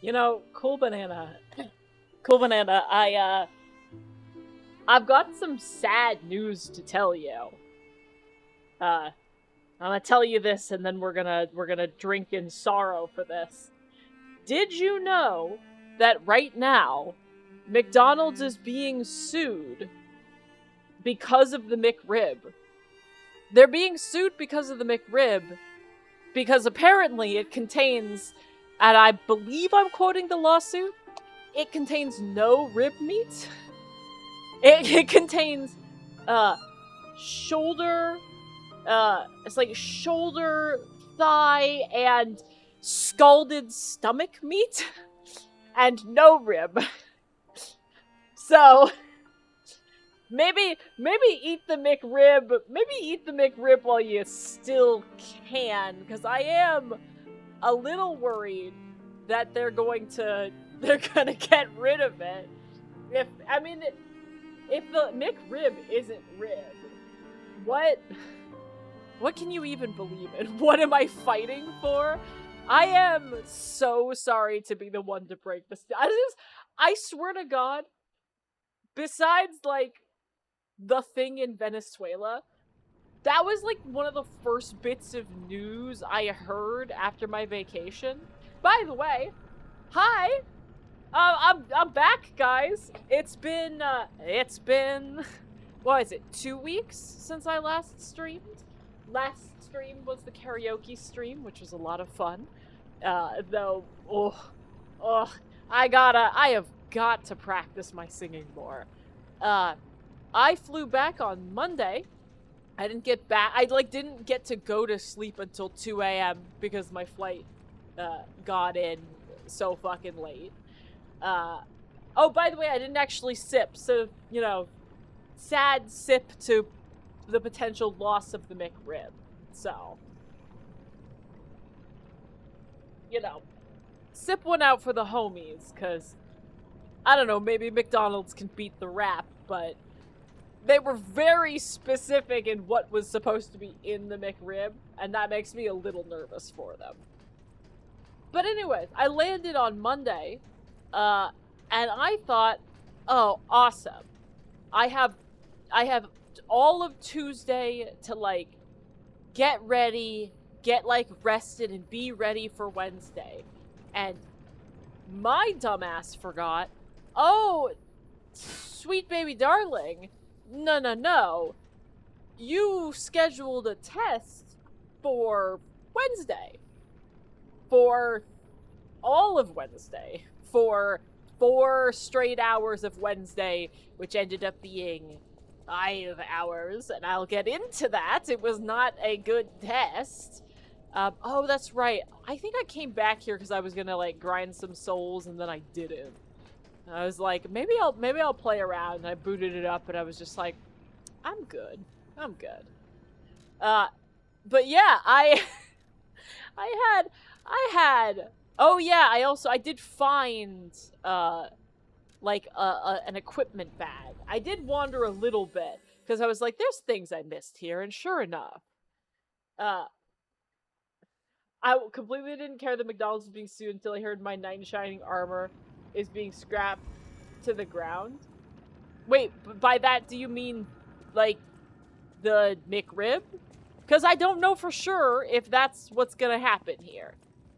You know, cool banana. Cool banana. I've got some sad news to tell you. I'm gonna tell you this, and then we're gonna drink in sorrow for this. Did you know that right now, McDonald's is being sued because of the McRib? They're being sued because of the McRib because apparently it contains, and I believe I'm quoting the lawsuit, it contains no rib meat. It contains uh shoulder, it's like shoulder, thigh, and scalded stomach meat, and no rib. So maybe eat the McRib. Maybe eat the McRib while you still can, because I am a little worried that they're gonna get rid of it. If I mean, if the McRib isn't rib, what what can you even believe in? What am I fighting for? I am so sorry to be the one to break this. I swear to God, besides like the thing in Venezuela, that was like one of the first bits of news I heard after my vacation. By the way, hi. I'm back, guys. It's been what is it? 2 weeks since I last streamed. Last stream was the karaoke stream, which was a lot of fun. Though, oh, I have got to practice my singing more. Uh, I flew back on Monday. I didn't get back. I like didn't get to go to sleep until 2 a.m. because my flight got in so fucking late. Uh, oh, by the way, I didn't actually sip, so, sad sip to the potential loss of the McRib. So, you know, sip one out for the homies, because, I don't know, maybe McDonald's can beat the rap, but they were very specific in what was supposed to be in the McRib, and that makes me a little nervous for them. But anyways, I landed on Monday, uh, and I thought, oh, awesome. I have I have all of Tuesday to like get ready, get like rested and be ready for Wednesday. And my dumbass forgot, oh, sweet baby darling. No, no, no. You scheduled a test for Wednesday. For all of Wednesday. For 4 straight hours of Wednesday, which ended up being 5 hours, and I'll get into that. It was not a good test. Oh, that's right. I think I came back here because I was gonna like grind some souls, and then I didn't. I was like, maybe I'll play around. And I booted it up, and I was just like, I'm good. I'm good. Uh, but yeah, I had, I had. Oh yeah, I did find like an equipment bag. I did wander a little bit because I was like, there's things I missed here, and sure enough, uh, I completely didn't care that McDonald's was being sued until I heard my knight in shining armor is being scrapped to the ground. Wait, by that do you mean like the McRib? Because I don't know for sure if that's what's gonna happen here.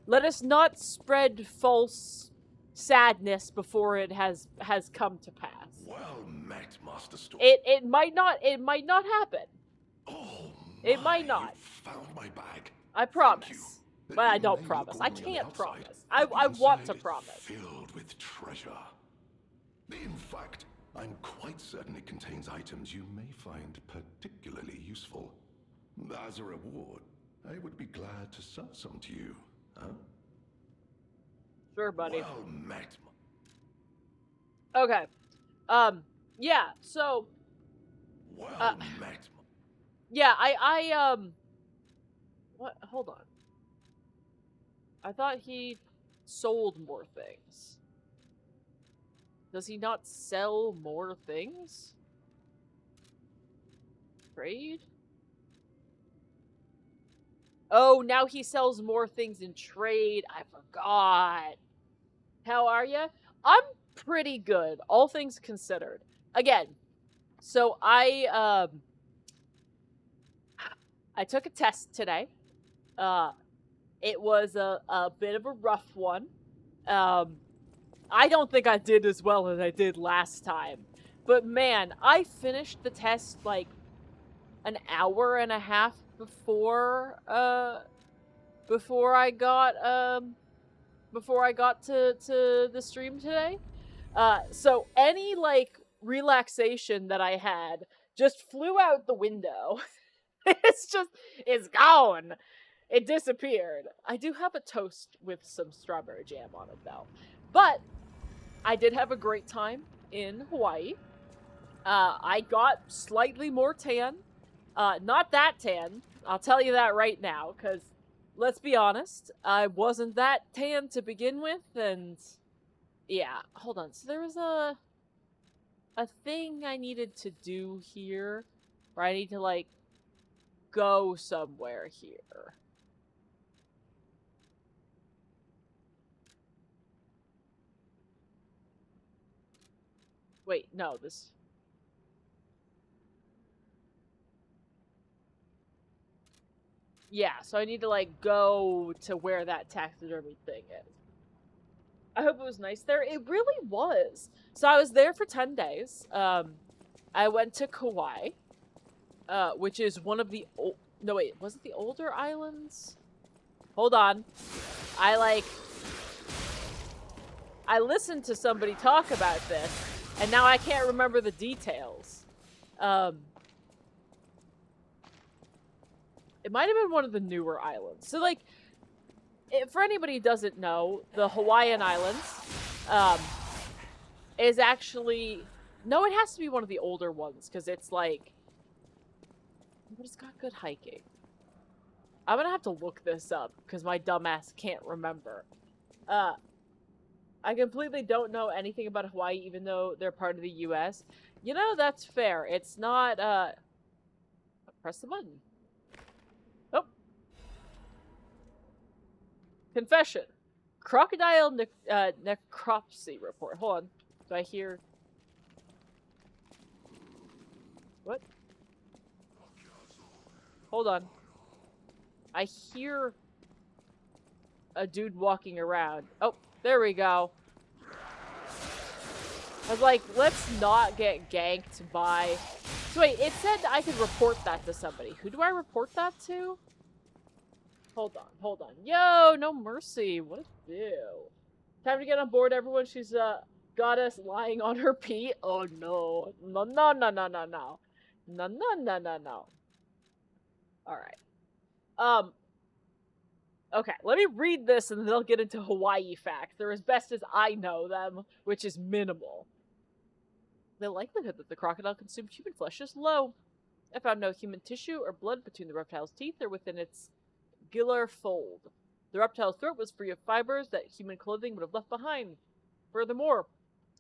Let us not spread false sadness before it has come to pass. Well met, Master Storm. It might not happen. Oh It my, might you not. found my bag. I Thank you. promise. But I You don't may promise. look I ordinary on the can't outside, promise. but I the want to inside promise. filled with treasure. In fact, I'm quite certain it contains items you may find particularly useful. As a reward, I would be glad to sell some to you, huh? Sure, buddy. Well met. Okay. Yeah, so uh Well met. yeah, I what, hold on. I thought he sold more things. Does he not sell more things? Trade? Oh, now he sells more things in trade. I forgot. are you? I'm pretty good, all things considered. Again, so I took a test today. It was a bit of a rough one. I don't think I did as well as I did last time. But man, I finished the test like an hour and a half before I got to the stream today. So any like relaxation that I had just flew out the window. It's gone. It disappeared. I do have a toast with some strawberry jam on it though. But I did have a great time in Hawaii. I got slightly more tan. Not that tan. I'll tell you that right now, because let's be honest, I wasn't that tan to begin with, and yeah, hold on. So there was a thing I needed to do here, where I need to, like, go somewhere here. Wait, no, this... Yeah, so I need to, like, go to where that taxidermy thing is. I hope it was nice there. It really was. So I was there for 10 days. I went to Kauai, which is one of the no, wait, was it the older islands? Hold on. I listened to somebody talk about this, and now I can't remember the details. It might have been one of the newer islands. So, like, for anybody who doesn't know, the Hawaiian Islands is actually... No, it has to be one of the older ones, because it's like... But it's got good hiking. I'm gonna have to look this up, because my dumbass can't remember. I completely don't know anything about Hawaii, even though they're part of the U.S. You know, that's fair. It's not, press the button. Oh. Confession. Crocodile necropsy report. Hold on. Do I hear... What? Hold on. I hear a dude walking around. Oh, there we go. I was like, let's not get ganked by... So wait, it said I could report that to somebody. Who do I report that to? Hold on, hold on. Yo, no mercy. What a do? Time to get on board, everyone. She's, got us lying on her pee. Oh, no. No, no, no, no, no, no. No, no, no, no, no. Alright. Okay, let me read this and then they'll get into Hawaii facts. They're as best as I know them, which is minimal. The likelihood that the crocodile consumed human flesh is low. I found no human tissue or blood between the reptile's teeth or within its gular fold. The reptile's throat was free of fibers that human clothing would have left behind. Furthermore,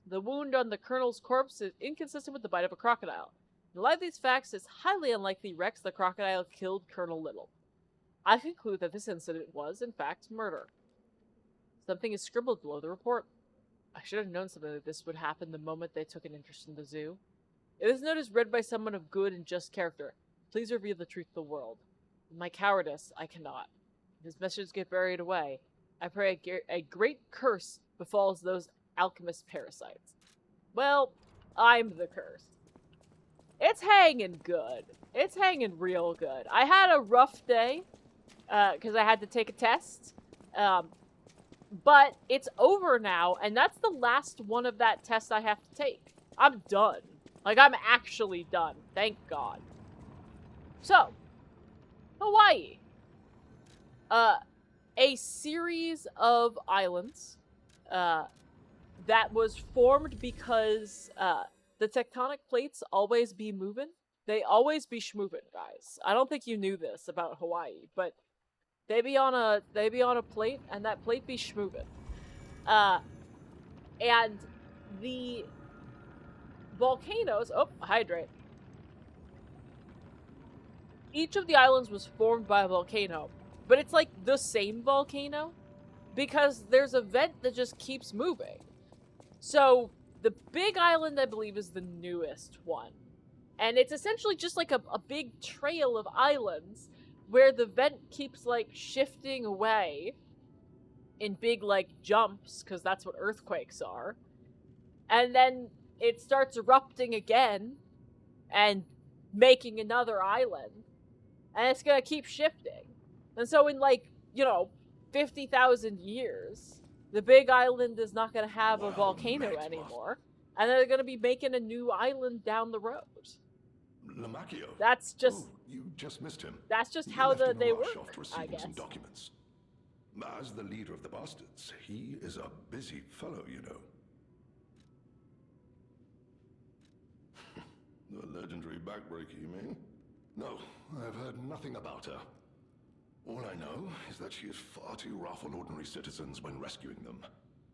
the wound on the colonel's corpse is inconsistent with the bite of a crocodile. In light of these facts, it's highly unlikely Rex the crocodile killed Colonel Little. I conclude that this incident was, in fact, murder. Something is scribbled below the report. I should have known something like this would happen the moment they took an interest in the zoo. If this note is read by someone of good and just character, please reveal the truth to the world. In my cowardice, I cannot. If his messages get buried away, I pray a great curse befalls those alchemist parasites. Well, I'm the curse. It's hanging good. It's hanging real good. I had a rough day, because I had to take a test. But it's over now, and that's the last one of that test I have to take. I'm done. Like, I'm actually done. Thank God. So, Hawaii. A series of islands, that was formed because, the tectonic plates always be moving. They always be schmovin', guys. I don't think you knew this about Hawaii, but they be on a plate, and that plate be schmovin'. And the volcanoes... Oh, hydrate. Each of the islands was formed by a volcano, but it's like the same volcano, because there's a vent that just keeps moving. So the big island, I believe, is the newest one. And it's essentially just like a big trail of islands where the vent keeps like shifting away in big like jumps, because that's what earthquakes are. And then it starts erupting again and making another island. And it's gonna keep shifting. And so in like, 50,000 years, the big island is not gonna have a Well volcano met, anymore. And they're gonna be making a new island down the road. Lamacchio. That's just Oh, you just missed him. that's just He how left in a they rush work, after I receiving guess. some documents. As the leader of the bastards, he is a busy fellow, you know. The legendary backbreaker, you mean? No, I've heard nothing about her. All I know is that she is far too rough on ordinary citizens when rescuing them.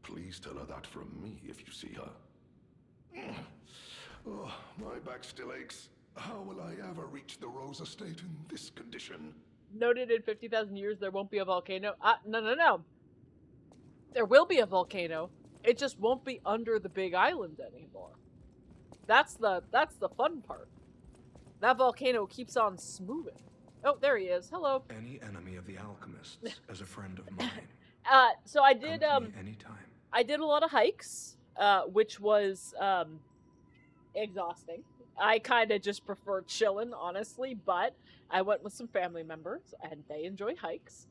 Please tell her that from me if you see her. Oh, my back still aches. How will I ever reach the Rose Estate in this condition? Noted in 50,000 years there won't be a volcano. No. There will be a volcano. It just won't be under the big island anymore. That's the fun part. That volcano keeps on smoothing. Oh, there he is. Hello. Any enemy of the alchemists as a friend of mine. So I did Come to me anytime. I did a lot of hikes, which was exhausting. I kind of just prefer chilling, honestly, but I went with some family members and they enjoy hikes.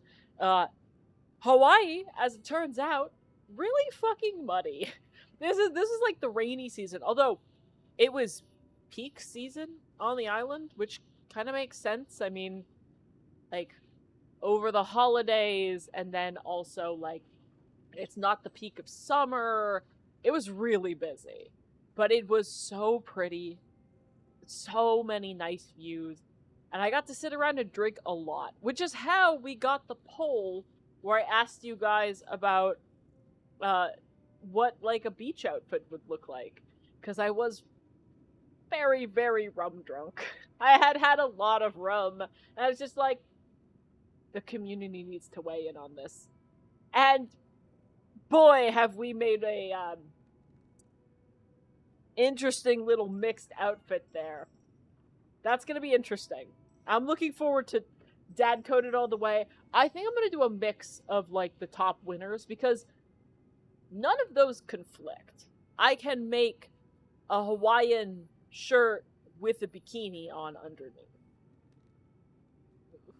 Hawaii, as it turns out, really fucking muddy. This is like the rainy season, although it was peak season on the island, which kind of makes sense. I mean, like over the holidays, and then also like it's not the peak of summer. It was really busy, but it was so pretty. So many nice views, and I got to sit around and drink a lot, which is how we got the poll where I asked you guys about what like a beach outfit would look like, because I was very, very rum drunk. I had had a lot of rum, and I was just like, the community needs to weigh in on this. And boy, have we made a interesting little mixed outfit there. That's gonna be interesting. I'm looking forward to Dad Coded All the Way. I think I'm gonna do a mix of like the top winners, because none of those conflict. I can make a Hawaiian shirt with a bikini on underneath.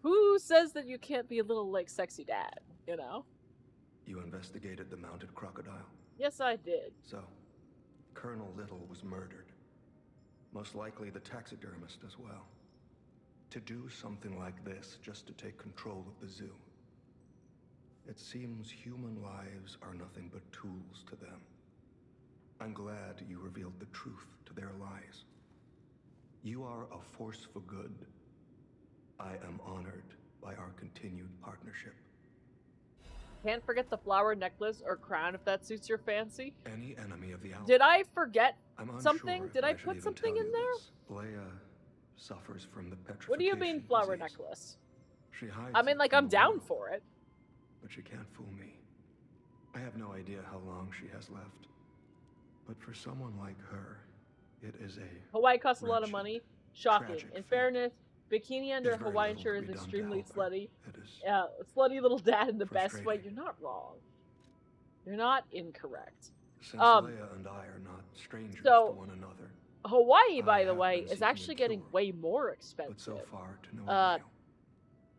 Who says that you can't be a little like sexy dad, you know? You investigated the mounted crocodile? Yes, I did. So, Colonel Little was murdered. Most likely the taxidermist as well. To do something like this just to take control of the zoo. It seems human lives are nothing but tools to them. I'm glad you revealed the truth to their lies. You are a force for good. I am honored by our continued partnership. Can't forget the flower necklace or crown if that suits your fancy. Any enemy of the alchemy. Did I forget I'm unsure something? if Did I should put even something tell in you there? this. Leia suffers from the petrification What do you mean flower disease. necklace? She hides I mean, it like, from I'm the down world, for it. but she can't fool me. I have no idea how long she has left. But for someone like her, it is a Hawaii costs a lot of wretched, money. Shocking. tragic In fate. fairness, bikini under a There's very Hawaiian little shirt to is be done to extremely help her. slutty. It is Yeah, slutty little dad in the best way. frustrating. You're not wrong. You're not incorrect. Since Um, Leia and I are not strangers so- to one another, Hawaii, I by the have way, been is seeking actually a getting cure, way more but expensive. so far to no Uh, avail.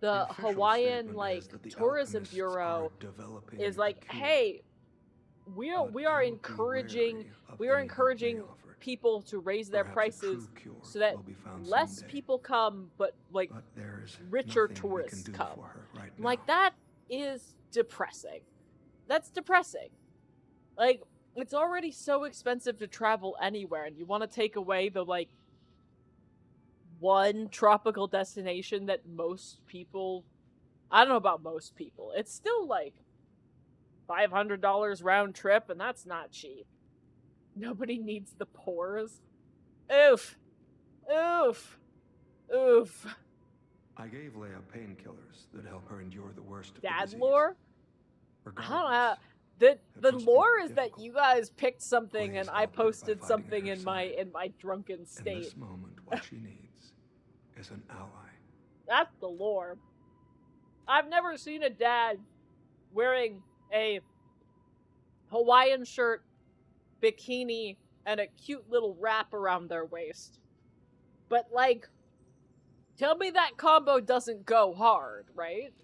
The official Hawaiian statement like is that the tourism alchemists bureau are developing is a like, cure, hey, we but are I would be encouraging wary of we are any hope they encouraging offered. people to raise their Perhaps a prices true cure so that will be found less someday, people come, but like but there is richer nothing tourists we can do come. for her right now. like that is depressing. That's depressing. Like, it's already so expensive to travel anywhere, and you want to take away the like one tropical destination that most people, I don't know about most people, it's still like $500 round trip, and that's not cheap. Nobody needs the pores. Oof. Oof. Oof. I gave Leia painkillers that help her endure the worst of the Dad disease. lore? I don't know. Regardless, The It must be lore is that difficult. you guys picked something and Blaze I helped her by posted fighting something at her in my drunken In state. this moment, what she needs is an ally. That's the lore. I've never seen a dad wearing a Hawaiian shirt, bikini, and a cute little wrap around their waist. But, like, tell me that combo doesn't go hard, right?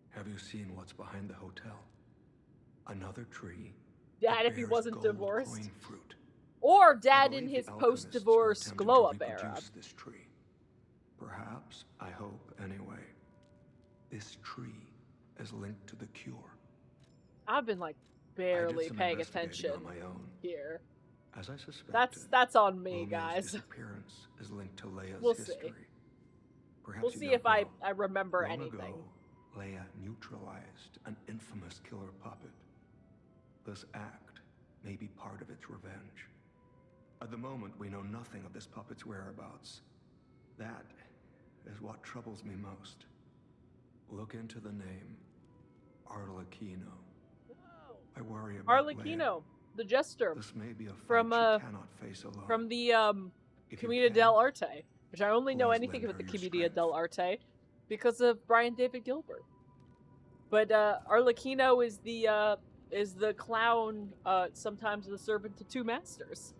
Have you seen what's behind the hotel? Another tree. Dad, that if he bears wasn't gold divorced. coin fruit. Or I Dad in believe his the alchemists were post-divorce attempting to glow-up era. reproduce this tree. Perhaps, I hope anyway, this tree is linked to the cure. I've been, like, I barely did some paying investigating attention on my own. here. As I suspected, That's on me, Romeo's guys. disappearance is linked to Leia's We'll see. history. Perhaps We'll you see don't if I know. remember Long anything. ago, Leia neutralized an infamous killer puppet. This act may be part of its revenge. At the moment, we know nothing of this puppet's whereabouts. That is what troubles me most. Look into the name Arlecchino. I worry about Arlecchino, Leia. the jester This may be a fight from she cannot face alone. from the If you Commedia can, dell'Arte, which I only know please anything lend about the her your Commedia strength. dell'Arte because of Brian David Gilbert. But Arlecchino is the clown, sometimes the servant to two masters.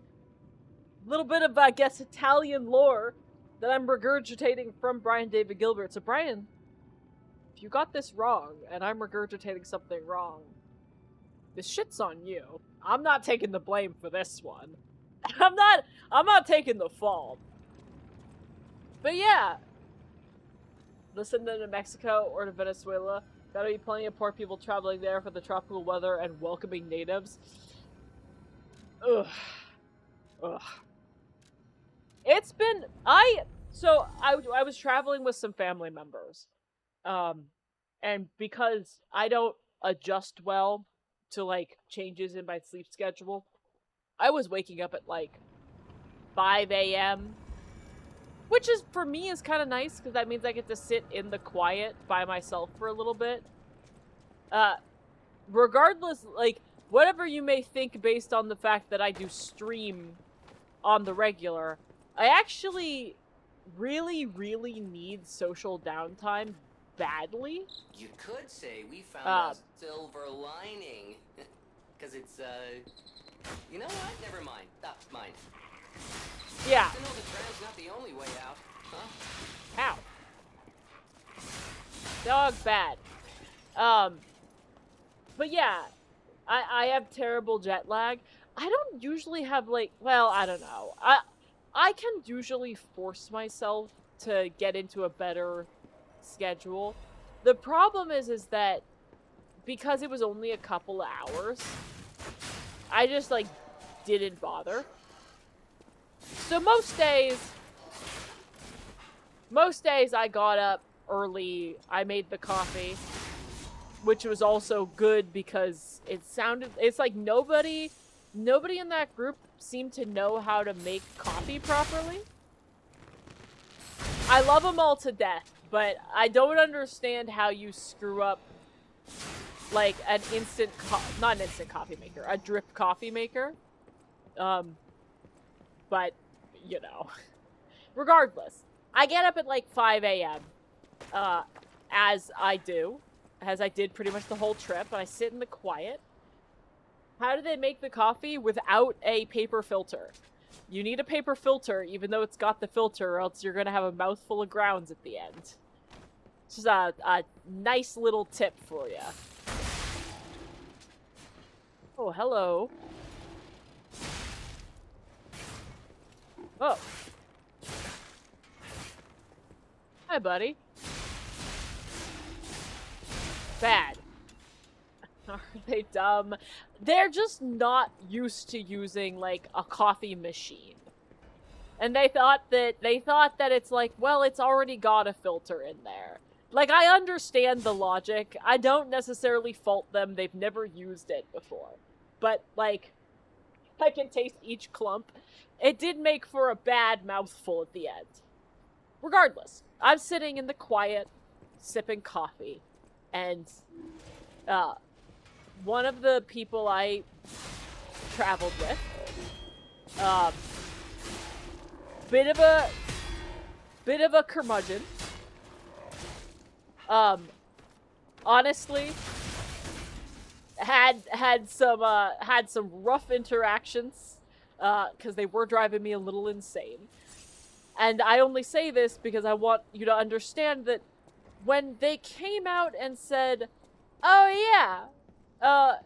A little bit of, I guess, Italian lore that I'm regurgitating from Brian David Gilbert. So Brian, if you got this wrong and I'm regurgitating something wrong, this shit's on you. I'm not taking the blame for this one. I'm not taking the fault. But yeah. Listen to New Mexico or to Venezuela. Gotta be plenty of poor people traveling there for the tropical weather and welcoming natives. Ugh. Ugh. It's been I was traveling with some family members. And because I don't adjust well to like changes in my sleep schedule, I was waking up at like 5 a.m. Which is, for me, is kind of nice, because that means I get to sit in the quiet by myself for a little bit. Regardless, like, whatever you may think based on the fact that I do stream on the regular, I actually really, really need social downtime badly. You could say we found a silver lining. Because it's, you know what? Never mind. That's mine. Yeah. To know the tram's not the only way out, huh? Ow. Dog bad. But yeah, I have terrible jet lag. I don't usually have, like, well, I don't know. I can usually force myself to get into a better schedule. The problem is that because it was only a couple of hours, I just, like, didn't bother. So most days I got up early, I made the coffee, which was also good because it's like nobody in that group seemed to know how to make coffee properly. I love them all to death, but I don't understand how you screw up like an not an instant coffee maker, a drip coffee maker. But, you know, regardless, I get up at like 5 a.m., as I did pretty much the whole trip, and I sit in the quiet. How do they make the coffee without a paper filter? You need a paper filter, even though it's got the filter, or else you're gonna have a mouthful of grounds at the end. Just a nice little tip for you. Oh, hello. Oh. Hi, buddy. Bad. Are they dumb? They're just not used to using, like, a coffee machine. And they thought that it's like, well, it's already got a filter in there. Like, I understand the logic. I don't necessarily fault them. They've never used it before. But, like, I can taste each clump. It did make for a bad mouthful at the end. Regardless, I'm sitting in the quiet, sipping coffee, and one of the people I traveled with, bit of a curmudgeon. Honestly, had some rough interactions, because they were driving me a little insane. And I only say this because I want you to understand that when they came out and said, "Oh yeah,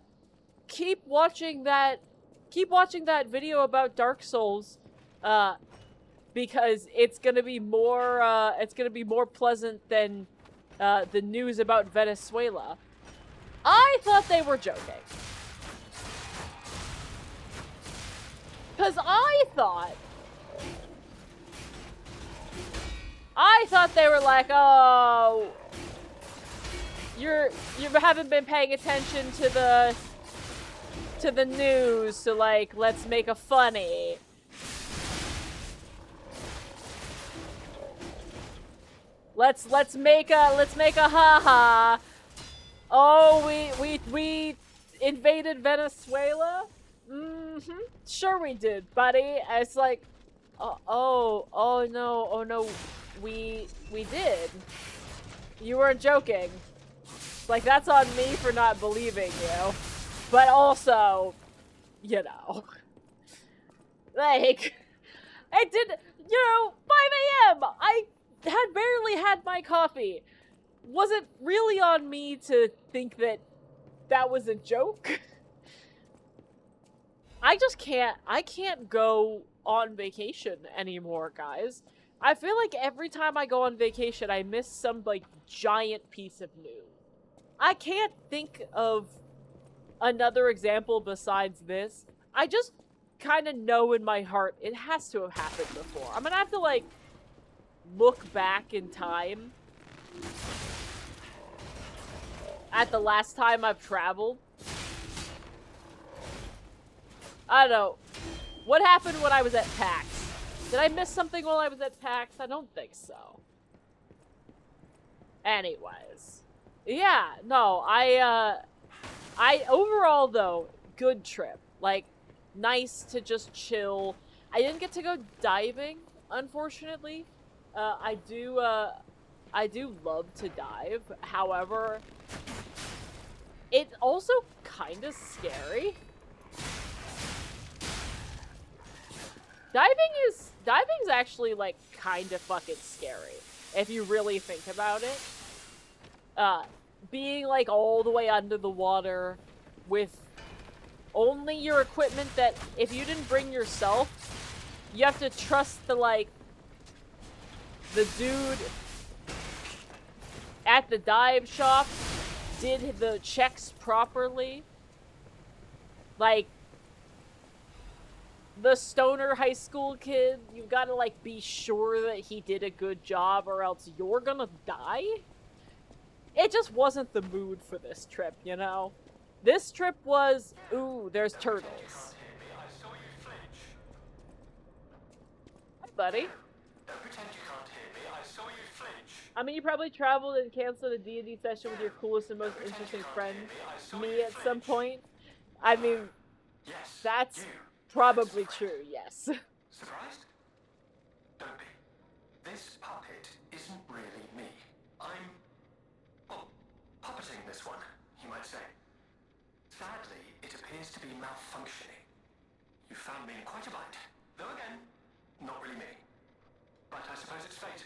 keep watching that video about Dark Souls, because it's gonna be more pleasant than the news about Venezuela," I thought they were joking. Because I thought they were like, "Oh, you haven't been paying attention to the news, so like, let's make a funny." Let's make a haha. Oh, we invaded Venezuela? Mm-hmm. Sure we did, buddy. It's like, oh no, we did. You weren't joking. Like, that's on me for not believing you. But also, you know, like, I did, 5 a.m. I had barely had my coffee. Was it really on me to think that was a joke? I can't go on vacation anymore, guys. I feel like every time I go on vacation, I miss some, like, giant piece of news. I can't think of another example besides this. I just kind of know in my heart it has to have happened before. I'm gonna have to, like, look back in time at the last time I've traveled. I don't know. What happened when I was at PAX? Did I miss something while I was at PAX? I don't think so. Anyways. Yeah, no, I overall, though, good trip. Like, nice to just chill. I didn't get to go diving, unfortunately. I do love to dive. However, it's also kind of scary. Diving's actually, like, kind of fucking scary, if you really think about it. Being, like, all the way under the water with only your equipment that, if you didn't bring yourself, you have to trust the dude at the dive shop did the checks properly. Like, the stoner high school kid, you've got to, like, be sure that he did a good job or else you're gonna die. It just wasn't the mood for this trip, you know? This trip was, ooh, there's turtles. Hi, buddy. Don't pretend you can't hear me. I saw you flinch. I mean, you probably traveled and canceled a D&D session with your coolest and most interesting friend, me, at some point. I mean, Yes, that's you. probably true, yes. Surprised? Don't be. This puppet isn't really me. I'm, well, puppeting this one, you might say. Sadly, it appears to be malfunctioning. You found me in quite a bind. Though again, not really me. But I suppose it's fate.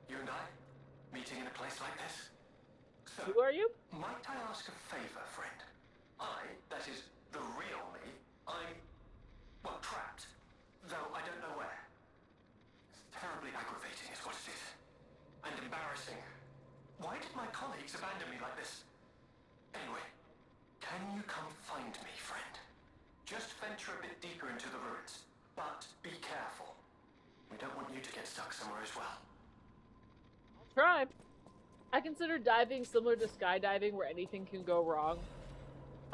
You and I, meeting in a place like this. So, Who are you? might I ask a favor, friend? That is, the real me, I'm, well, trapped. Though I don't know where. It's terribly aggravating is what it is. And embarrassing. Why did my colleagues abandon me like this? Anyway, can you come find me, friend? Just venture a bit deeper into the ruins. But be careful. We don't want you to get stuck somewhere as well. Try. I consider diving similar to skydiving where anything can go wrong.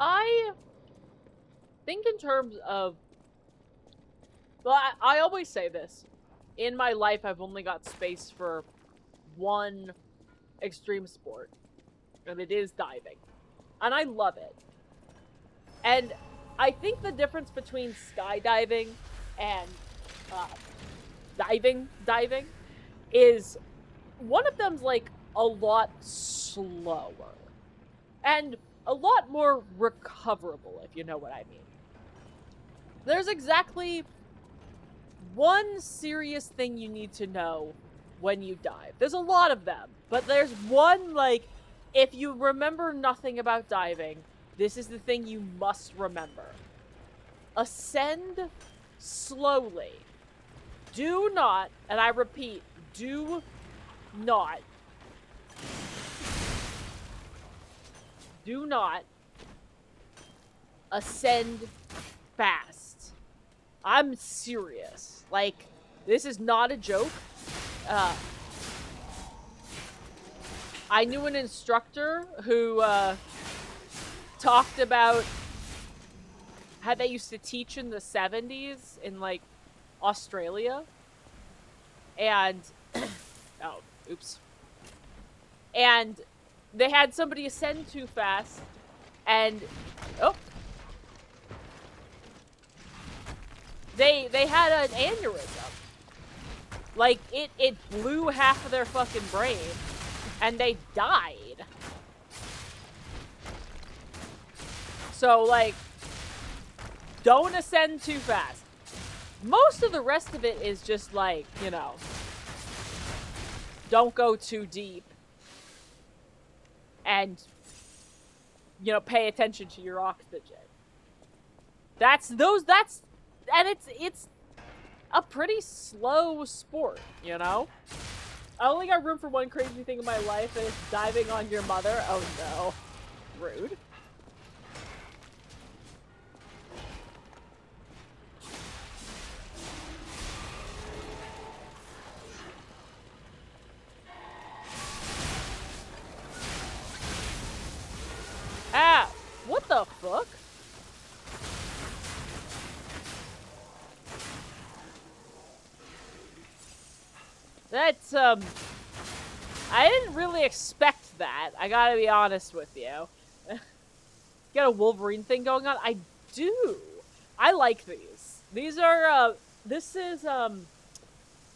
I think in terms of... Well, I always say this. In my life, I've only got space for one extreme sport. And it is diving. And I love it. And I think the difference between skydiving and diving is one of them's like a lot slower and a lot more recoverable, if you know what I mean. There's exactly one serious thing you need to know when you dive. There's a lot of them, but there's one, like, if you remember nothing about diving, this is the thing you must remember. Ascend slowly. Do not, and I repeat, do not ascend fast. I'm serious. Like, this is not a joke. I knew an instructor who talked about how they used to teach in the 70s in, like, Australia. And, oh, oops. And they had somebody ascend too fast, and, oh. They had an aneurysm. Like, it blew half of their fucking brain, and they died. So, like, don't ascend too fast. Most of the rest of it is just, like, you know, don't go too deep. And, you know, pay attention to your oxygen. And it's a pretty slow sport, you know? I only got room for one crazy thing in my life, and it's diving on your mother. Oh no. Rude. Ah! What the fuck? That's, I didn't really expect that. I gotta be honest with you. Got a Wolverine thing going on? I do. I like these. These are, this is,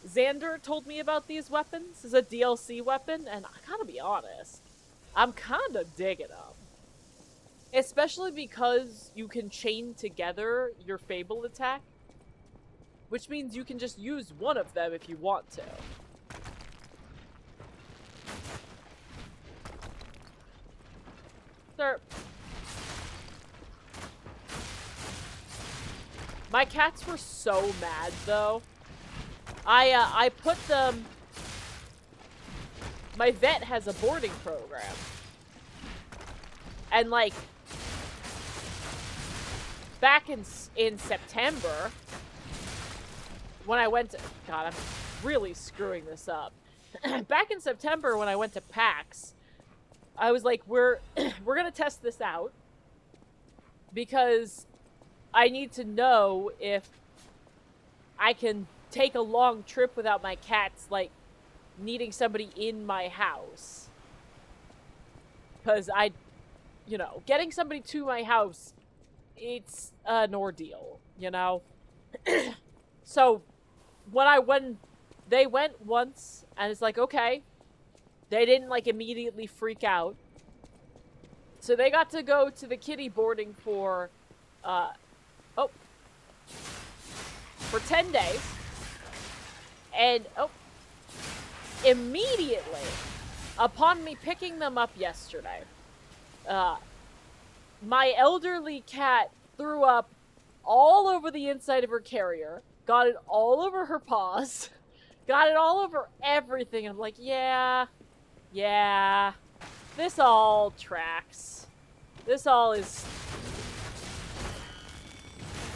Xander told me about these weapons. This is a DLC weapon, and I gotta be honest. I'm kinda digging them. Especially because you can chain together your Fable attack. Which means you can just use one of them if you want to. Sir. My cats were so mad, though. I put them... My vet has a boarding program. And, like... Back in September... When I went to... God, I'm really screwing this up. Back in September, when I went to PAX... I was like, we're gonna test this out. Because... I need to know if... I can take a long trip without my cats, like... needing somebody in my house. Because you know, getting somebody to my house... It's an ordeal, you know? So... When they went once, and it's like, okay, they didn't, like, immediately freak out. So they got to go to the kitty boarding for 10 days. And, immediately, upon me picking them up yesterday, my elderly cat threw up all over the inside of her carrier. Got it all over her paws. Got it all over everything. And I'm like, yeah. This all tracks. This all is...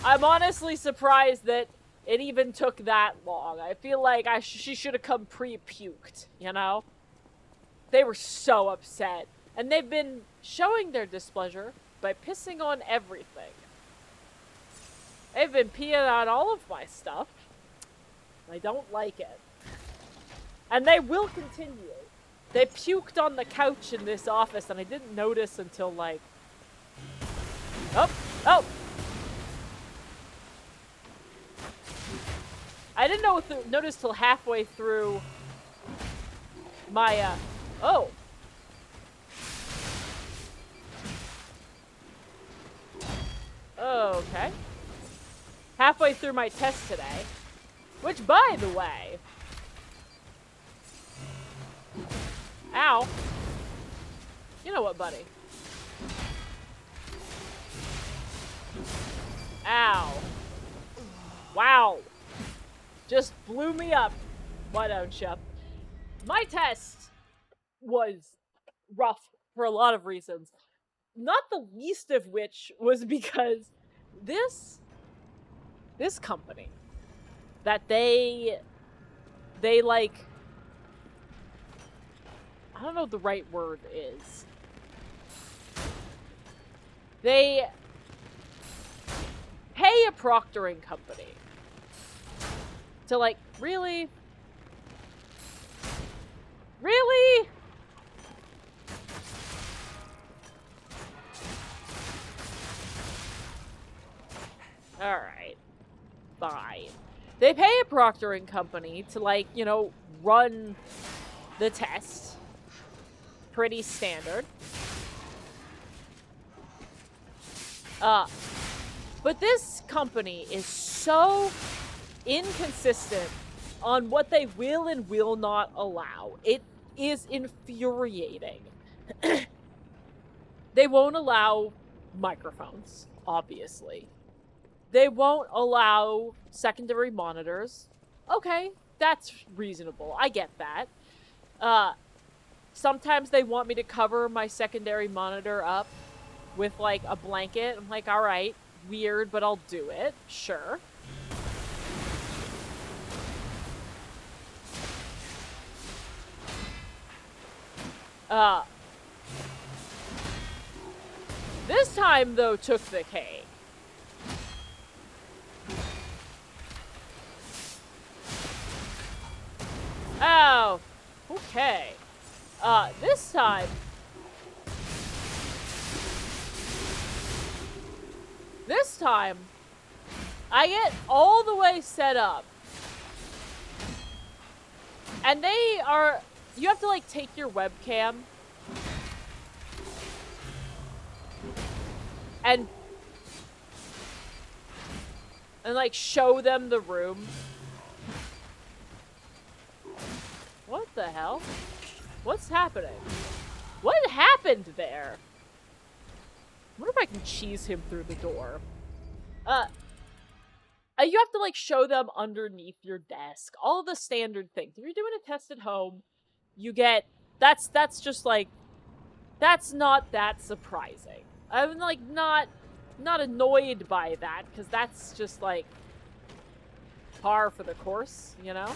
I'm honestly surprised that it even took that long. I feel like she should have come pre-puked, you know? They were so upset. And they've been showing their displeasure by pissing on everything. They've been peeing on all of my stuff. I don't like it. And they will continue. They puked on the couch in this office, and I didn't notice until, like... Oh! I didn't notice till halfway through my, oh. Okay. Halfway through my test today. Which, by the way... Ow. You know what, buddy? Ow. Wow. Just blew me up. Why don't you? My test was rough for a lot of reasons. Not the least of which was because this company that they like, I don't know what the right word is. They pay a proctoring company to, like, really? Really? Alright. Fine. They pay a proctoring company to, like, you know, run the test. Pretty standard. But this company is so inconsistent on what they will and will not allow. It is infuriating. They won't allow microphones, obviously. They won't allow secondary monitors. Okay, that's reasonable. I get that. Sometimes they want me to cover my secondary monitor up with, like, a blanket. I'm like, alright, weird, but I'll do it. Sure. This time, though, took the cake. Oh, okay. This time... I get all the way set up. And they are... You have to, like, take your webcam and like, show them the room. What the hell? What's happening? What happened there? I wonder if I can cheese him through the door. You have to, like, show them underneath your desk. All the standard things. If you're doing a test at home, you get... That's just, like... That's not that surprising. I'm, like, not annoyed by that, because that's just, like, par for the course, you know?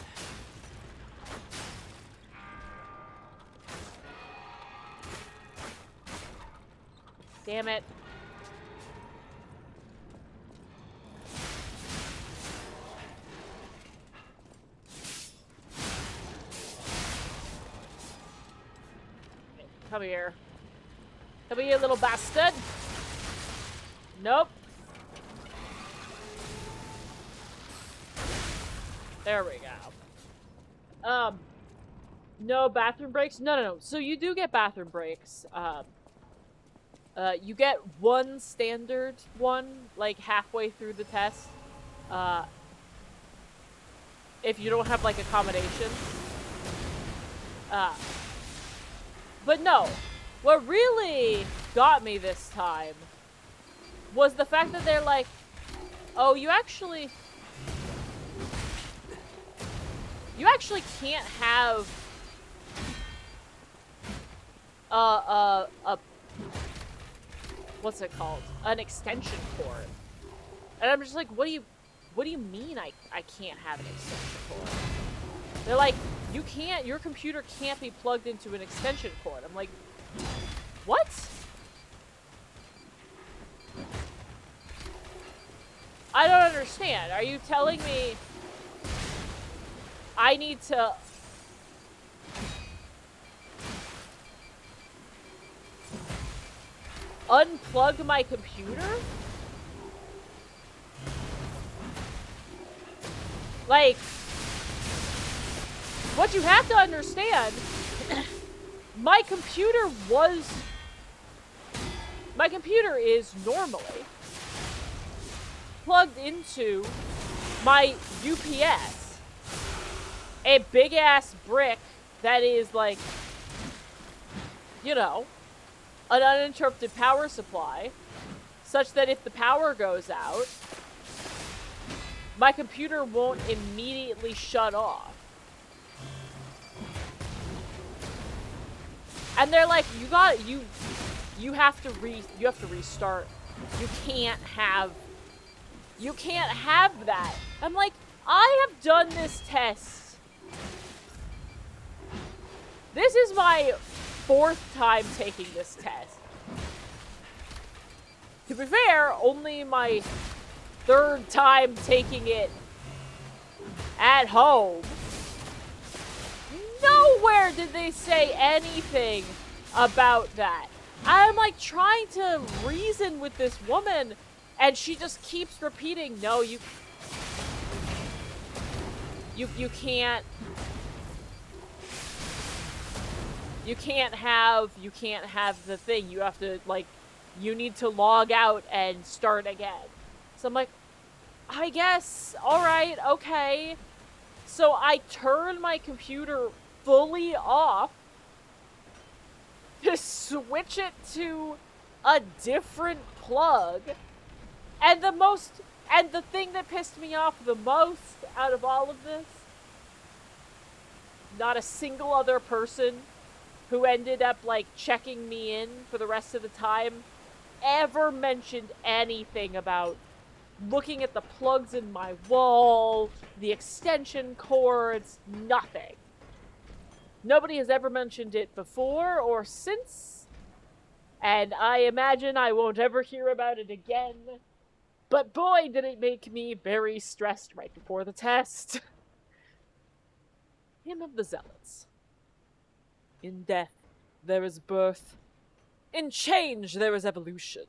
Damn it. Come here. Come here, little bastard. Nope. There we go. No bathroom breaks? No. So you do get bathroom breaks. You get one standard one, like, halfway through the test. If you don't have, like, accommodations. But no. What really got me this time was the fact that they're like, oh, you actually can't have what's it called? An extension cord. And I'm just like, what do you mean I can't have an extension cord? They're like, your computer can't be plugged into an extension cord. I'm like, what? I don't understand. Are you telling me I need to unplug my computer Like, what you have to understand, my computer is normally plugged into my UPS, a big ass brick that is like, you know, an uninterrupted power supply, such that if the power goes out, my computer won't immediately shut off. And they're like, you have to restart. You can't have that. I'm like, I have done this test. This is my 4th time taking this test. To be fair, only my 3rd time taking it at home. Nowhere did they say anything about that. I'm like trying to reason with this woman, and she just keeps repeating, no, you can't have the thing. You have to, like, you need to log out and start again. So I'm like, I guess, alright, okay. So I turn my computer fully off to switch it to a different plug. And the thing that pissed me off the most out of all of this, not a single other person who ended up, like, checking me in for the rest of the time ever mentioned anything about looking at the plugs in my wall, the extension cords, nothing. Nobody has ever mentioned it before or since, and I imagine I won't ever hear about it again. But boy, did it make me very stressed right before the test. Hymn of the Zealots. In death, there is birth. In change, there is evolution.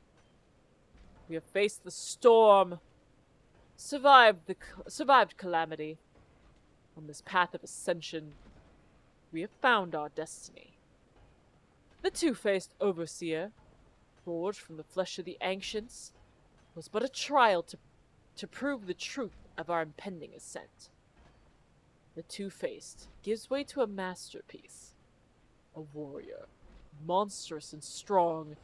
We have faced the storm, survived calamity. On this path of ascension, we have found our destiny. The two-faced overseer, forged from the flesh of the ancients, was but a trial to prove the truth of our impending ascent. The two-faced gives way to a masterpiece, a warrior, monstrous and strong,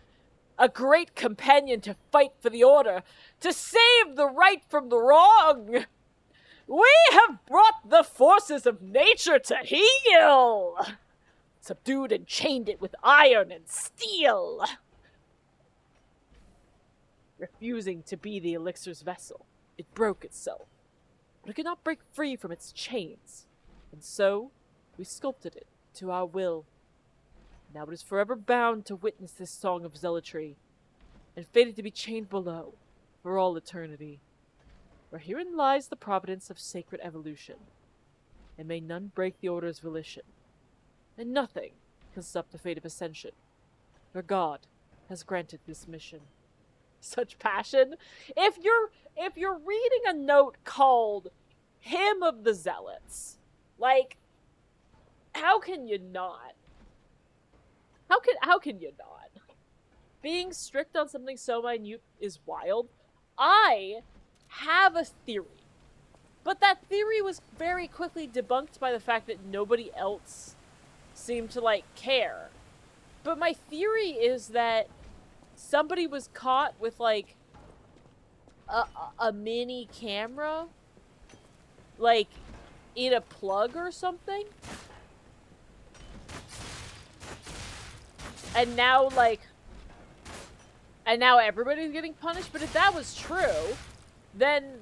a great companion to fight for the order, to save the right from the wrong. We have brought the forces of nature to heel, subdued and chained it with iron and steel. Refusing to be the elixir's vessel, it broke itself, but it could not break free from its chains, and so we sculpted it to our will. Now it is forever bound to witness this song of zealotry, and fated to be chained below for all eternity. For herein lies the providence of sacred evolution, and may none break the order's volition, and nothing can stop the fate of ascension, for God has granted this mission. Such passion. If you're reading a note called Hymn of the Zealots, like, how can you not? How can you not? Being strict on something so minute is wild. I have a theory, but that theory was very quickly debunked by the fact that nobody else seemed to, like, care. But my theory is that somebody was caught with, like, a mini camera, like, in a plug or something. And now, like, everybody's getting punished. But if that was true, then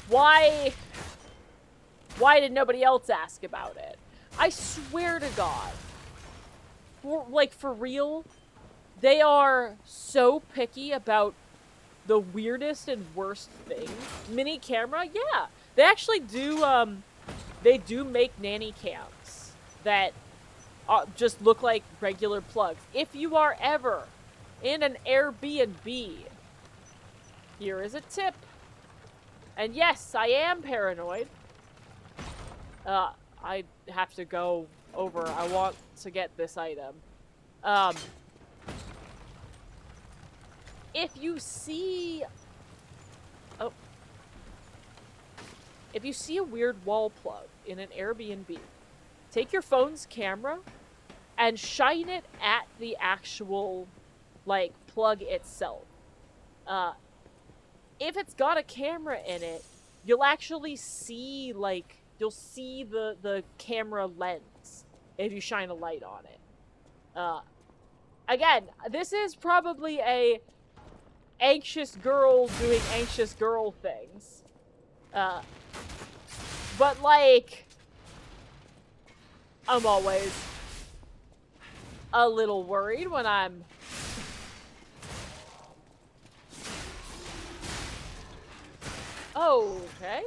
why did nobody else ask about it? I swear to God, for real, they are so picky about the weirdest and worst things. Mini camera, yeah. They actually do, they do make nanny cams that just look like regular plugs. If you are ever in an Airbnb, here is a tip. And yes, I am paranoid. I have to go over. I want to get this item. If you see... Oh. If you see a weird wall plug in an Airbnb, take your phone's camera and shine it at the actual, like, plug itself. If it's got a camera in it, you'll actually see, like, you'll see the camera lens if you shine a light on it. Again, this is probably a anxious girl doing anxious girl things. But, like, I'm always a little worried when I'm... Okay.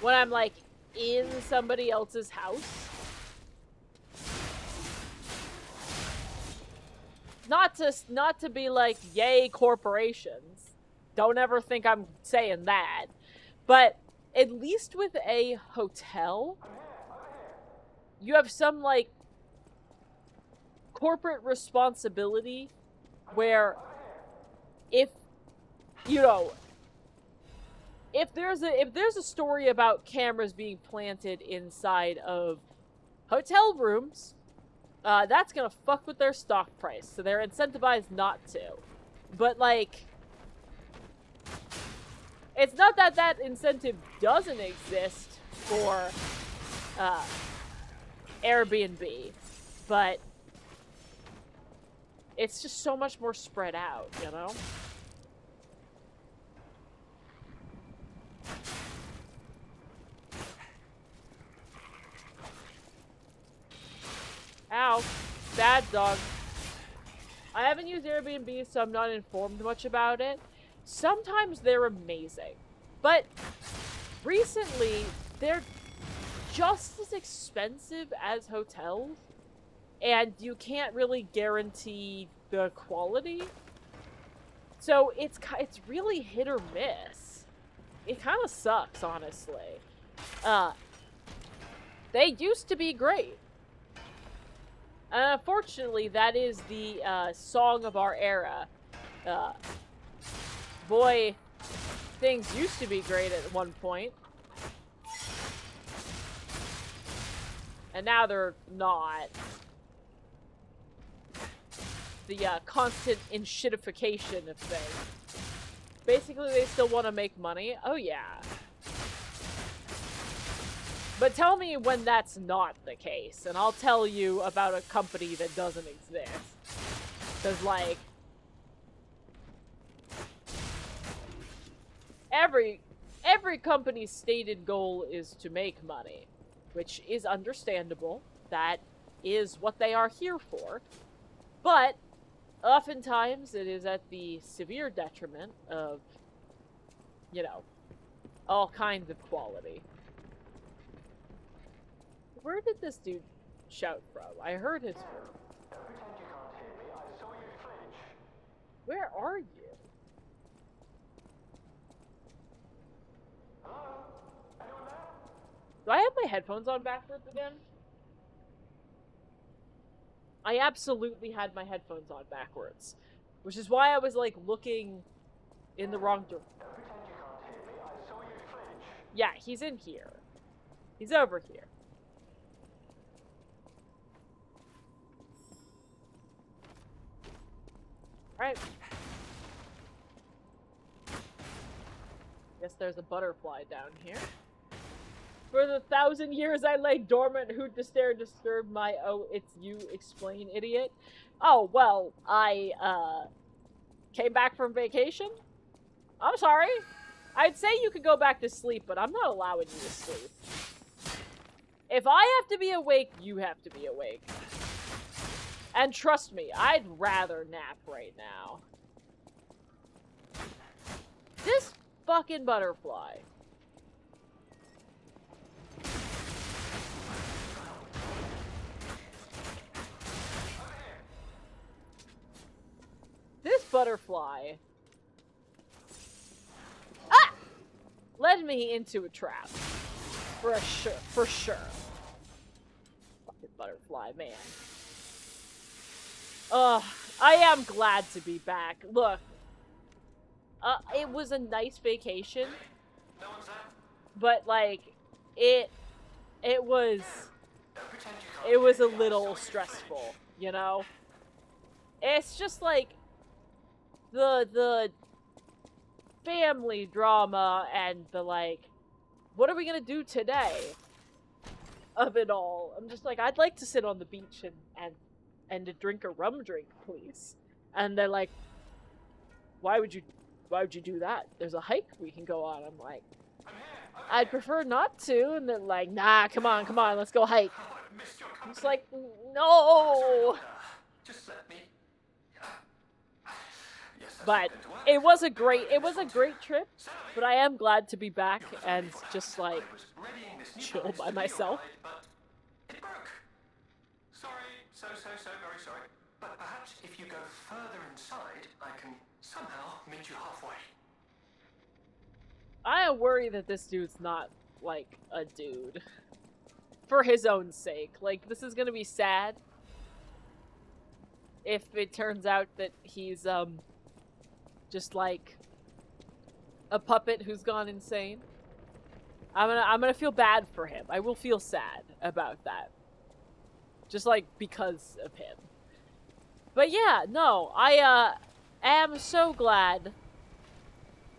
When I'm, like, in somebody else's house. Not to be like, yay, corporations. Don't ever think I'm saying that. But at least with a hotel, you have some, like, corporate responsibility where if, you know, if there's a story about cameras being planted inside of hotel rooms, that's gonna fuck with their stock price, so they're incentivized not to. But, like, it's not that that incentive doesn't exist for Airbnb, but it's just so much more spread out, you know? Ow. Bad dog. I haven't used Airbnb, so I'm not informed much about it. Sometimes they're amazing. But recently, they're just as expensive as hotels. And you can't really guarantee the quality. So it's really hit or miss. It kind of sucks, honestly. They used to be great. Unfortunately, that is the song of our era. Boy, things used to be great at one point. And now they're not. The constant enshittification of things. Basically, they still want to make money. Oh, yeah. But tell me when that's not the case, and I'll tell you about a company that doesn't exist. Because, like, every company's stated goal is to make money, which is understandable. That is what they are here for. But oftentimes it is at the severe detriment of, you know, all kinds of quality. Where did this dude shout from? I heard his voice. Don't pretend you can't hear me. I saw you flinch. Where are you? Hello? Anyone there? Do I have my headphones on backwards again? I absolutely had my headphones on backwards. Which is why I was, like, looking in the wrong direction. Don't pretend you can't hear me. I saw you flinch. Yeah, he's in here. He's over here. Right. Guess there's a butterfly down here. For the 1,000 years I lay dormant, who dare disturb my... Oh, it's you, explain, idiot. Oh, well, I, came back from vacation? I'm sorry. I'd say you could go back to sleep, but I'm not allowing you to sleep. If I have to be awake, you have to be awake. And trust me, I'd rather nap right now. This fucking butterfly. This butterfly led me into a trap. For sure. Fucking butterfly, man. I am glad to be back. Look, it was a nice vacation, No one's there? but like, it was Don't pretend you can't a hear me. I'm little still in the stressful, fridge. you know? It's just like the family drama and the like, what are we gonna do today of it all? I'm just like, I'd like to sit on the beach and to drink a rum drink, please. And they're like, why would you do that? There's a hike we can go on. I'm like, I'm here. Over I'd here. prefer not to. And they're like, nah, come on, let's go hike. Oh, I've missed your I'm company. just like, no. Just let me. Yes, that's But not going to work. it was a great trip. Sadly, But I am glad to be back you'll have to and believe what just happened. like I was readying this new chill bonus by to be myself. alright, but it broke. Sorry, so very sorry. But perhaps if you go further inside, I can somehow meet you halfway. I worry that this dude's not like a dude. For his own sake. Like, this is gonna be sad if it turns out that he's just like a puppet who's gone insane. I'm gonna feel bad for him. I will feel sad about that. Just like because of him. But yeah, no, I am so glad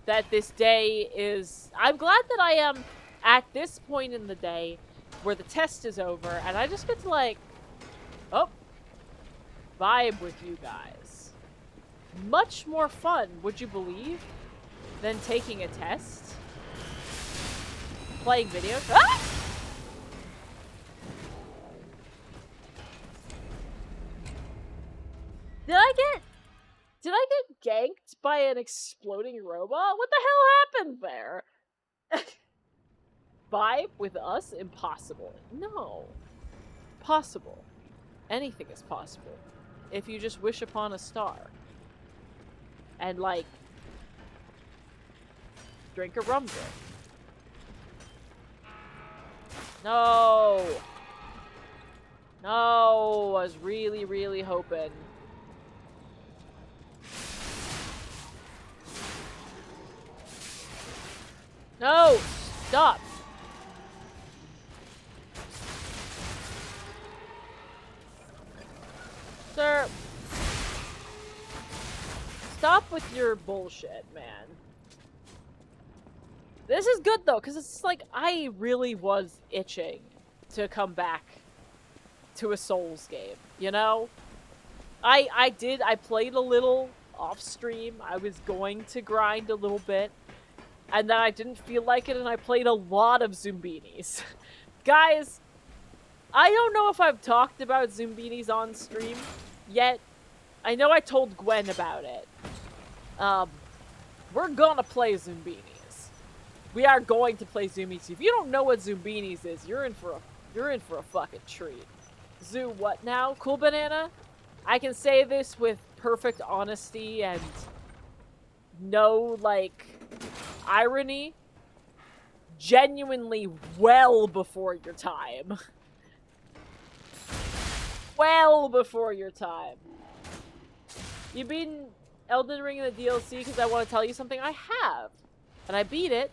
that this day is... I'm glad that I am at this point in the day where the test is over and I just get to like, vibe with you guys. Much more fun, would you believe, than taking a test? Playing videos. Ah! Did I get ganked by an exploding robot? What the hell happened there? Vibe with us? Impossible. No. Possible. Anything is possible. If you just wish upon a star. And, like, drink a rum drink. No! No! I was really, really hoping. No! Stop! Sir! Stop with your bullshit, man. This is good, though, because it's like, I really was itching to come back to a Souls game, you know? I played a little off-stream. I was going to grind a little bit. And then I didn't feel like it, and I played a lot of Zumbinis. Guys, I don't know if I've talked about Zumbinis on stream yet. I know I told Gwen about it. We're gonna play Zumbinis. We are going to play Zumbinis. If you don't know what Zumbinis is, you're in for a fucking treat. Zoo what now? Cool Banana? I can say this with perfect honesty and no, like, irony. Genuinely well before your time. Well before your time. You beaten Elden Ring in the DLC because I want to tell you something? I have. And I beat it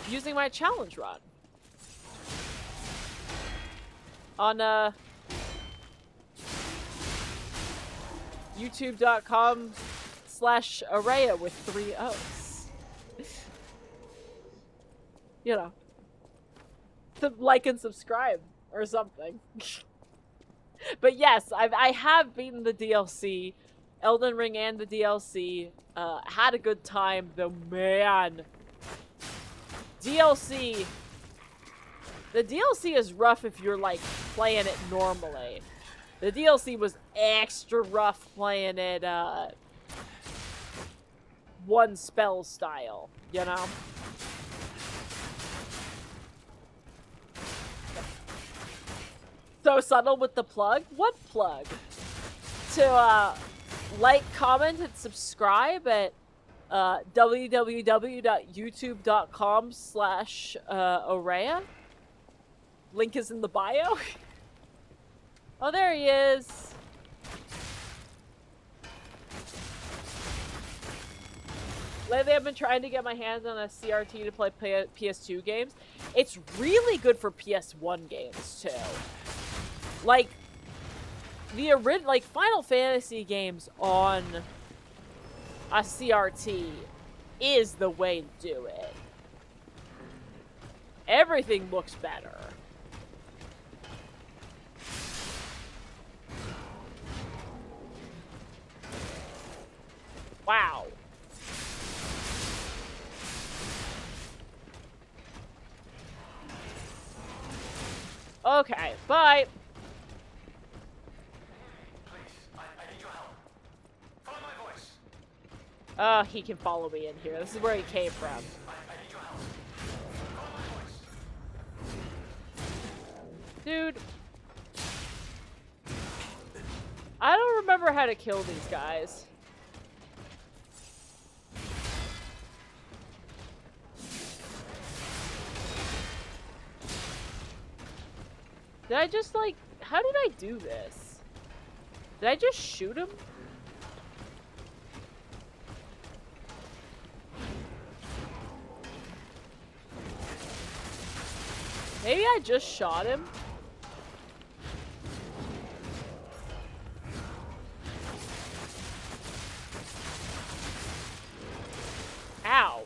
using my challenge run. On, youtube.com/Araya with 3 O's. You know. Like and subscribe or something. But yes, I have beaten the DLC, Elden Ring and the DLC. Had a good time, though, man. DLC. The DLC is rough if you're, like, playing it normally. The DLC was extra rough playing it, one spell style, you know? So subtle with the plug? What plug? To, like, comment, and subscribe at www.youtube.com/Aurea. Link is in the bio. Oh, there he is. Lately, I've been trying to get my hands on a CRT to play PS2 games. It's really good for PS1 games, too. Like, Final Fantasy games on a CRT is the way to do it. Everything looks better. Wow. Okay, bye. Please, I need your help. Follow my voice. Oh, he can follow me in here. This is where he came from. I need your help. Follow my voice. Dude. I don't remember how to kill these guys. Did I just, like... How did I do this? Did I just shoot him? Maybe I just shot him? Ow.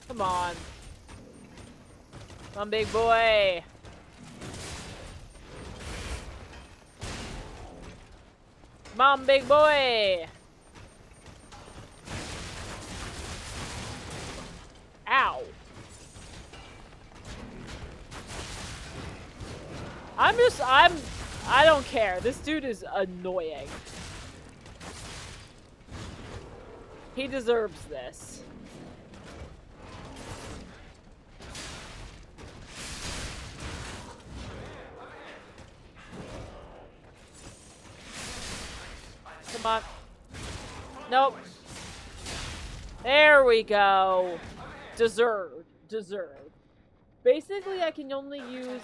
Come on. Come on, big boy. Come on, big boy. Ow. I don't care. This dude is annoying. He deserves this. Come on. Nope. There we go. Deserved. Basically, I can only use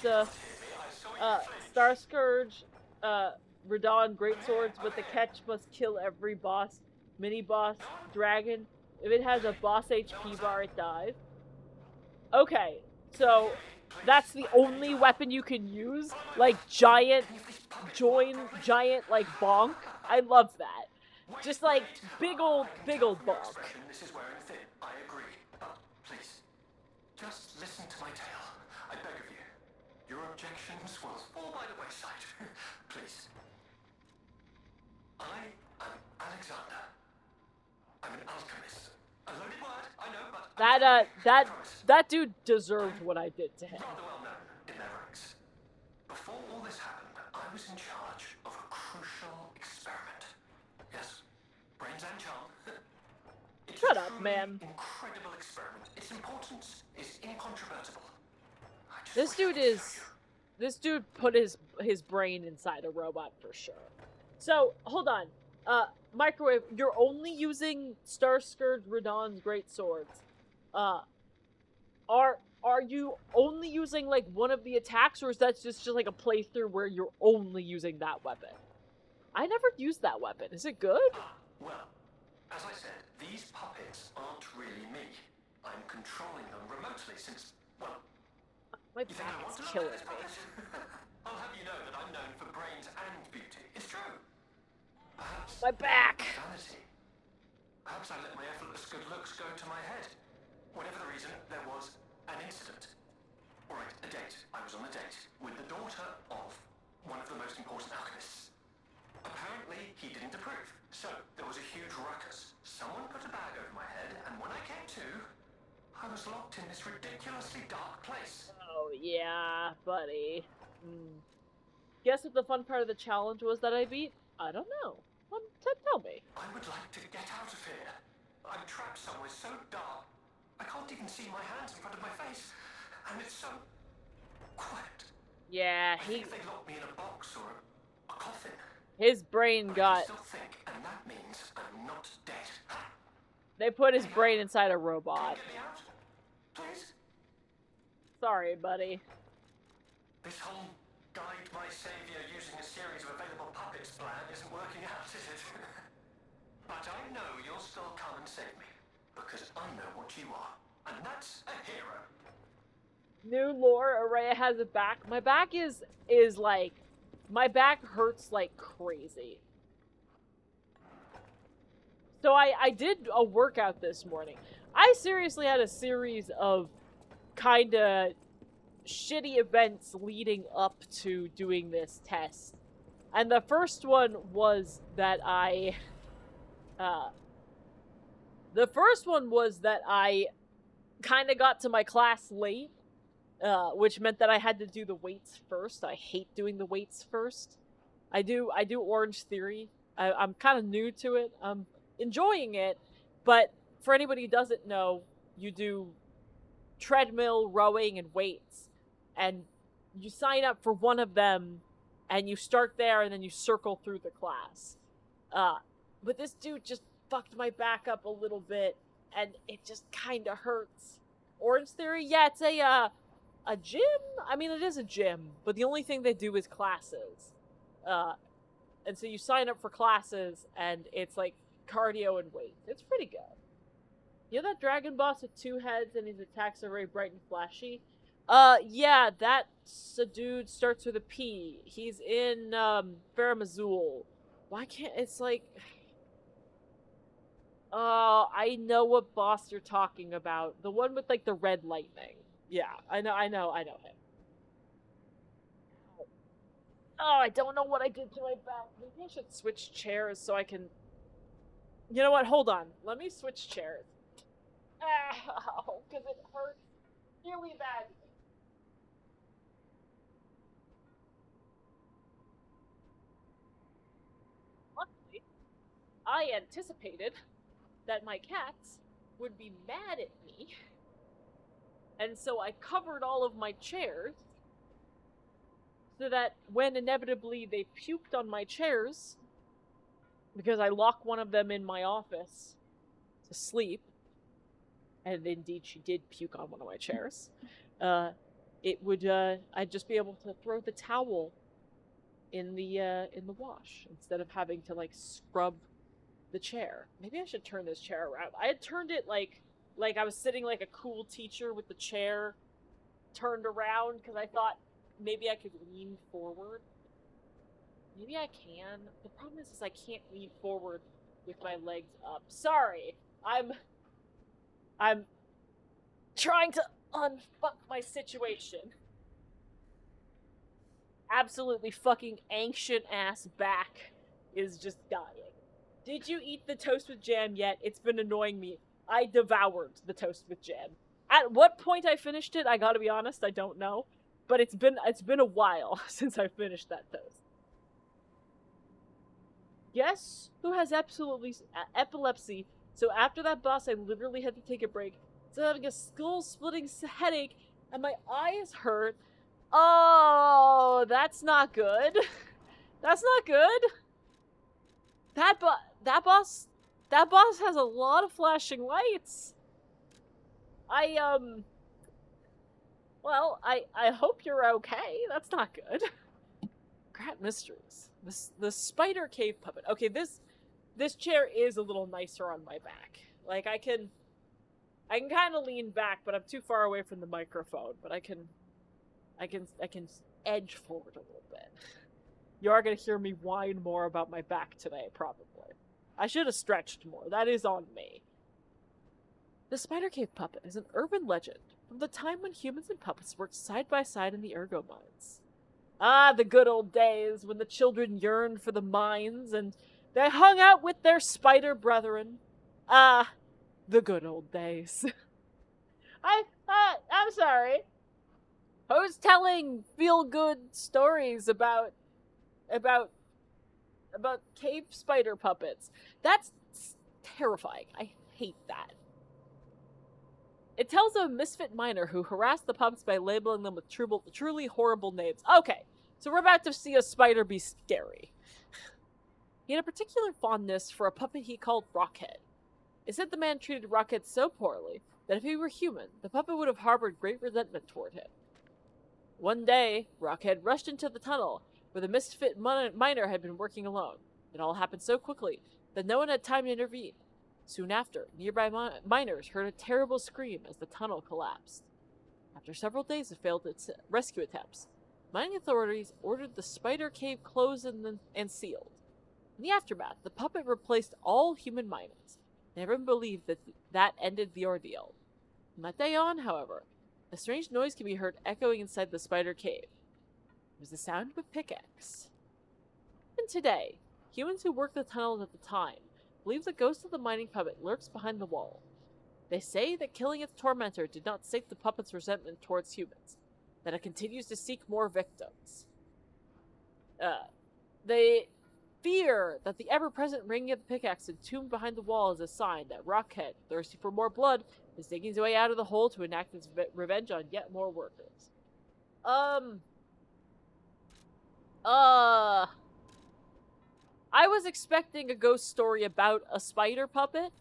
Star Scourge, Radon Greatswords, but the catch must kill every boss, mini-boss, dragon. If it has a boss HP bar, it dies. Okay, so that's the only weapon you can use? Like, giant, like, bonk? I love that. Just like, big old bonk. This is wearing thin. I agree. But please, just listen to my tale. I beg of you. Your objections will fall by the wayside. Please. I am Alexander. I'm an alchemist. A loaded word, I know, but That dude deserved what I did to him. rather well known in their ranks. Before all this happened, I was in charge of a crucial experiment. Yes, brains and charm. It's Shut a up, truly man. Incredible experiment. Its importance is incontrovertible. This dude put his brain inside a robot for sure. So, hold on. Microwave, you're only using Star Scourge Radon's great swords. Are you only using like one of the attacks, or is that just like a playthrough where you're only using that weapon? I never used that weapon. Is it good? Well, as I said, these puppets aren't really me. I'm controlling them remotely since, well, My you think I back want is to look killing at this me. puppet? I'll have you know that I'm known for brains and beauty. It's true. Perhaps My back. vanity. Perhaps I let my effortless good looks go to my head. Whatever the reason, there was an incident. All right, a date. I was on a date with the daughter of one of the most important alchemists. Apparently, he didn't approve. So, there was a huge ruckus. Someone put a bag over my head, and when I came to, I was locked in this ridiculously dark place. Oh yeah, buddy. Guess what the fun part of the challenge was that I beat? I don't know. Tell me. I would like to get out of here. I'm trapped somewhere so dark, I can't even see my hands in front of my face. And it's so quiet. Yeah, I think if they locked me in a box or a coffin. His brain But got... I still think, and that means I'm not dead. They put his brain inside a Can robot. you get me out? Please? Sorry, buddy. This whole guide my savior using a series of available puppets plan isn't working out, is it? But I know you'll still come and save me. Because I know what you are. And that's a hero. New lore, Araya has a back. My back is like... My back hurts like crazy. So I did a workout this morning. I seriously had a series of kinda shitty events leading up to doing this test. And the first one was that I kinda got to my class late, which meant that I had to do the weights first. I hate doing the weights first. I do Orange Theory. I'm kind of new to it. I'm enjoying it, but for anybody who doesn't know, you do treadmill, rowing, and weights, and you sign up for one of them, and you start there, and then you circle through the class. But this dude just fucked my back up a little bit, and it just kind of hurts. Orange Theory, yeah, it's a gym? I mean, it is a gym, but the only thing they do is classes. And so you sign up for classes, and it's like cardio and weights. It's pretty good. You know that dragon boss with 2 heads and his attacks are very bright and flashy? Yeah, that's a dude starts with a P. He's in, Farum Azula. Why can't, it's like... I know what boss you're talking about. The one with, like, the red lightning. Yeah, I know him. Oh, I don't know what I did to my back. Maybe I should switch chairs so I can... You know what? Hold on. Let me switch chairs. Ow, because it hurts really badly. Luckily, I anticipated that my cats would be mad at me, and so I covered all of my chairs so that when inevitably they puked on my chairs, because I lock one of them in my office to sleep, and indeed she did puke on one of my chairs, it would, I'd just be able to throw the towel in the wash instead of having to, like, scrub the chair. Maybe I should turn this chair around. I had turned it like I was sitting like a cool teacher with the chair turned around because I thought maybe I could lean forward. Maybe I can. The problem is I can't lean forward with my legs up. Sorry. I'm trying to unfuck my situation. Absolutely fucking ancient ass back is just dying. Did you eat the toast with jam yet? It's been annoying me. I devoured the toast with jam. At what point I finished it, I gotta be honest, I don't know. But it's been a while since I finished that toast. Guess who has epilepsy? So after that boss, I literally had to take a break. So having a skull-splitting headache, and my eyes hurt. Oh, that's not good. That's not good. That boss has a lot of flashing lights. Well, I hope you're okay. That's not good. Grat Mysteries. The Spider Cave Puppet. Okay, this chair is a little nicer on my back. Like, I can kind of lean back, but I'm too far away from the microphone. But I can edge forward a little bit. You are going to hear me whine more about my back today, probably. I should have stretched more. That is on me. The Spider Cave Puppet is an urban legend from the time when humans and puppets worked side by side in the ergo mines. Ah, the good old days when the children yearned for the mines and they hung out with their spider brethren. Ah, the good old days. I'm sorry. Who's telling feel-good stories about cave spider puppets? That's terrifying. I hate that. It tells of a misfit miner who harassed the puppets by labeling them with truly horrible names. Okay, So we're about to see a spider be scary. He had a particular fondness for a puppet he called Rockhead. It said the man treated Rockhead so poorly that if he were human, the puppet would have harbored great resentment toward him. One day, Rockhead rushed into the tunnel where the misfit miner had been working alone. It all happened so quickly that no one had time to intervene. Soon after, nearby miners heard a terrible scream as the tunnel collapsed. After several days of failed rescue attempts, mining authorities ordered the spider cave closed and sealed. In the aftermath, the puppet replaced all human miners. Everyone believed that ended the ordeal. From that day on, however, a strange noise could be heard echoing inside the spider cave. It was the sound of a pickaxe. And today, humans who worked the tunnels at the time believe the ghost of the mining puppet lurks behind the wall. They say that killing its tormentor did not sate the puppet's resentment towards humans, that it continues to seek more victims. They fear that the ever-present ringing of the pickaxe entombed behind the wall is a sign that Rockhead, thirsty for more blood, is digging his way out of the hole to enact his revenge on yet more workers. I was expecting a ghost story about a spider puppet,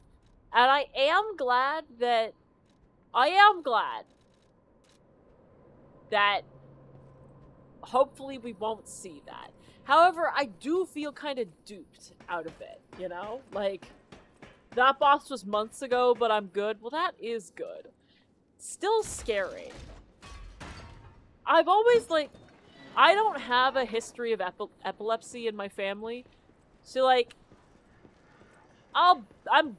and I am glad that hopefully we won't see that. However, I do feel kind of duped out of it, you know? Like, that boss was months ago, but I'm good. Well, that is good. Still scary. I've always, like, I don't have a history of epilepsy in my family. So, like, I'm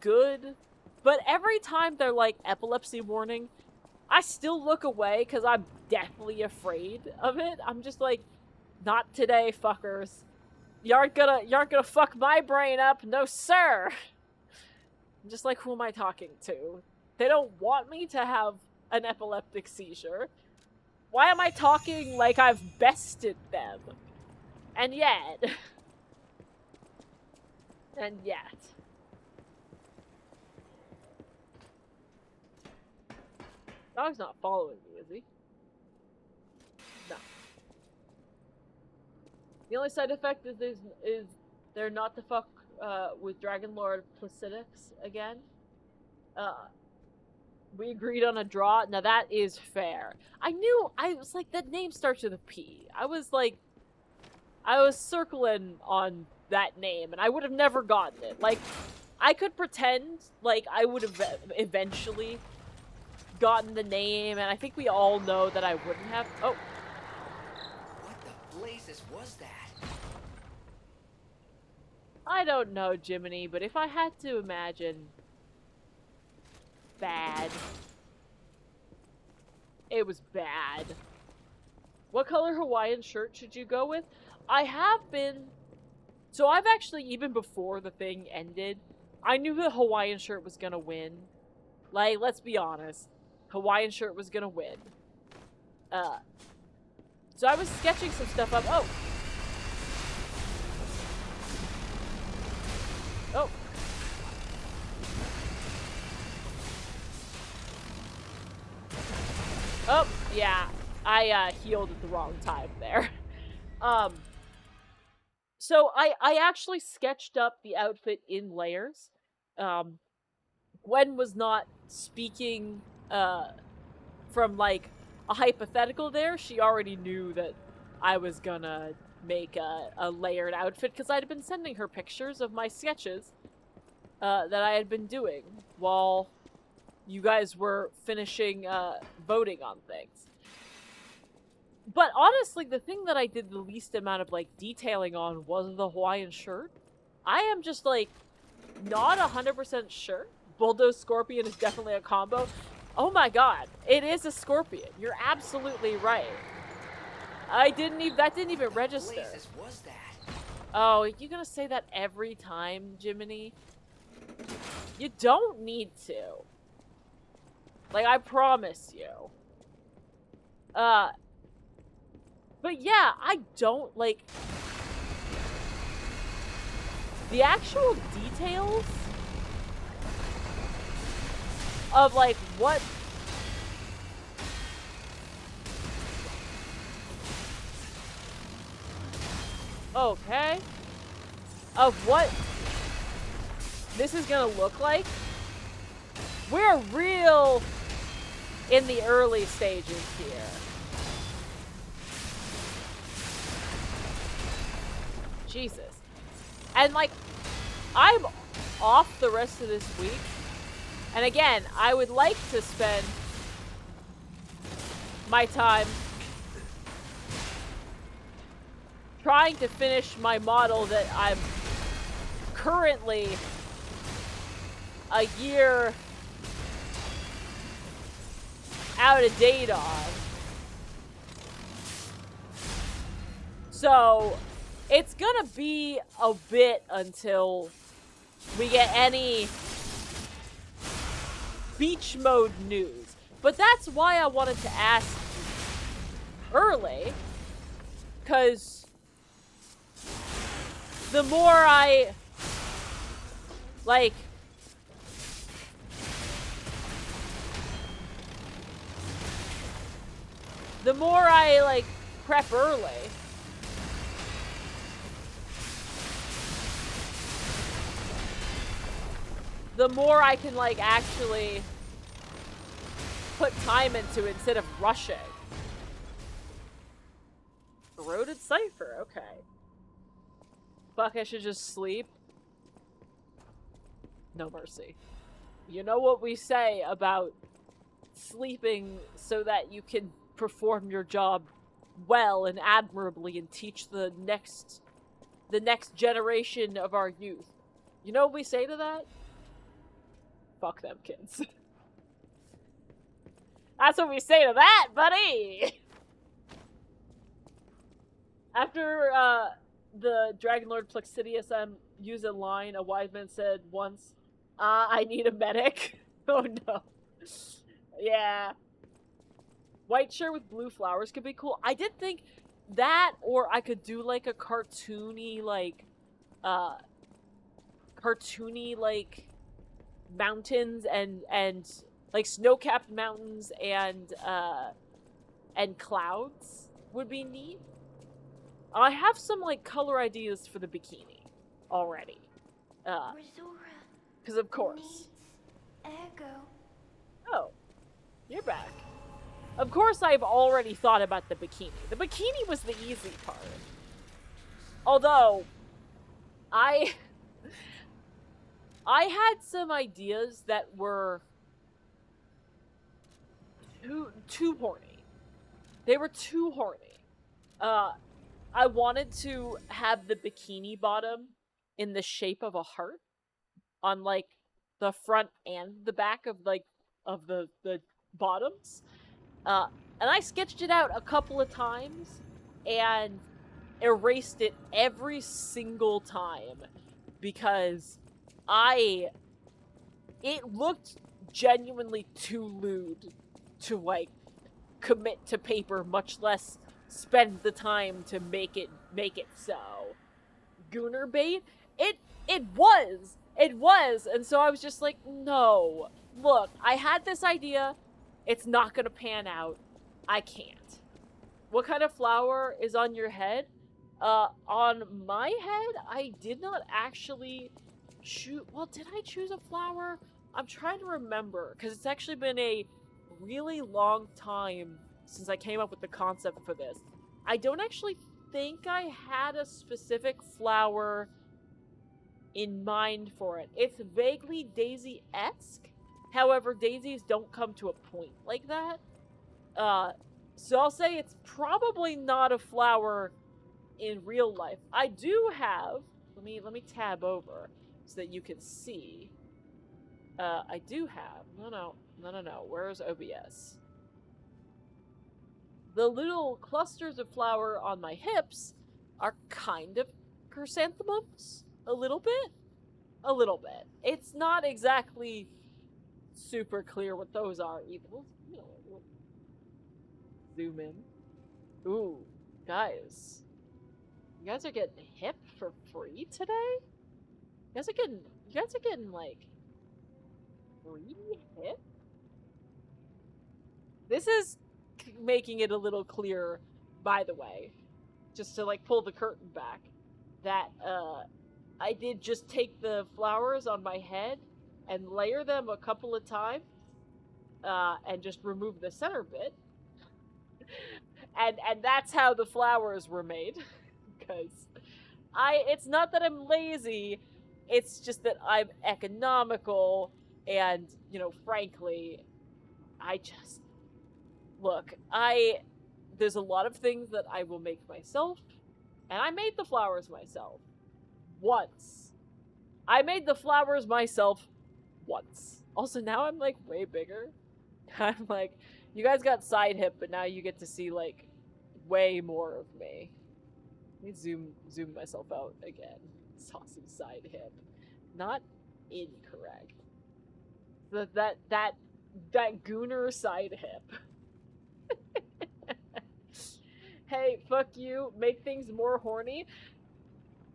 good. But every time they're like, epilepsy warning, I still look away because I'm deathly afraid of it. I'm just like, not today, fuckers. You aren't gonna fuck my brain up, no sir. I'm just like, who am I talking to? They don't want me to have an epileptic seizure. Why am I talking like I've bested them? And yet. And yet. Dog's not following me, is he? No. The only side effect is they're not to fuck with Dragon Lord Placidix again. We agreed on a draw. Now that is fair. I was like, that name starts with a P. I was circling on that name, and I would have never gotten it. Like, I could pretend like I would have eventually gotten the name, and I think we all know that I wouldn't have. Oh. What the blazes was that? I don't know, Jiminy, but if I had to imagine bad, it was bad. What color Hawaiian shirt should you go with? I have been... So I've actually, even before the thing ended, I knew the Hawaiian shirt was gonna win. Like, let's be honest. Hawaiian shirt was gonna win. So I was sketching some stuff up. Oh! Oh! Oh, yeah. I healed at the wrong time there. So I actually sketched up the outfit in layers. Gwen was not speaking from like a hypothetical there. She already knew that I was gonna make a layered outfit because I'd been sending her pictures of my sketches that I had been doing while you guys were finishing voting on things. But honestly, the thing that I did the least amount of like detailing on was the Hawaiian shirt. I am just like not 100% sure. Bulldoze Scorpion is definitely a combo. Oh my god, it is a scorpion. You're absolutely right. That didn't even register. What blazes was that? Oh, you gonna say that every time, Jiminy? You don't need to. Like, I promise you. But yeah, I don't, like... The actual details of, like, what... Okay. Of what this is gonna look like. We're real in the early stages here. Jesus. And like, I'm off the rest of this week. And again, I would like to spend my time trying to finish my model that I'm currently a year out of date on. So it's gonna be a bit until we get any beach mode news. But that's why I wanted to ask early, because the more I, like, prep early, the more I can, like, actually put time into it instead of rushing. Corroded Cipher, okay. Fuck, I should just sleep. No mercy. You know what we say about sleeping so that you can perform your job well and admirably and teach the next generation of our youth. You know what we say to that? Fuck them kids. That's what we say to that, buddy! After, the Dragon Lord Plexidius used a line a wise man said once, I need a medic. Oh no. Yeah. White shirt with blue flowers could be cool. I did think that, or I could do like a cartoony, like mountains and like snow-capped mountains and clouds would be neat. I have some like color ideas for the bikini already. Because of course. Oh, you're back. Of course I've already thought about the bikini. The bikini was the easy part. Although, I had some ideas that were too horny. They were too horny. I wanted to have the bikini bottom in the shape of a heart on like the front and the back of like of the bottoms. And I sketched it out a couple of times and erased it every single time because it looked genuinely too lewd to like commit to paper, much less spend the time to make it so. Gooner bait? It was, and so I was just like, no. Look, I had this idea, it's not gonna pan out. I can't. What kind of flower is on your head? On my head, I did not actually choose. Well, did I choose a flower? I'm trying to remember, because it's actually been a really long time since I came up with the concept for this. I don't actually think I had a specific flower in mind for it. It's vaguely daisy-esque. However, daisies don't come to a point like that. So I'll say it's probably not a flower in real life. I do have, let me tab over so that you can see. I do have, no, where's OBS? The little clusters of flower on my hips are kind of chrysanthemums. A little bit. It's not exactly super clear what those are either. You know, we'll zoom in. Ooh, guys. You guys are getting hip for free today? You guys are getting like free hip? This is making it a little clearer, by the way. Just to like pull the curtain back. that I did just take the flowers on my head and layer them a couple of times, and just remove the center bit. And that's how the flowers were made. Because it's not that I'm lazy, it's just that I'm economical, and, you know, frankly, look, there's a lot of things that I will make myself, and I made the flowers myself. Once. I made the flowers myself once. Also, now I'm, like, way bigger. I'm like, you guys got side hip, but now you get to see, like, way more of me. Let me zoom myself out again. Saucy side hip. Not incorrect. That gooner side hip. Hey, fuck you. Make things more horny.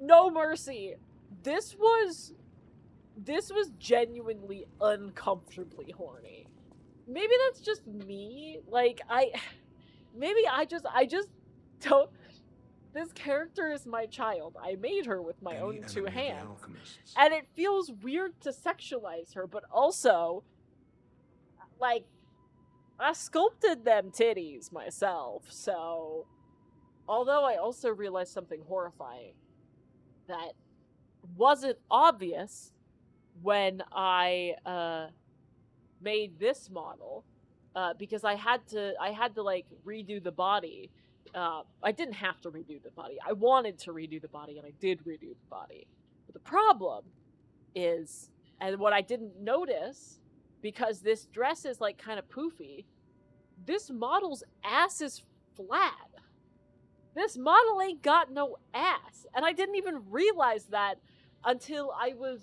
No mercy. This was genuinely uncomfortably horny. Maybe that's just me. Like, maybe I just don't. This character is my child. I made her with my own two hands. And it feels weird to sexualize her, but also, like, I sculpted them titties myself, so... Although I also realized something horrifying that wasn't obvious when I, made this model, because I had to, like, redo the body. I didn't have to redo the body. I wanted to redo the body, and I did redo the body. But the problem is, and what I didn't notice, because this dress is, like, kind of poofy, this model's ass is flat. This model ain't got no ass. And I didn't even realize that until I was,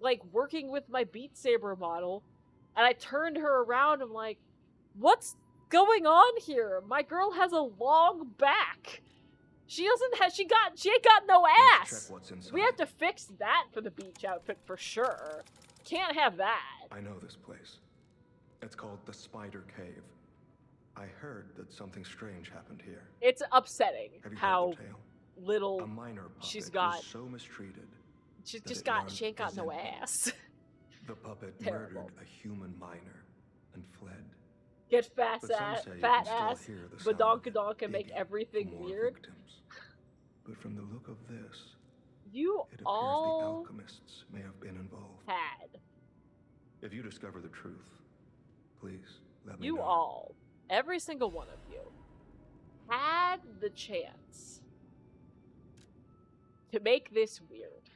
like, working with my Beat Saber model, and I turned her around, and I'm like, what's going on here? My girl has a long back. She ain't got no ass. We have to fix that for the beach outfit for sure. Can't have that. I know this place. It's called the Spider Cave. I heard that something strange happened here. It's upsetting Have you how heard the tale? little A minor puppet she's got. was so mistreated. She that ain't got no ass. The puppet Terrible. murdered a human miner and fled. Get fat But some ass, say you fat can still ass, hear the sound of badonka it donk, and make digging everything for more weird. victims. But from the look of this, You it appears the all alchemists may have been involved. had. If you discover the truth, please let me You know. all, every single one of you, had the chance to make this weird.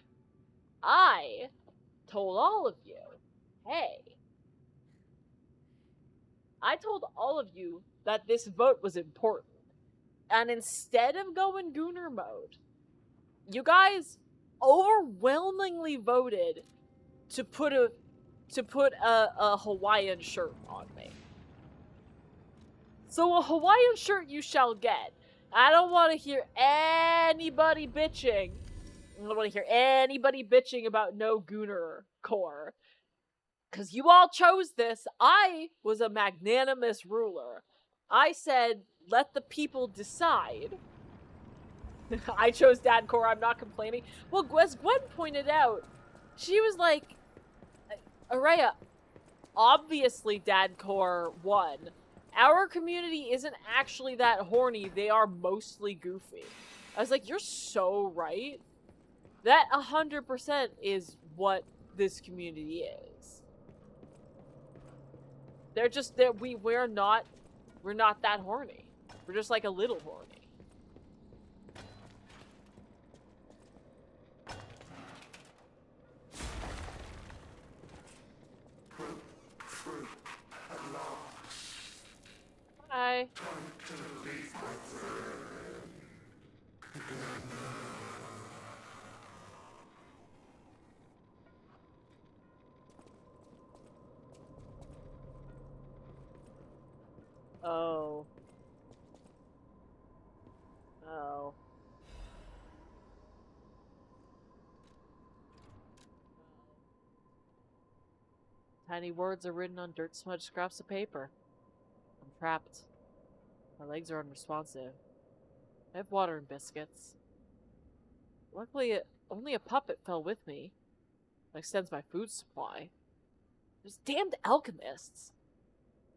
I told all of you, hey. I told all of you that this vote was important. And instead of going Gooner mode, you guys overwhelmingly voted to put a Hawaiian shirt on me. So a Hawaiian shirt you shall get. I don't want to hear anybody bitching. I don't want to hear anybody bitching about no Gooner core. Because you all chose this. I was a magnanimous ruler. I said, let the people decide. I chose Dad Core, I'm not complaining. Well, as Gwen pointed out, she was like, Araya, obviously Dad Core won. Our community isn't actually that horny, they are mostly goofy. I was like, you're so right. That 100% is what this community is. They're just, we're not that horny. We're just like a little horny. Hi. Oh. Oh. Tiny words are written on dirt smudged scraps of paper. I'm trapped. My legs are unresponsive. I have water and biscuits. Luckily, only a puppet fell with me. That extends my food supply. Those damned alchemists.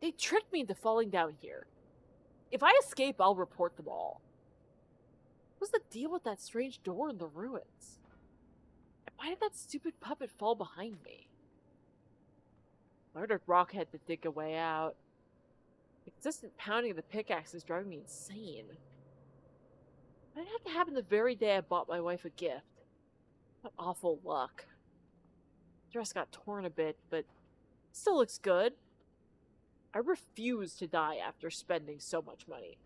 They tricked me into falling down here. If I escape, I'll report them all. What's the deal with that strange door in the ruins? And why did that stupid puppet fall behind me? I ordered Rockhead to dig a way out. The consistent pounding of the pickaxe is driving me insane. Why did it have to happen the very day I bought my wife a gift? What awful luck. The dress got torn a bit, but still looks good. I refuse to die after spending so much money.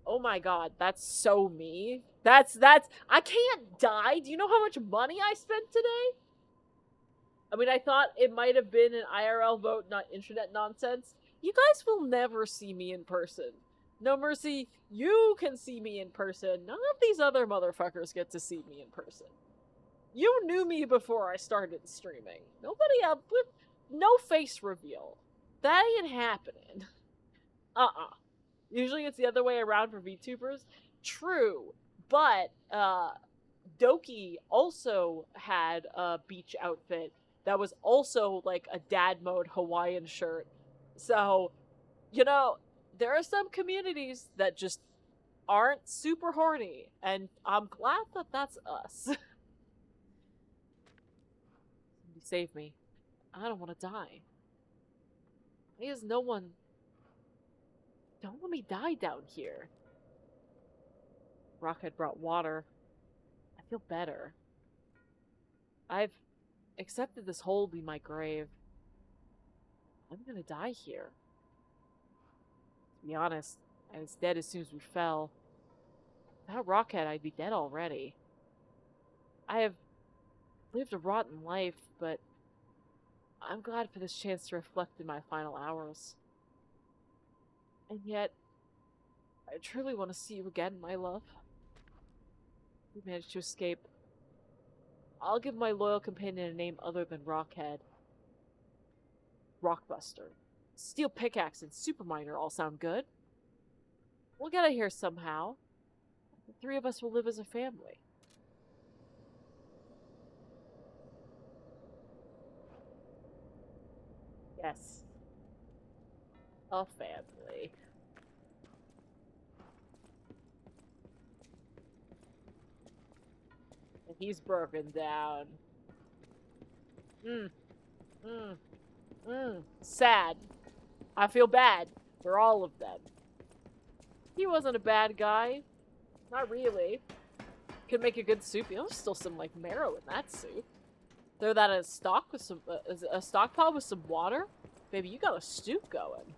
Oh my god, that's so me. That's, I can't die. Do you know how much money I spent today? I mean, I thought it might have been an IRL vote, not internet nonsense. You guys will never see me in person. No mercy, you can see me in person. None of these other motherfuckers get to see me in person. You knew me before I started streaming. Nobody else, no face reveal. That ain't happening. Usually it's the other way around for VTubers. True, but Doki also had a beach outfit that was also like a dad mode Hawaiian shirt. So, you know, there are some communities that just aren't super horny, and I'm glad that that's us. Somebody save me. I don't want to die. Because no one... Don't let me die down here. Rockhead brought water. I feel better. I've accepted this hole will be my grave. I'm gonna die here. To be honest, I was dead as soon as we fell. Without Rockhead, I'd be dead already. I have lived a rotten life, but I'm glad for this chance to reflect in my final hours. And yet, I truly want to see you again, my love. We managed to escape. I'll give my loyal companion a name other than Rockhead. Rockbuster. Steel Pickaxe and Superminer all sound good. We'll get out of here somehow. The three of us will live as a family. Yes. A family. And he's broken down. Sad. I feel bad for all of them. He wasn't a bad guy. Not really. Could make a good soup. You know, there's still some, like, marrow in that soup. Throw that in a stock with some, a stock pot with some water. Baby, you got a stew going.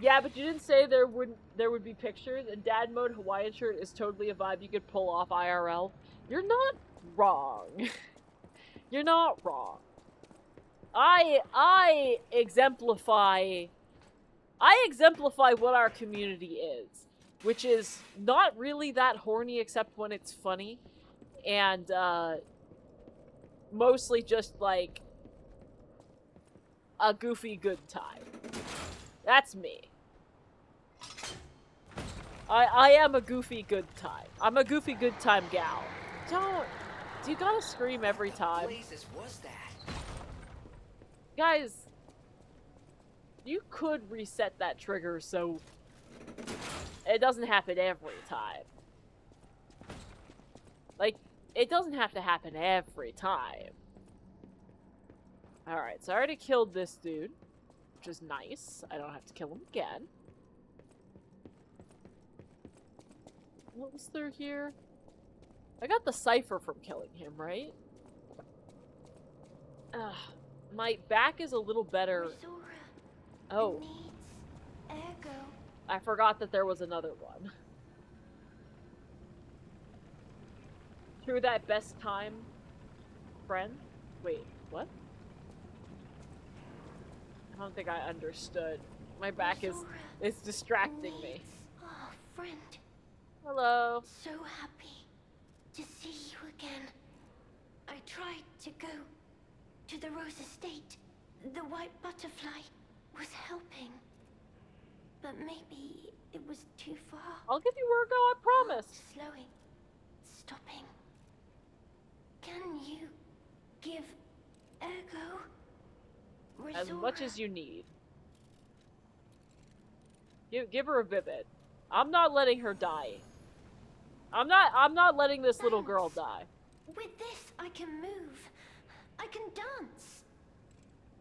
Yeah, but you didn't say there would be pictures. And dad mode Hawaiian shirt is totally a vibe you could pull off IRL. You're not wrong. You're not wrong. I exemplify what our community is, which is not really that horny except when it's funny, and mostly just like a goofy good time. That's me. I am a goofy good time. I'm a goofy good time gal. Do you gotta scream every time? What places was that? Guys, you could reset that trigger so it doesn't happen every time. Like, it doesn't have to happen every time. Alright, so I already killed this dude, which is nice. I don't have to kill him again. What was through here? I got the cipher from killing him, right? My back is a little better. Oh. I forgot that there was another one. Through that best time, friend? Wait, what? I don't think I understood. My back is distracting me. Oh, friend. Hello. So happy to see you again. I tried to go to the Rose Estate. The white butterfly was helping. But maybe it was too far. I'll give you Virgo, I promise. Slowing. Stopping. Can you give Ergo As Resora? much as you need. Give her a Vivid. I'm not letting her die. I'm not letting this little girl die. With this, I can move. I can dance.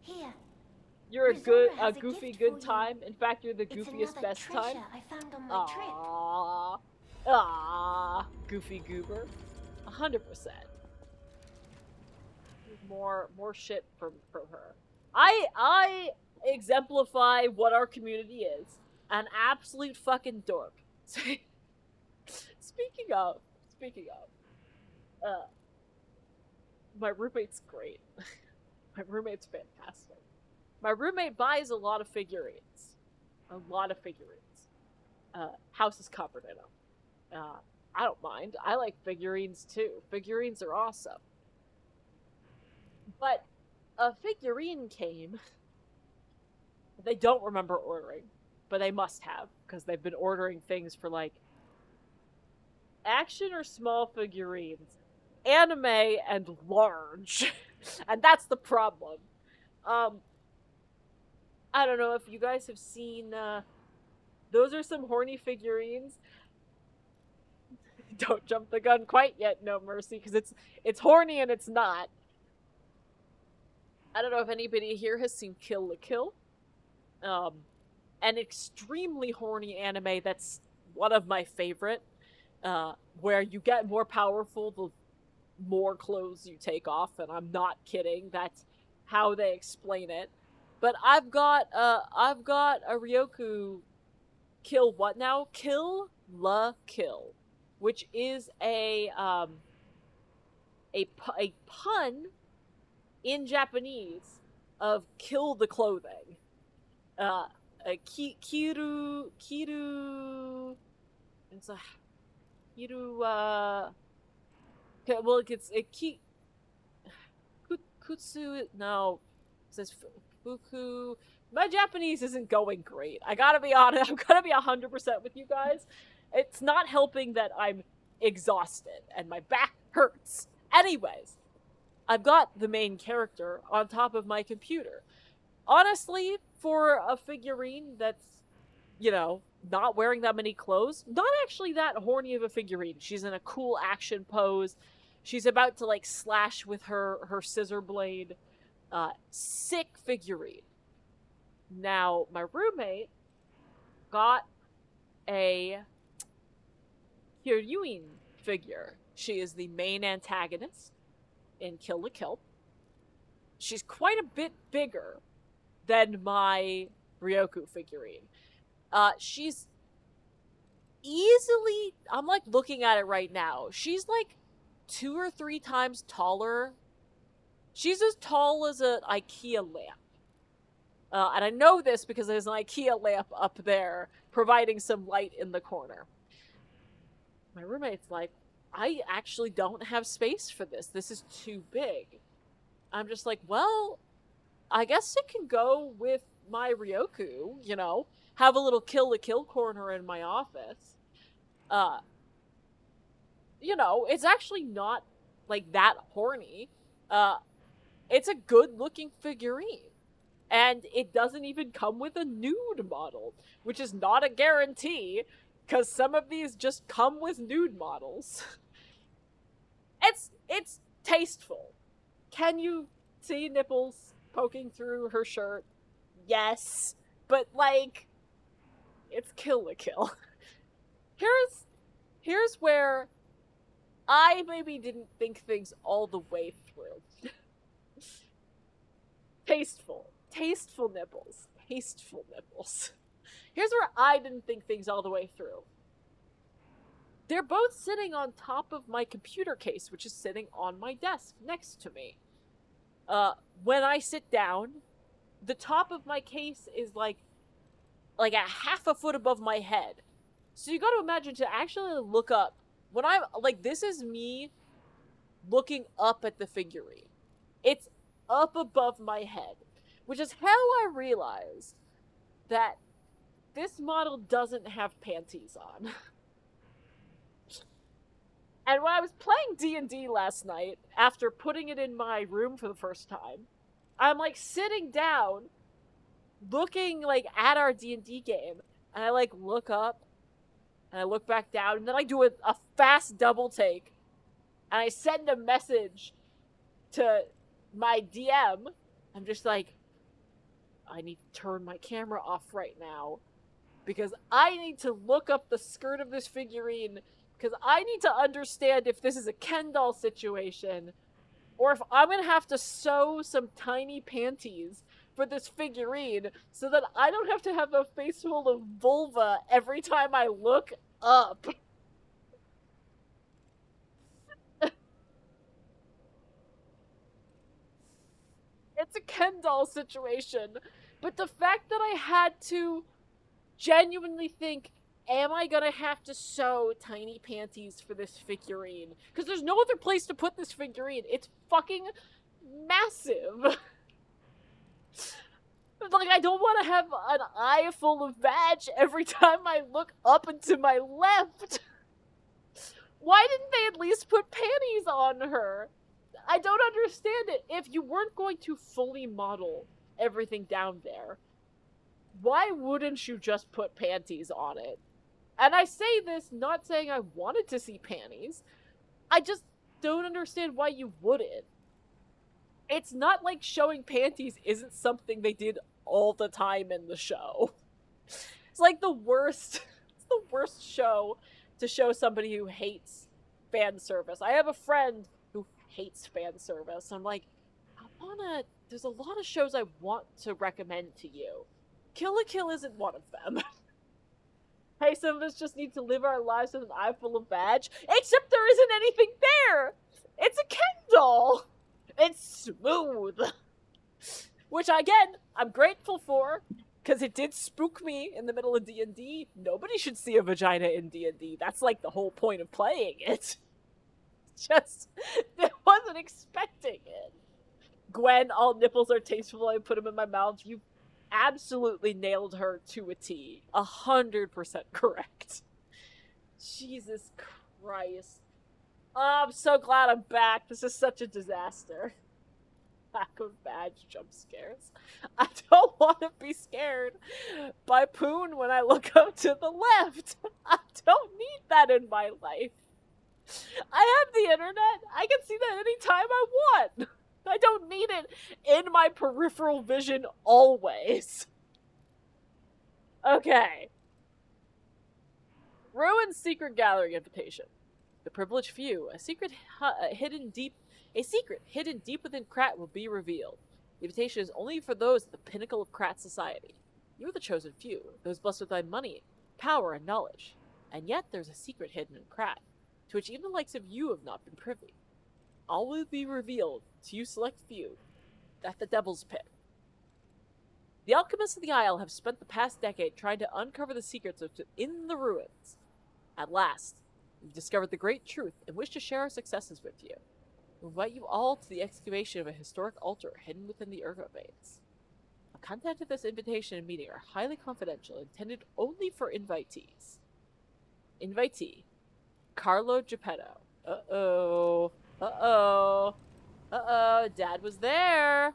Here. You're Resora has a goofy gift good for you. time. In fact, you're the It's goofiest another best treasure time. I found on my trip. Ah, goofy goober. 100%. More shit from her. I exemplify what our community is. An absolute fucking dork. Speaking of, my roommate's great. My roommate's fantastic. My roommate buys a lot of figurines. House is covered in them. I don't mind. I like figurines too. Figurines are awesome. But a figurine came. They don't remember ordering, but they must have, because they've been ordering things for like action or small figurines, anime, and large. And that's the problem. I don't know if you guys have seen, those are some horny figurines. Don't jump the gun quite yet, No Mercy, because it's horny and it's not. I don't know if anybody here has seen Kill la Kill. An extremely horny anime that's one of my favorite, where you get more powerful the more clothes you take off, and I'm not kidding. That's how they explain it. But I've got a Ryoku Kill what now? Kill la Kill, which is a pun in Japanese of kill the clothing. Kiru, it's a Kiru, well, it's Kutsu, no, it says Fuku. My Japanese isn't going great. I gotta be honest, I'm gonna be 100% with you guys. It's not helping that I'm exhausted and my back hurts. Anyways, I've got the main character on top of my computer. Honestly, for a figurine that's, you know, not wearing that many clothes, not actually that horny of a figurine. She's in a cool action pose. She's about to, like, slash with her scissor blade. Sick figurine. Now, my roommate got a Hyorin figure. She is the main antagonist in Kill la Kill. She's quite a bit bigger than my Ryoku figurine. She's easily, I'm like looking at it right now, she's like 2 or 3 times taller. She's as tall as an IKEA lamp. And I know this because there's an IKEA lamp up there providing some light in the corner. My roommate's like, I actually don't have space for this. This is too big. I'm just like, well, I guess it can go with my Ryoku, you know? Have a little Kill la Kill corner in my office. You know, it's actually not, like, that horny. It's a good-looking figurine. And it doesn't even come with a nude model, which is not a guarantee, because some of these just come with nude models. It's tasteful. Can you see nipples poking through her shirt? Yes. But, like, it's Kill la Kill. Here's where I maybe didn't think things all the way through. Tasteful nipples. Tasteful nipples. Here's where I didn't think things all the way through. They're both sitting on top of my computer case, which is sitting on my desk next to me. When I sit down, the top of my case is like a half a foot above my head. So you gotta imagine to actually look up. When I'm, like, this is me looking up at the figurine. It's up above my head. Which is how I realized that this model doesn't have panties on. And when I was playing D&D last night, after putting it in my room for the first time, I'm, like, sitting down, looking, like, at our D&D game, and I, like, look up, and I look back down, and then I do a fast double take, and I send a message to my DM. I'm just like, I need to turn my camera off right now, because I need to look up the skirt of this figurine, because I need to understand if this is a Ken doll situation, or if I'm gonna have to sew some tiny panties for this figurine so that I don't have to have a face full of vulva every time I look up. It's a Ken doll situation, but the fact that I had to genuinely think, am I gonna have to sew tiny panties for this figurine? Because there's no other place to put this figurine. It's fucking massive. Like, I don't want to have an eye full of vag every time I look up and to my left. Why didn't they at least put panties on her? I don't understand it. If you weren't going to fully model everything down there, why wouldn't you just put panties on it? And I say this not saying I wanted to see panties. I just don't understand why you wouldn't. It's not like showing panties isn't something they did all the time in the show. It's like the worst show to show somebody who hates fan service. I have a friend who hates fan service. I'm like, there's a lot of shows I want to recommend to you. Kill la Kill isn't one of them. Hey, some of us just need to live our lives with an eye full of vag. Except there isn't anything there! It's a Ken doll! It's smooth! Which, again, I'm grateful for, because it did spook me in the middle of D&D. Nobody should see a vagina in D&D. That's, like, the whole point of playing it. Just, I wasn't expecting it. Gwen, all nipples are tasteful, I put them in my mouth. You absolutely nailed her to a T. 100% correct. Jesus Christ. Oh, I'm so glad I'm back. This is such a disaster. Lack of bad jump scares. I don't want to be scared by Poon when I look up to the left. I don't need that in my life. I have the internet. I can see that anytime I want. I don't need it in my peripheral vision always. Okay. Ruin's Secret Gallery Invitation. The privileged few. A secret hidden deep within Krat will be revealed. The invitation is only for those at the pinnacle of Krat society. You are the chosen few, those blessed with thy money, power, and knowledge. And yet there's a secret hidden in Krat, to which even the likes of you have not been privy. All will be revealed to you select few at the Devil's Pit. The alchemists of the Isle have spent the past decade trying to uncover the secrets in the ruins. At last, we've discovered the great truth and wish to share our successes with you. We invite you all to the excavation of a historic altar hidden within the Ergo Veins. The content of this invitation and meeting are highly confidential, intended only for invitees. Invitee, Carlo Geppetto. Uh-oh. Uh-oh. Uh-oh. Dad was there.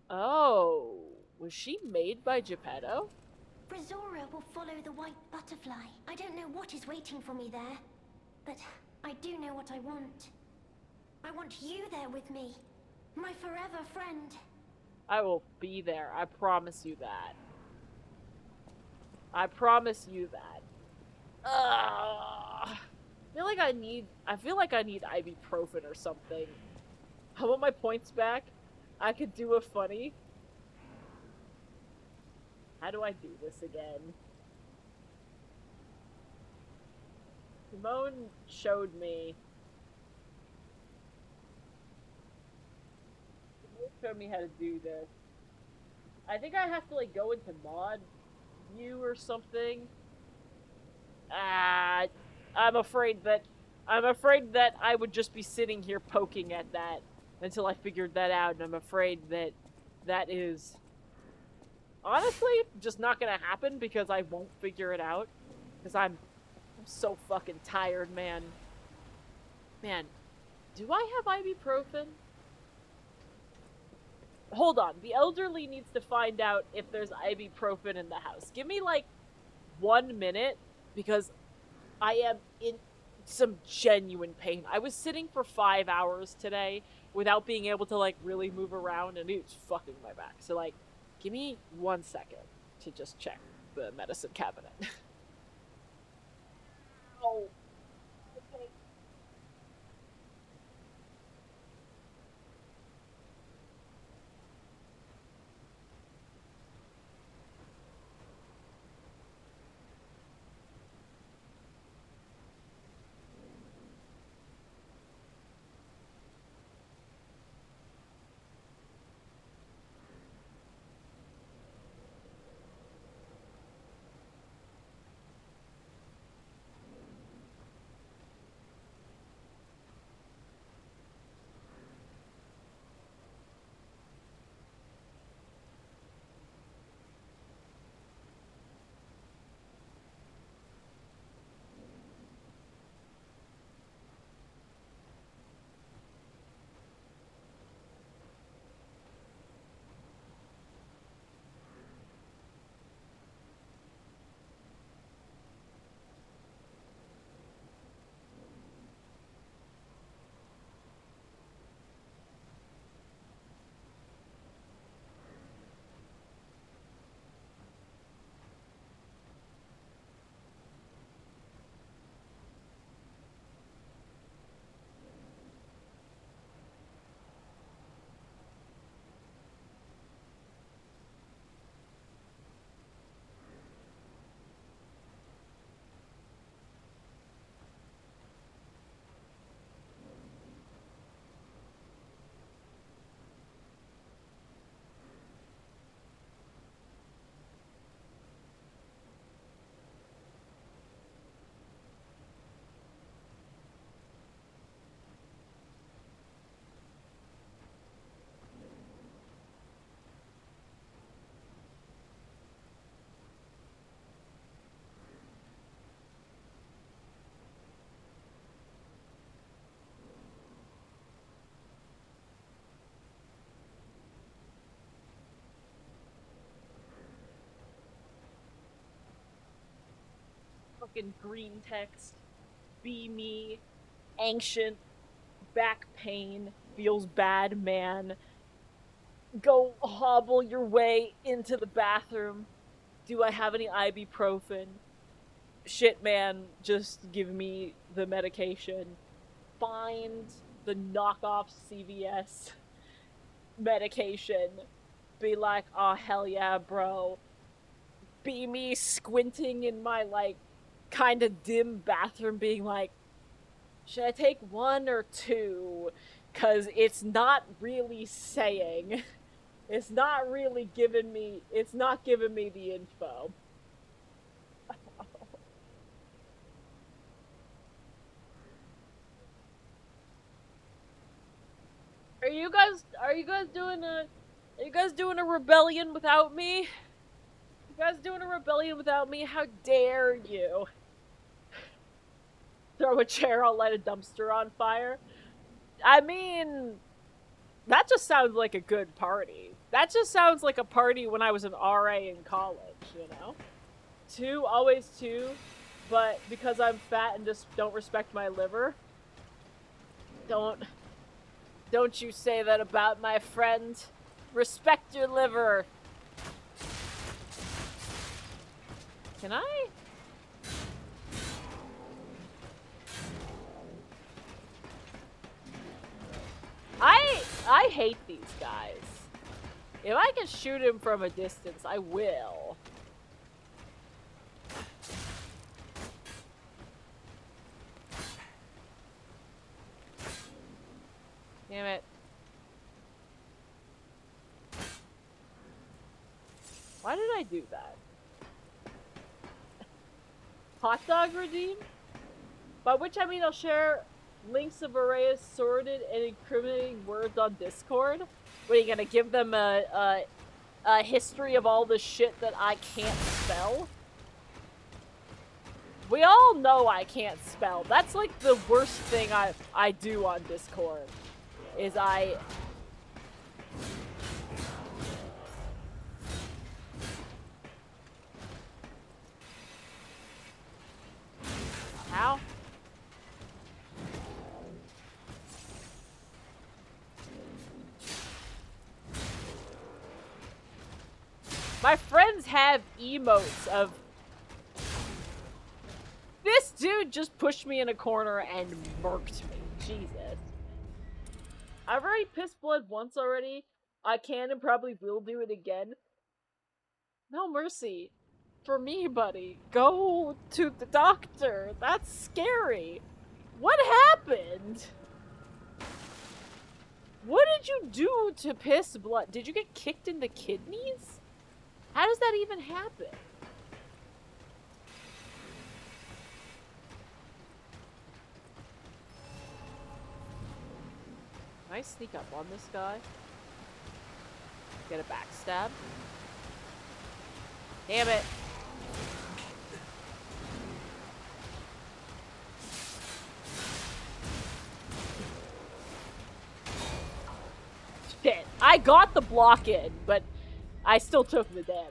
Oh. Was she made by Geppetto? Brazora will follow the white butterfly. I don't know what is waiting for me there, but I do know what I want. I want you there with me, my forever friend. I will be there. I promise you that. I promise you that. Ugh. I feel like I need ibuprofen or something. I want my points back. I could do a funny. How do I do this again? Simone showed me. Simone showed me how to do this. I think I have to like go into mod view or something. I'm afraid that I would just be sitting here poking at that until I figured that out, and I'm afraid that that is honestly just not gonna happen because I won't figure it out. Because I'm so fucking tired, man. Man, do I have ibuprofen? Hold on, the elderly needs to find out if there's ibuprofen in the house. Give me, like, 1 minute, because I am in some genuine pain. I was sitting for 5 hours today without being able to, like, really move around, and it was fucking my back. So, like, give me 1 second to just check the medicine cabinet. Oh. Okay. Fucking green text. Be me. Ancient. Back pain. Feels bad, man. Go hobble your way into the bathroom. Do I have any ibuprofen? Shit, man, just give me the medication. Find the knockoff CVS medication. Be like, oh, hell yeah, bro. Be me squinting in my, like, kind of dim bathroom being like, should I take 1 or 2? Because it's not really saying. It's not really giving me, it's not giving me the info. Are you guys doing a rebellion without me? You guys doing a rebellion without me? How dare you? Throw a chair, I'll light a dumpster on fire. I mean, that just sounds like a good party. That just sounds like a party when I was an RA in college, you know? 2, always 2, but because I'm fat and just don't respect my liver. Don't you say that about my friend. Respect your liver. Can I? I hate these guys. If I can shoot him from a distance, I will. Damn it. Why did I do that? Hot dog redeem? By which I mean I'll share links of Araya's sordid and incriminating words on Discord. What, are you gonna give them a history of all the shit that I can't spell? We all know I can't spell. That's like the worst thing I do on Discord. Is Ow. My friends have emotes of this dude just pushed me in a corner and murked me. Jesus. I've already pissed blood once already. I can and probably will do it again. No mercy. For me, buddy. Go to the doctor. That's scary. What happened? What did you do to piss blood? Did you get kicked in the kidneys? How does that even happen? Can I sneak up on this guy? Get a backstab? Damn it. Shit. I got the block in, but I still took the damage.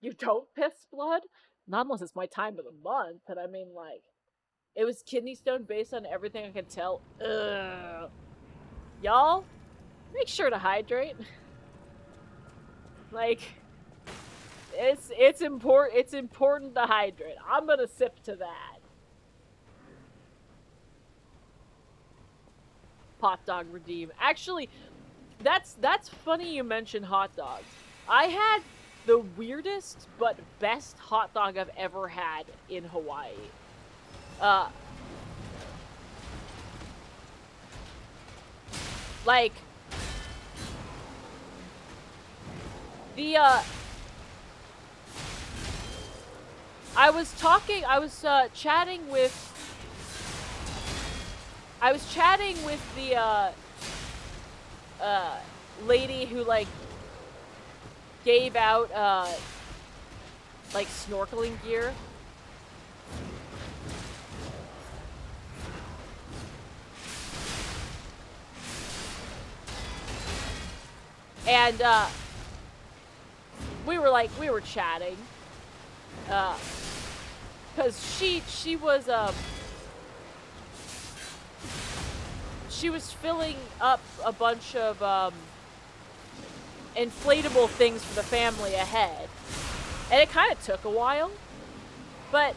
You don't piss blood? Not unless it's my time of the month, but I mean, like, it was kidney stone based on everything I could tell. Ugh. Y'all, make sure to hydrate. Like, it's important to hydrate. I'm gonna sip to that. Hot dog redeem. Actually, that's funny you mentioned hot dogs. I had the weirdest but best hot dog I've ever had in Hawaii. Like, the, I was chatting with the, lady who, like, gave out, like, snorkeling gear. And, we were chatting, cause she was filling up a bunch of, inflatable things for the family ahead. And it kind of took a while, but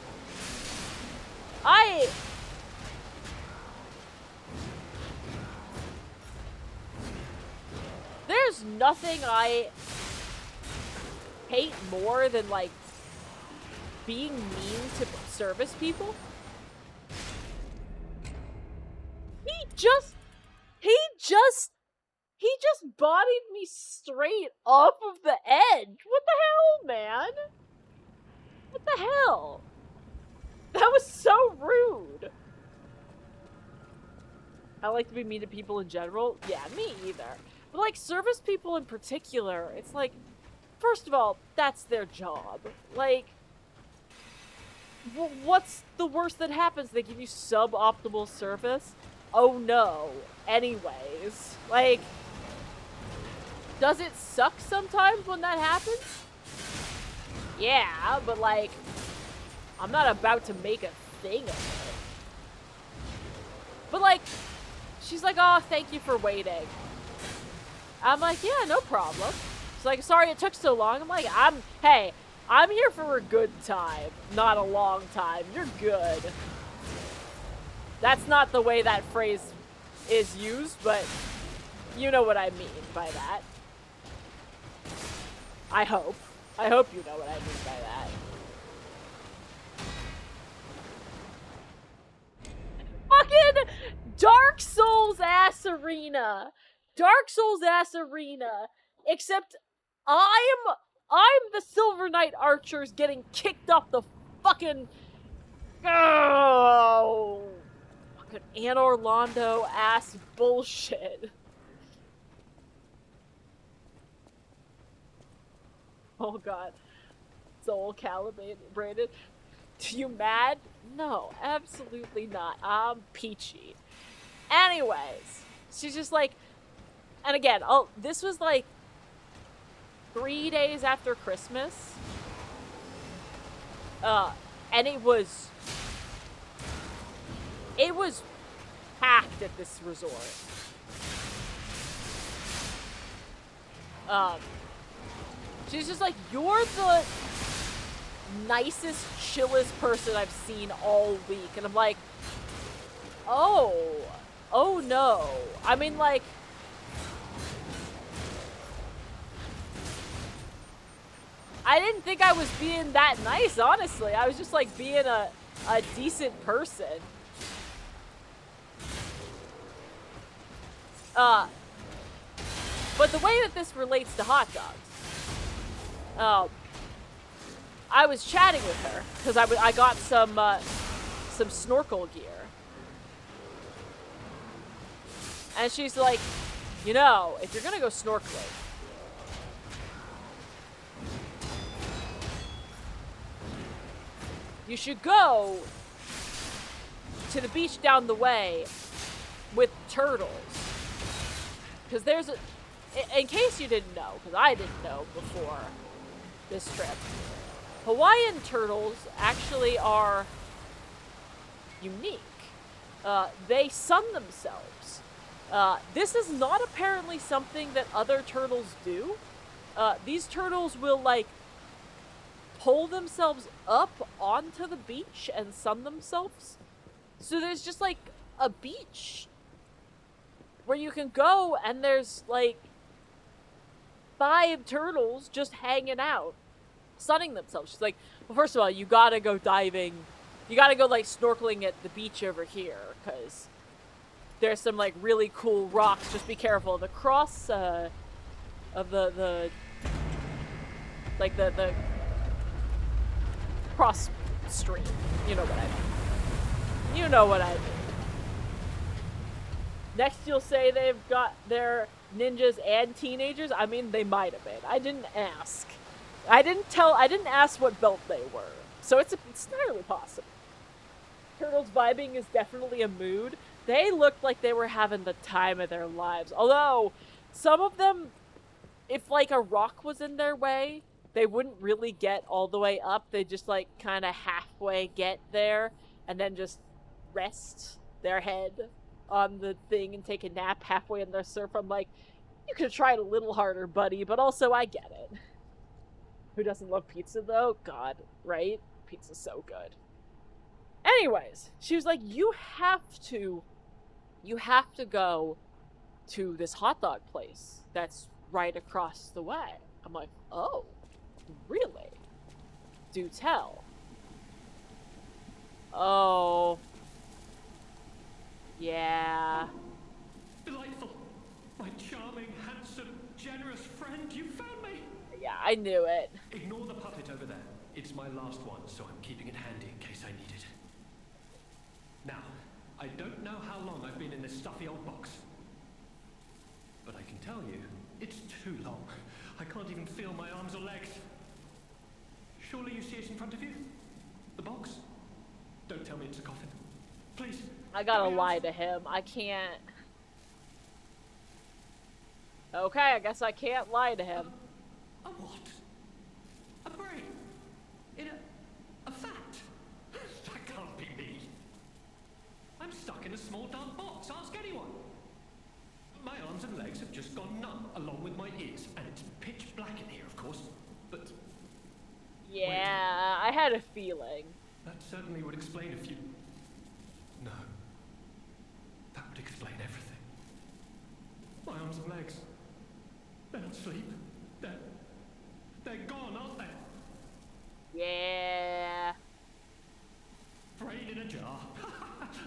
there's nothing I hate more than, like, being mean to service people. He just bodied me straight off of the edge. What the hell, man? What the hell? That was so rude. I like to be mean to people in general. Yeah, me either. But, like, service people in particular, it's like, first of all, that's their job. Like, what's the worst that happens? They give you suboptimal service? Oh no. Anyways. Like, does it suck sometimes when that happens? Yeah, but, like, I'm not about to make a thing of it. But, like, she's like, oh, thank you for waiting. I'm like, yeah, no problem. She's like, sorry it took so long. I'm like, hey, I'm here for a good time, not a long time. You're good. That's not the way that phrase is used, but you know what I mean by that. I hope. I hope you know what I mean by that. Fucking Dark Souls ass arena. Dark Souls ass arena. Except I'm the Silver Knight archers getting kicked off the fucking fucking Anor Londo ass bullshit. Oh god. Soul calibrated. You mad? No, absolutely not. I'm peachy. Anyways, she's just like, and again, this was like 3 days after Christmas. And it was packed at this resort. She's just like, you're the nicest, chillest person I've seen all week. And I'm like, oh no. I mean, like, I didn't think I was being that nice, honestly. I was just like being a decent person. But the way that this relates to hot dogs, I was chatting with her because I got some snorkel gear, and she's like, you know, if you're gonna go snorkeling, you should go to the beach down the way with turtles. Because there's a, in case you didn't know, because I didn't know before this trip, Hawaiian turtles actually are unique. They sun themselves. This is not apparently something that other turtles do. These turtles will, like, pull themselves up onto the beach and sun themselves. So there's just, like, a beach where you can go and there's, like, 5 turtles just hanging out, sunning themselves. She's like, well, first of all, you gotta go diving. You gotta go, like, snorkeling at the beach over here, because there's some, like, really cool rocks. Just be careful. The cross, of the cross stream. You know what I mean. You know what I mean. Next you'll say they've got their ninjas and teenagers. I mean, they might have been. I didn't ask. I didn't ask what belt they were. So it's entirely possible. Turtles vibing is definitely a mood. They looked like they were having the time of their lives. Although, some of them, if, like, a rock was in their way, they wouldn't really get all the way up. They'd just, like, kind of halfway get there and then just rest their head on the thing and take a nap halfway in their surf. I'm like, you could have tried a little harder, buddy, but also I get it. Who doesn't love pizza, though? God, right? Pizza's so good. Anyways, she was like, you have to go to this hot dog place that's right across the way. I'm like, oh, really? Do tell. Oh. Yeah. Delightful. My charming, handsome, generous friend, you found me. Yeah, I knew it. Ignore the puppet over there. It's my last one, so I'm keeping it handy in case I need it. Now, I don't know how long I've been in this stuffy old box. But I can tell you, it's too long. I can't even feel my arms or legs. Surely you see it in front of you? The box? Don't tell me it's a coffin. Please. I gotta lie to him. I can't. Okay, I guess I can't lie to him. A what? A brain? In a fat? That can't be me. I'm stuck in a small dark box. Ask anyone. My arms and legs have just gone numb, along with my ears, and it's pitch black in here, of course. But yeah, I had a feeling. That certainly would explain a few. No. That would explain everything. My arms and legs. They're not asleep. They're gone, aren't they? Yeah. Brain in a jar.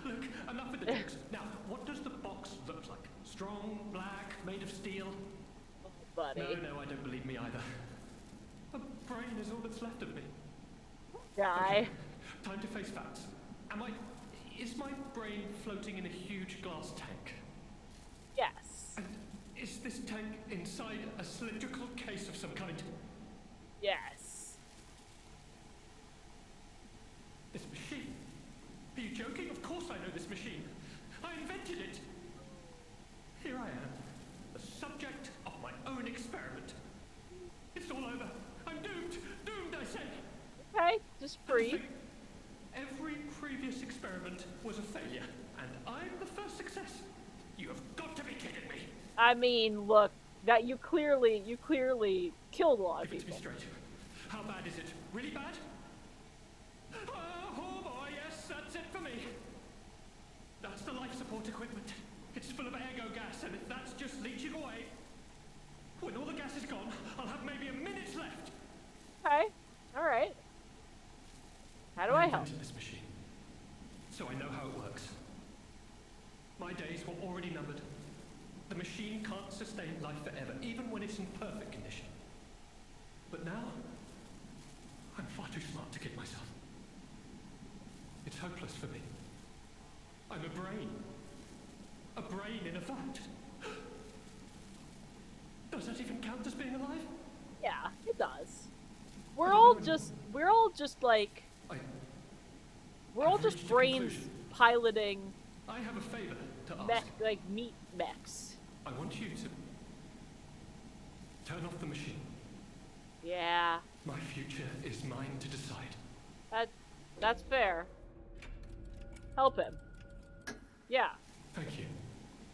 Look, enough with the jokes. Now, what does the box look like? Strong, black, made of steel? Oh, buddy. No, I don't believe me either. A brain is all that's left of me. Guy. Okay, time to face facts. Is my brain floating in a huge glass tank? Yes. And is this tank inside a cylindrical case of some kind? Yes. joking? Of course I know this machine. I invented it. Here I am, the subject of my own experiment. It's all over. I'm doomed. Doomed, I say. Okay, just breathe. Every previous experiment was a failure, and I'm the first success. You have got to be kidding me. I mean, look, that you clearly killed a lot of Give it to me people. straight. How bad is it? Really bad? Oh boy, yes, that's it for me. That's the life support equipment. It's full of ergo gas, and if that's just leaching away, when all the gas is gone, I'll have maybe a minute left. Okay, alright. How do I help? invented this machine, so I know how it works. My days were already numbered. The machine can't sustain life forever, even when it's in perfect condition. But now, I'm far too smart to kid myself. It's hopeless for me. I'm a brain. A brain in a vat. Does that even count as being alive? Yeah, it does. We're all just like, I've we're all just reached a brains conclusion. piloting I have a favor to ask. mech, like meat mechs. I want you to turn off the machine. Yeah, My future is mine to decide. that's fair. Help him. Yeah, Thank you,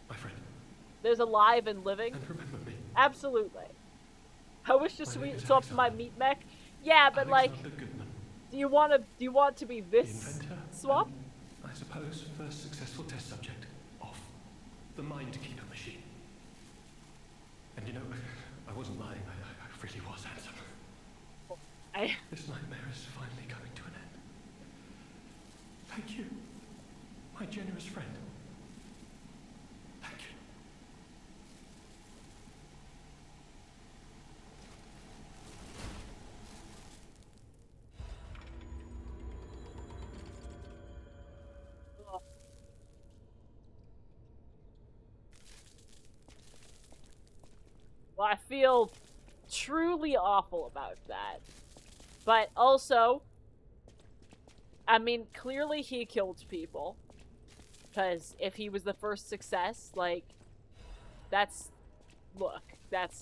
my friend. there's alive and living. And remember me. Absolutely. I wish to My name is swap my Alexander. meat mech. Yeah, but like, Alexander Goodman, do you want to be the this inventor. swap? and, I suppose first successful test subject of the Mind Keeper machine. And you know, I wasn't lying. I really was handsome. This nightmare is finally coming to an end. Thank you, my generous friend. Thank you. Well, I feel truly awful about that. But also, I mean, clearly he killed people. Because if he was the first success, like, that's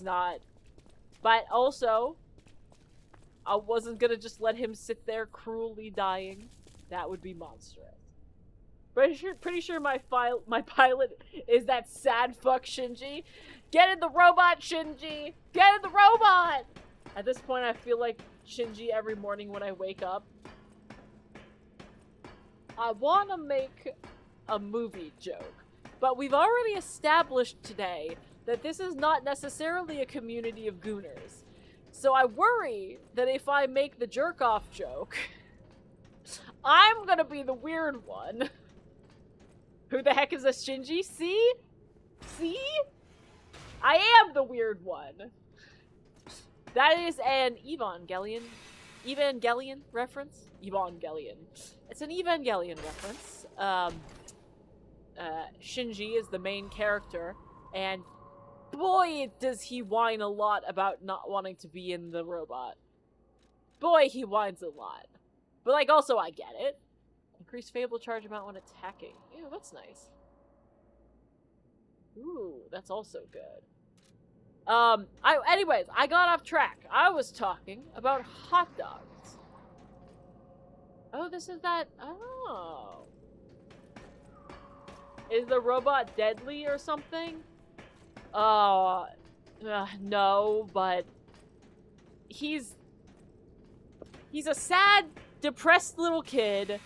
not... But also, I wasn't gonna just let him sit there cruelly dying. That would be monstrous. Pretty sure my pilot is that sad fuck Shinji. Get in the robot, Shinji! Get in the robot! At this point, I feel like Shinji every morning when I wake up. I want to make a movie joke, but we've already established today that this is not necessarily a community of gooners. So I worry that if I make the jerk-off joke, I'm gonna be the weird one. Who the heck is this Shinji? See? See? I am the weird one. That is an Evangelion reference? Evangelion. It's an Evangelion reference. Shinji is the main character, and boy, does he whine a lot about not wanting to be in the robot. Boy, he whines a lot. But, like, also, I get it. Increase favorable charge amount when attacking. Ew, that's nice. Ooh, that's also good. Anyways, I got off track. I was talking about hot dogs. Oh, this is that. Oh. Is the robot deadly or something? No, but he's a sad, depressed little kid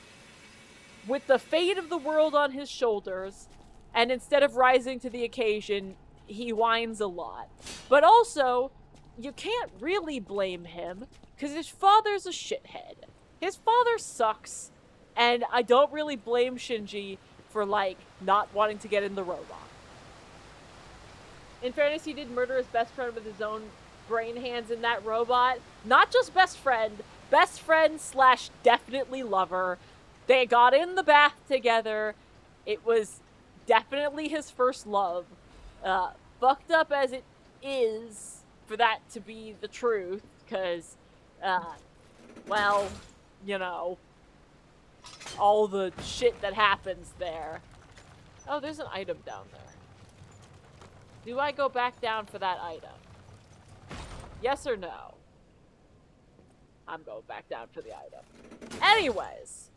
with the fate of the world on his shoulders, and instead of rising to the occasion, he whines a lot. But also, you can't really blame him, because his father's a shithead. His father sucks, and I don't really blame Shinji for, like, not wanting to get in the robot. In fairness, he did murder his best friend with his own brain hands in that robot. Not just best friend / definitely lover. They got in the bath together. It was definitely his first love. Fucked up as it is for that to be the truth, because, well, you know. all the shit that happens there. Oh, there's an item down there. Do I go back down for that item? Yes or no? I'm going back down for the item. Anyways,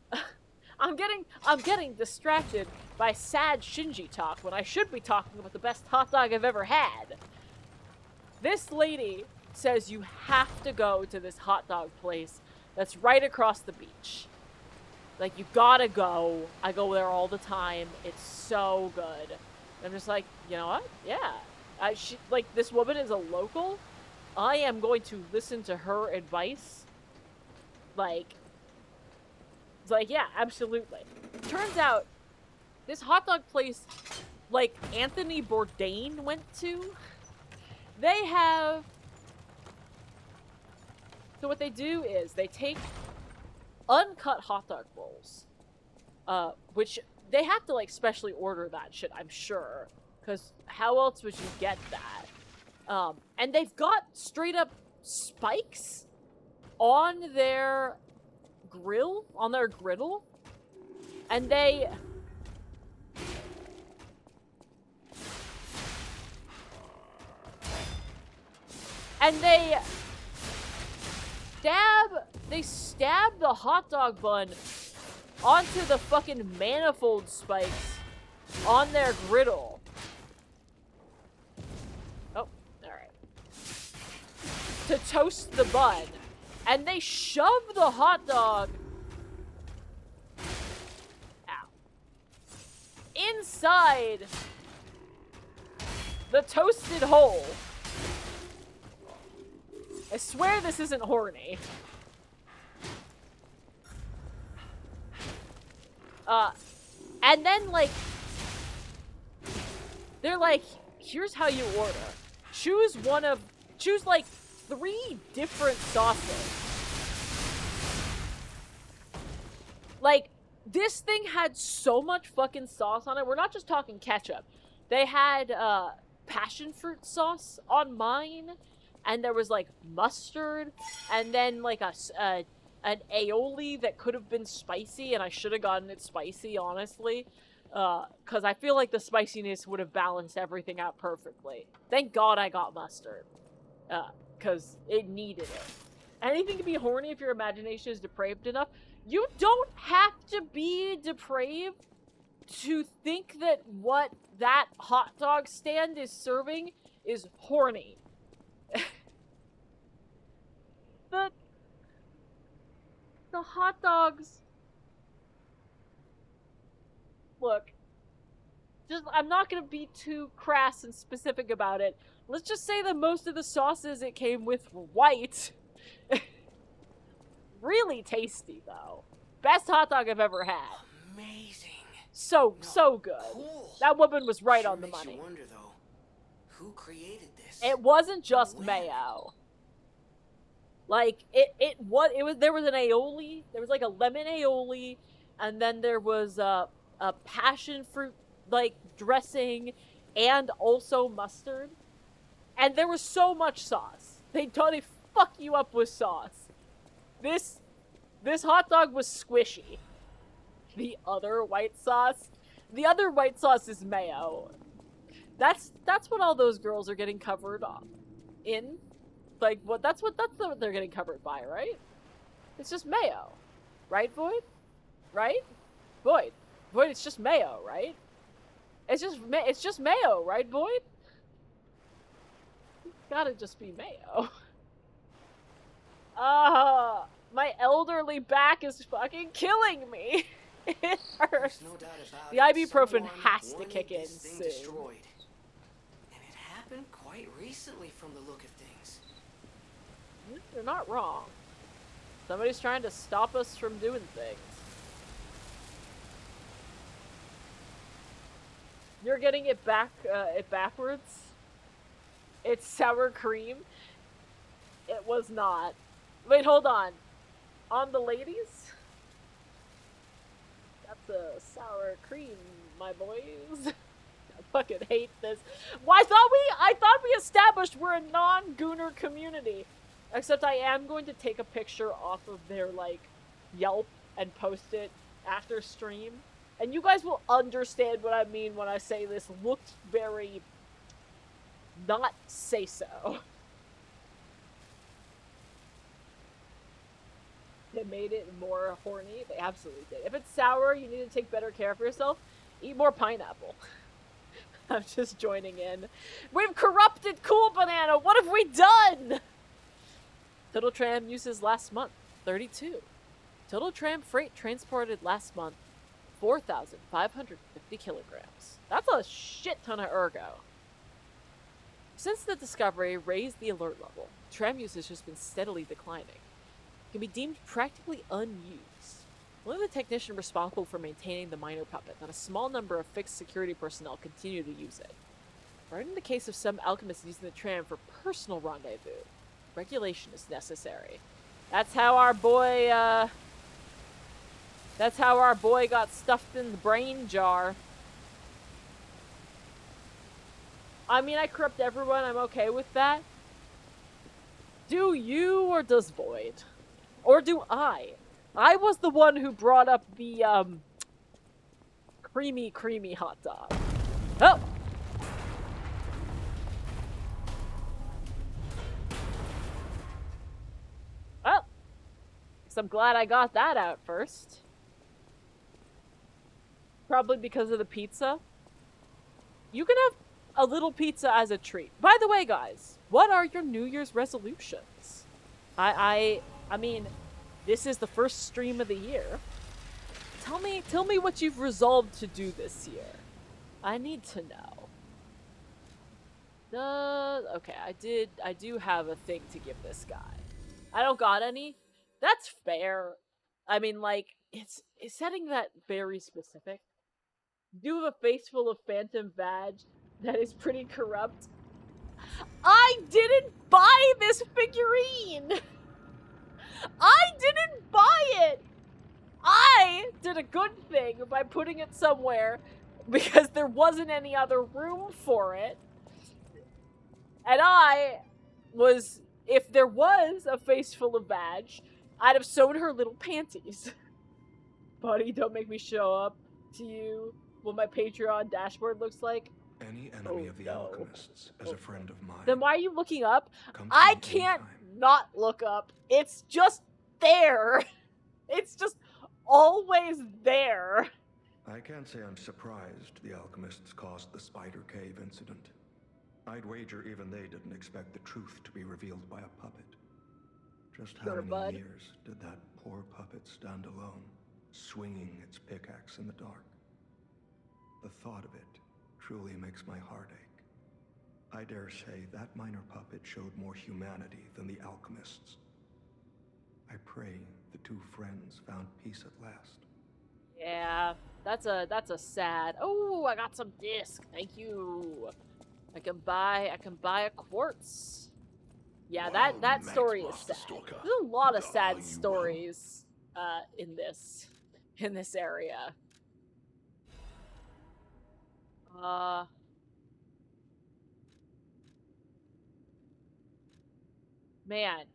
I'm getting distracted by sad Shinji talk when I should be talking about the best hot dog I've ever had. This lady says you have to go to this hot dog place that's right across the beach. Like, you gotta go. I go there all the time. It's so good. I'm just like, you know what? Yeah. Like, this woman is a local. I am going to listen to her advice. Like, yeah, absolutely. Turns out, this hot dog place, like, Anthony Bourdain went to, they have... So what they do is, they take uncut hot dog rolls, which they have to, like, specially order that shit, I'm sure. Because how else would you get that? And they've got straight up spikes on their grill, on their griddle, and they stab the hot dog bun onto the fucking manifold spikes on their griddle. Oh, alright. To toast the bun. And they shove the hot dog out inside the toasted hole. I swear this isn't horny. And then, like, they're like, here's how you order. Choose like 3 different sauces. Like, this thing had so much fucking sauce on it. We're not just talking ketchup. They had, passion fruit sauce on mine. And there was, like, mustard. And then, like, an aioli that could have been spicy. And I should have gotten it spicy, honestly. Because I feel like the spiciness would have balanced everything out perfectly. Thank God I got mustard. Because it needed it. Anything can be horny if your imagination is depraved enough. You don't have to be depraved to think that what that hot dog stand is serving is horny. The hot dogs... Look. I'm not gonna be too crass and specific about it. Let's just say that most of the sauces it came with were white. Really tasty, though. Best hot dog I've ever had. Amazing. So good. Cool. That woman was right Sure on the makes money. You wonder, though, who created this? It wasn't just When? mayo. Like, there was an aioli, there was like a lemon aioli, and then there was a passion fruit, like, dressing, and also mustard. And there was so much sauce. They totally fuck you up with sauce. This hot dog was squishy. The other white sauce is mayo. That's what all those girls are getting covered on. In. Like, that's what they're getting covered by, right? It's just mayo. Right, Void? Right? Void, it's just mayo, right? It's just mayo, right, Void? It's gotta just be mayo. My elderly back is fucking killing me. It hurts. No doubt about The it, ibuprofen someone has to wanted kick in this thing soon. destroyed. And it happened quite recently from the look of things. You're not wrong. Somebody's trying to stop us from doing things. You're getting it backwards? It's sour cream? It was not. Wait, hold on. On the ladies? That's a sour cream, my boys. I fucking hate this. Well, I thought we established we're a non-Gooner community. Except I am going to take a picture off of their, like, Yelp and post it after stream, and you guys will understand what I mean when I say this looked very not say-so. They made it more horny. They absolutely did. If it's sour, you need to take better care of yourself. Eat more pineapple. I'm just joining in. We've corrupted Cool Banana! What have we done? Total Tram uses last month, 32. Total Tram freight transported last month, 4,550 kilograms. That's a shit ton of ergo. Since the discovery raised the alert level, tram usage has been steadily declining. It can be deemed practically unused. Only the technician responsible for maintaining the minor puppet and a small number of fixed security personnel continue to use it. Right in the case of some alchemists using the tram for personal rendezvous, regulation is necessary. That's how our boy, got stuffed in the brain jar. I mean, I corrupt everyone, I'm okay with that. Do you, or does Void? Or do I? I was the one who brought up the, creamy hot dog. Oh! Well, guess I'm glad I got that out first. Probably because of the pizza. You can have a little pizza as a treat. By the way, guys, what are your New Year's resolutions? I mean, this is the first stream of the year. Tell me what you've resolved to do this year. I need to know. Okay, I do have a thing to give this guy. I don't got any. That's fair. I mean, like, it's setting that very specific. Do have a face full of phantom vag that is pretty corrupt. I didn't buy this figurine! I didn't buy it! I did a good thing by putting it somewhere because there wasn't any other room for it. And if there was a face full of vag, I'd have sewn her little panties. Buddy, don't make me show up to you what my Patreon dashboard looks like. Any enemy of the alchemists as a friend of mine. Then why are you looking up? Come to I me can't anytime. not look up. It's just there. It's just always there. I can't say I'm surprised the alchemists caused the Spider Cave incident. I'd wager even they didn't expect the truth to be revealed by a puppet. Just how Sure, many bud. years did that poor puppet stand alone, swinging its pickaxe in the dark? The thought of it truly makes my heart ache. I dare say that minor puppet showed more humanity than the alchemists. I pray the two friends found peace at last. Yeah, that's a sad. Oh, I got some disc. Thank you. I can buy a quartz. Yeah, Well that met, story is Master sad. Stalker. There's a lot of Are sad you stories in this area. Man.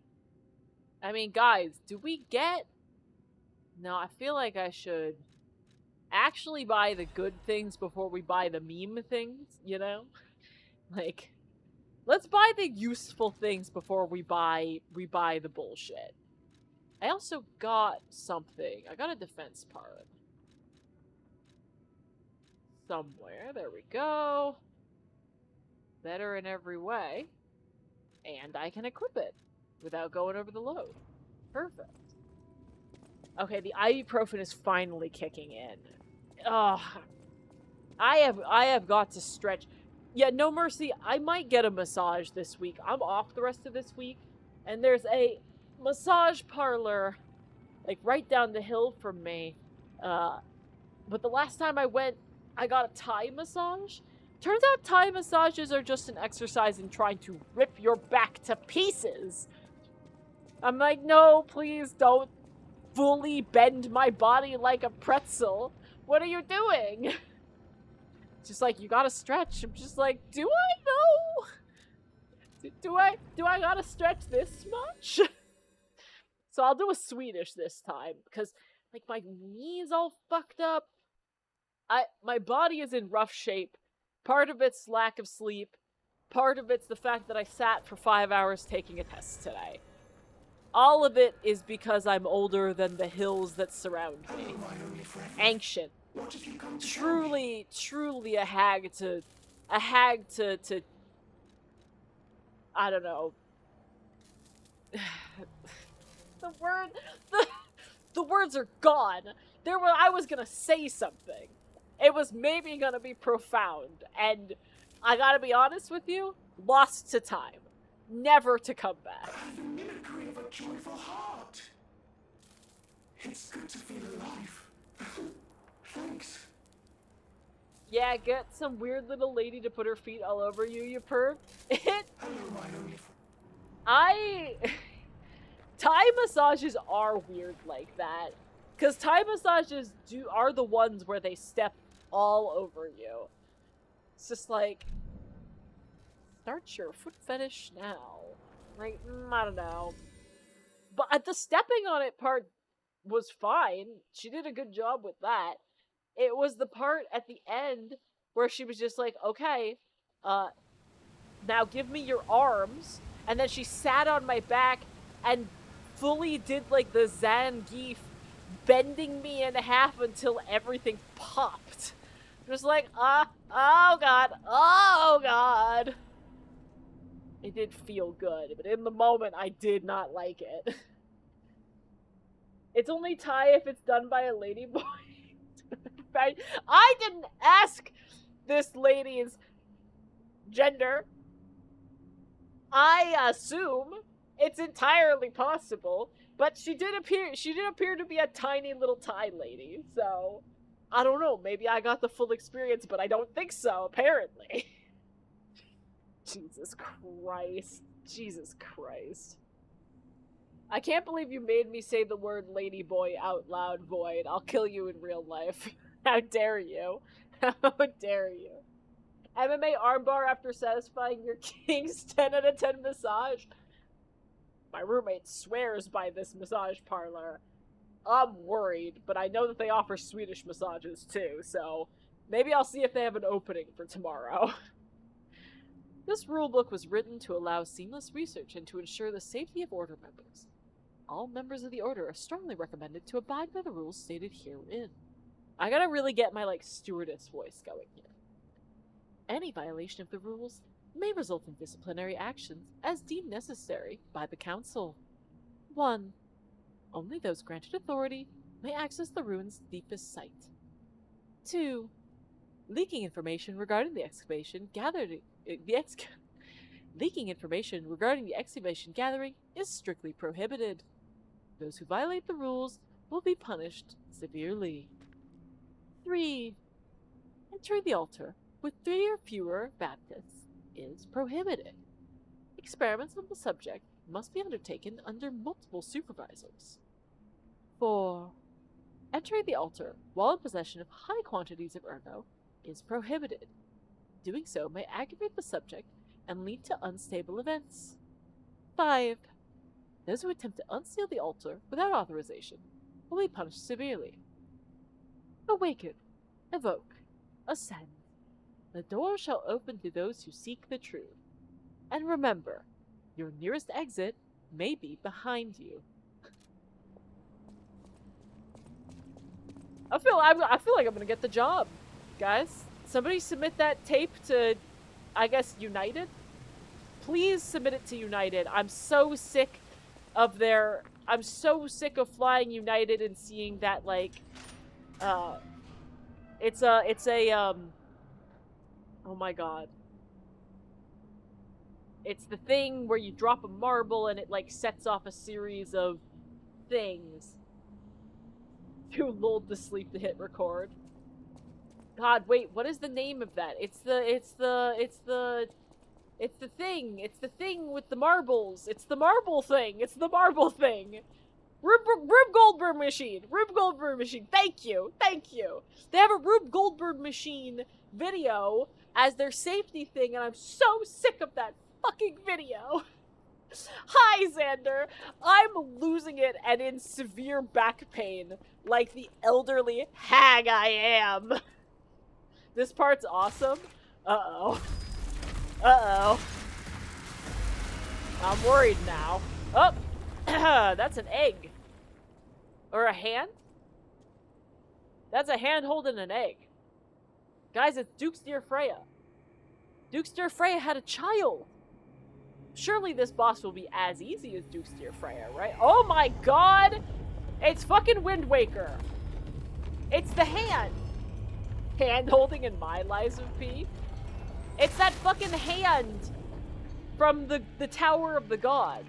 I mean, guys, do we get... No, I feel like I should actually buy the good things before we buy the meme things, you know? Like, let's buy the useful things before we buy the bullshit. I also got something. I got a defense part. Somewhere. There we go. Better in every way. And I can equip it without going over the load. Perfect. Okay, the ibuprofen is finally kicking in. Ugh. I have got to stretch. Yeah, no mercy. I might get a massage this week. I'm off the rest of this week. And there's a massage parlor, like, right down the hill from me. But the last time I went, I got a Thai massage. Turns out Thai massages are just an exercise in trying to rip your back to pieces. I'm like, no, please don't fully bend my body like a pretzel. What are you doing? Just like, you gotta stretch. I'm just like, do I know? Do I gotta stretch this much? So I'll do a Swedish this time, because Like, my knee's all fucked up. My body is in rough shape. Part of it's lack of sleep. Part of it's the fact that I sat for 5 hours taking a test today. All of it is because I'm older than the hills that surround me. Ancient. Truly, truly a hag to I don't know. The words are gone. I was gonna say something. It was maybe gonna be profound, and I gotta be honest with you, lost to time. Never to come back. The mimicry of a joyful heart. It's good to feel alive. Thanks. Yeah, get some weird little lady to put her feet all over you, you perv. Hello, my only Thai massages are weird like that. Because Thai massages are the ones where they step all over you. It's just like, start your foot fetish now. Like, I don't know. But the stepping on it part was fine. She did a good job with that. It was the part at the end where she was just like, okay, now give me your arms. And then she sat on my back and fully did like the Zangief, bending me in half until everything popped. Just like, oh god. It did feel good, but in the moment, I did not like it. It's only Thai if it's done by a ladyboy. I didn't ask this lady's gender. I assume it's entirely possible, but she did appear to be a tiny little Thai lady, so I don't know, maybe I got the full experience, but I don't think so, apparently. Jesus Christ. I can't believe you made me say the word ladyboy out loud, Void. I'll kill you in real life. How dare you? How dare you? MMA armbar after satisfying your king's 10 out of 10 massage? My roommate swears by this massage parlor. I'm worried, but I know that they offer Swedish massages too, so maybe I'll see if they have an opening for tomorrow. This rulebook was written to allow seamless research and to ensure the safety of Order members. All members of the Order are strongly recommended to abide by the rules stated herein. I gotta really get my, stewardess voice going here. Any violation of the rules may result in disciplinary actions as deemed necessary by the Council. 1. Only those granted authority may access the ruin's deepest site. 2. Leaking information regarding the excavation gathering is strictly prohibited. Those who violate the rules will be punished severely. 3. Entering the altar with 3 or fewer Baptists is prohibited. Experiments on the subject must be undertaken under multiple supervisors. 4. Entering the altar while in possession of high quantities of Ergo is prohibited. Doing so may aggravate the subject and lead to unstable events. 5. Those who attempt to unseal the altar without authorization will be punished severely. Awaken, evoke, ascend. The door shall open to those who seek the truth. And remember, your nearest exit may be behind you. I feel like I'm gonna get the job, guys. Somebody submit that tape to, I guess, United? Please submit it to United. I'm so sick of flying United and seeing that, oh my god. It's the thing where you drop a marble and it, sets off a series of things. Too lulled to sleep to hit record. God, wait, what is the name of that? It's the thing. It's the thing with the marbles. It's the marble thing. It's the marble thing. Rube Goldberg machine. Rube Goldberg machine. Thank you. Thank you. They have a Rube Goldberg machine video as their safety thing, and I'm so sick of that fucking video. Hi, Xander. I'm losing it and in severe back pain, like the elderly hag I am. This part's awesome. Uh-oh. Uh-oh. I'm worried now. Oh! That's an egg. Or a hand? That's a hand holding an egg. Guys, it's Duke's dear Freya. Duke's dear Freya had a child. Surely this boss will be as easy as Duke's dear Freya, right? Oh my god! It's fucking Wind Waker. It's the hand. Hand holding in my Lies of P. It's that fucking hand from the Tower of the Gods.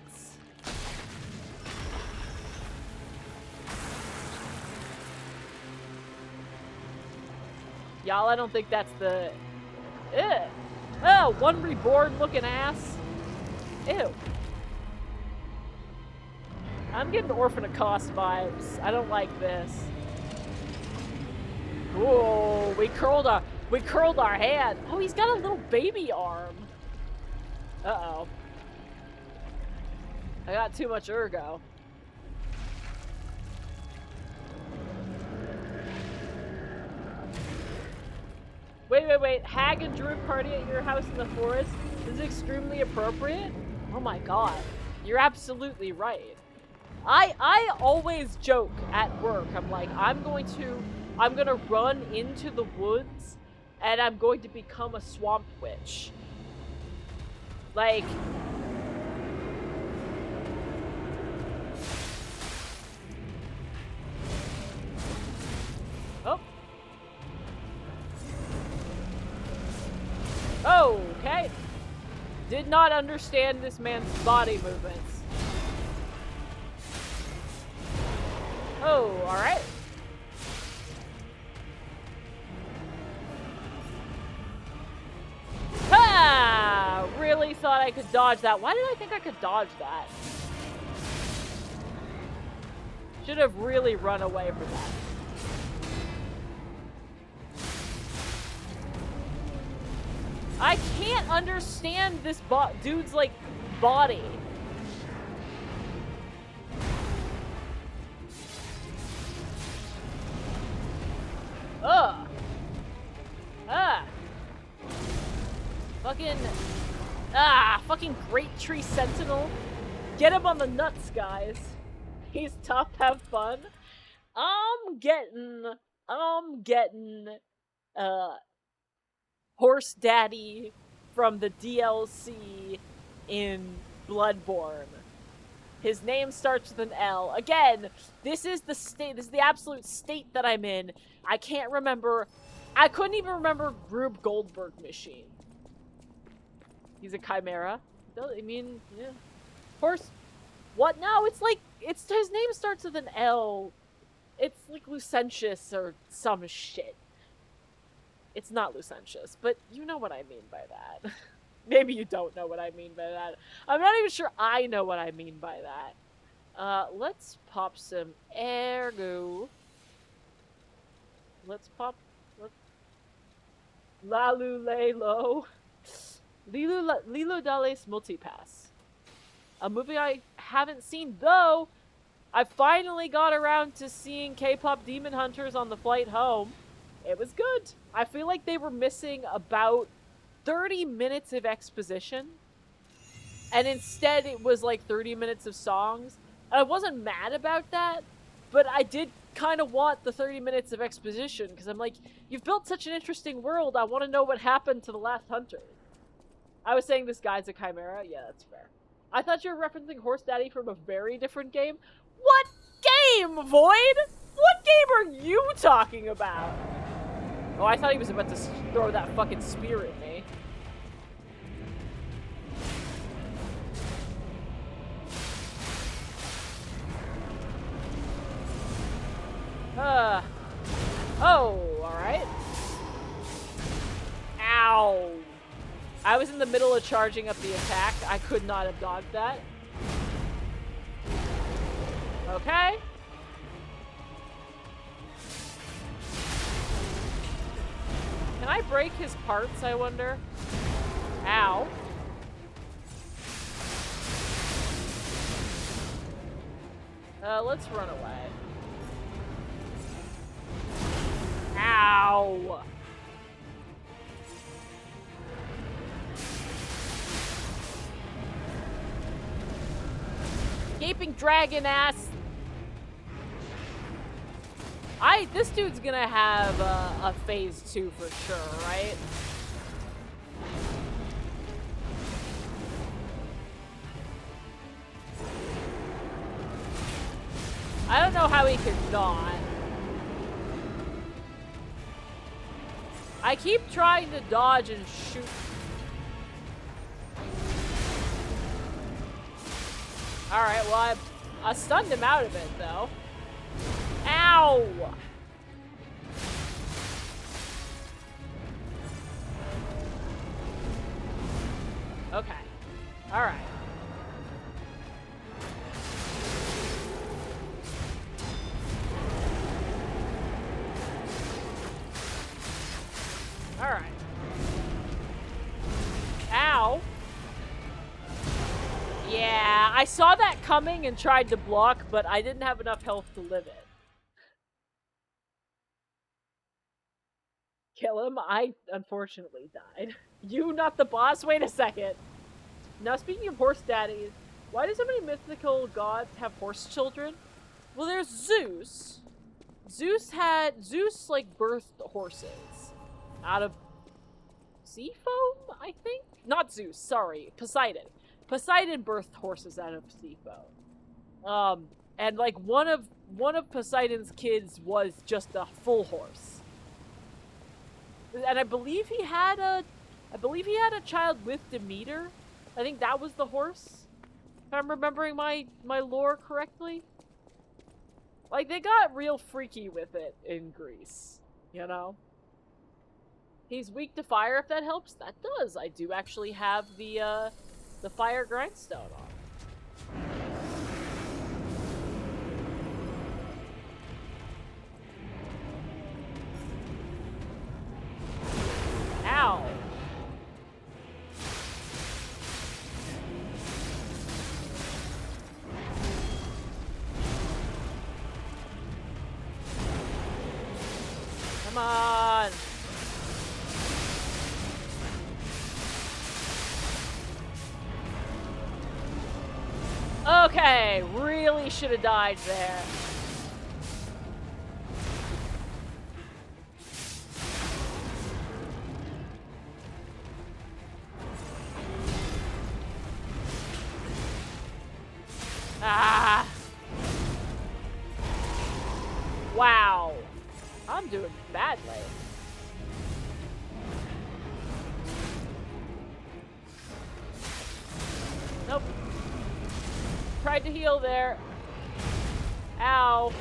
Y'all, I don't think that's the... Ew. Oh, one reborn looking ass. Ew. I'm getting Orphan of Cost vibes. I don't like this. Whoa, we curled our hand. Oh, he's got a little baby arm. Uh-oh. I got too much ergo. Wait. Hag and druid party at your house in the forest is extremely appropriate? Oh my god. You're absolutely right. I always joke at work. I'm like, I'm gonna run into the woods and I'm going to become a swamp witch. Like... Oh. Okay. Did not understand this man's body movements. Oh, alright. Ha! Really thought I could dodge that. Why did I think I could dodge that? Should have really run away from that. I can't understand this dude's, like, body. Ugh. Ah. Fucking Great Tree Sentinel. Get him on the nuts, guys. He's tough, have fun. I'm getting, Horse Daddy from the DLC in Bloodborne. His name starts with an L. Again, this is the state, this is the absolute state that I'm in. I can't remember, I couldn't even remember Rube Goldberg Machine. He's a chimera. I mean, yeah. Horse, what? No, it's like, his name starts with an L. It's like Lucentius or some shit. It's not Lucentius, but you know what I mean by that. Maybe you don't know what I mean by that. I'm not even sure I know what I mean by that. Let's pop some ergo. Let's pop... Lalu Lelo. Lilo Dales Multipass. A movie I haven't seen, though I finally got around to seeing K-pop Demon Hunters on the flight home. It was good. I feel like they were missing about 30 minutes of exposition. And instead it was like 30 minutes of songs. And I wasn't mad about that, but I did kind of want the 30 minutes of exposition because I'm like, you've built such an interesting world. I want to know what happened to the last hunter. I was saying this guy's a chimera. Yeah, that's fair. I thought you were referencing Horse Daddy from a very different game. What game, Void? What game are you talking about? Oh, I thought he was about to throw that fucking spear at me. Oh, alright. Ow. I was in the middle of charging up the attack. I could not have dodged that. Okay. Can I break his parts, I wonder? Ow. let's run away. Ow! Gaping dragon ass. This dude's gonna have a phase 2 for sure, right? I don't know how he could not. I keep trying to dodge and shoot. Alright, well, I stunned him out of it, though. Ow! Okay. Alright. Alright. Ow. Yeah, I saw that coming and tried to block, but I didn't have enough health to live it. Kill him? I unfortunately died. You, not the boss? Wait a second. Now, speaking of horse daddies, why do so many mythical gods have horse children? Well, there's Zeus. Zeus, like, birthed horses out of sea foam, I think? Not Zeus, sorry. Poseidon. Poseidon birthed horses out of sea foam. And, like, one of Poseidon's kids was just a full horse. And I believe he had a child with Demeter. I think that was the horse. If I'm remembering my lore correctly. Like, they got real freaky with it in Greece, you know? He's weak to fire, if that helps. That does. I do actually have the fire grindstone on. Ow. Come on. Okay, really should have died there. Ah! Wow. I'm doing badly. Nope. Tried to heal there. Ow.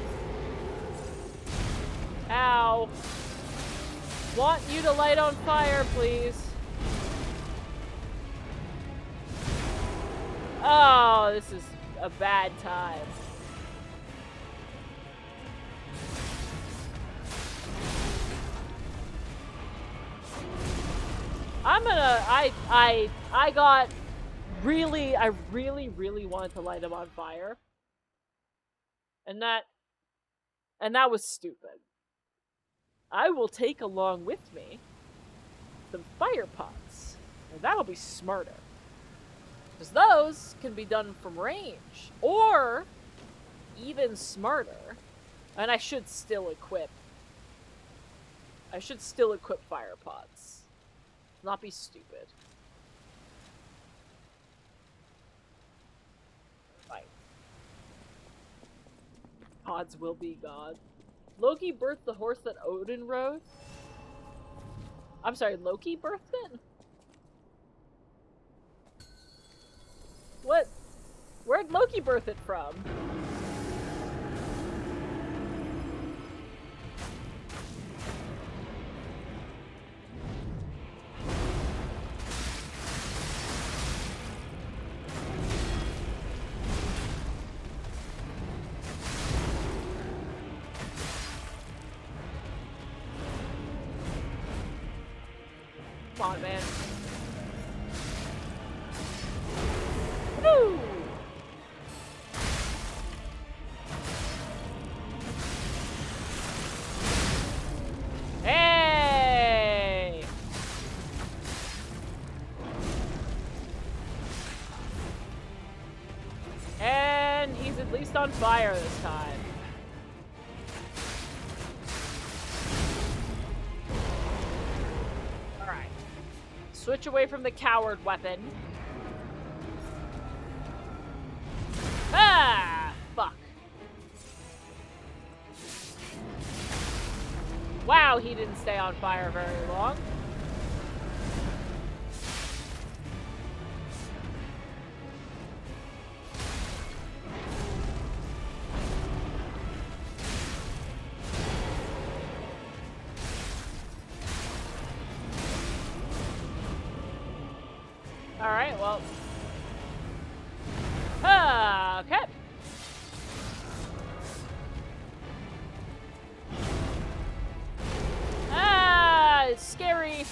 Ow. Want you to light on fire, please. Oh, this is a bad time. I really wanted to light him on fire. And that was stupid. I will take along with me some fire pots. And that'll be smarter. Because those can be done from range. Or, even smarter, and I should still equip fire pots. Not be stupid. Right. Pods will be God. Loki birthed the horse that Odin rode? I'm sorry, Loki birthed it? What? Where'd Loki birth it from? Come on, man. Woo! fire this time. Alright. Switch away from the coward weapon. Ah! Fuck. Wow, he didn't stay on fire very long. Alright, well. Okay. Ah, it's scary.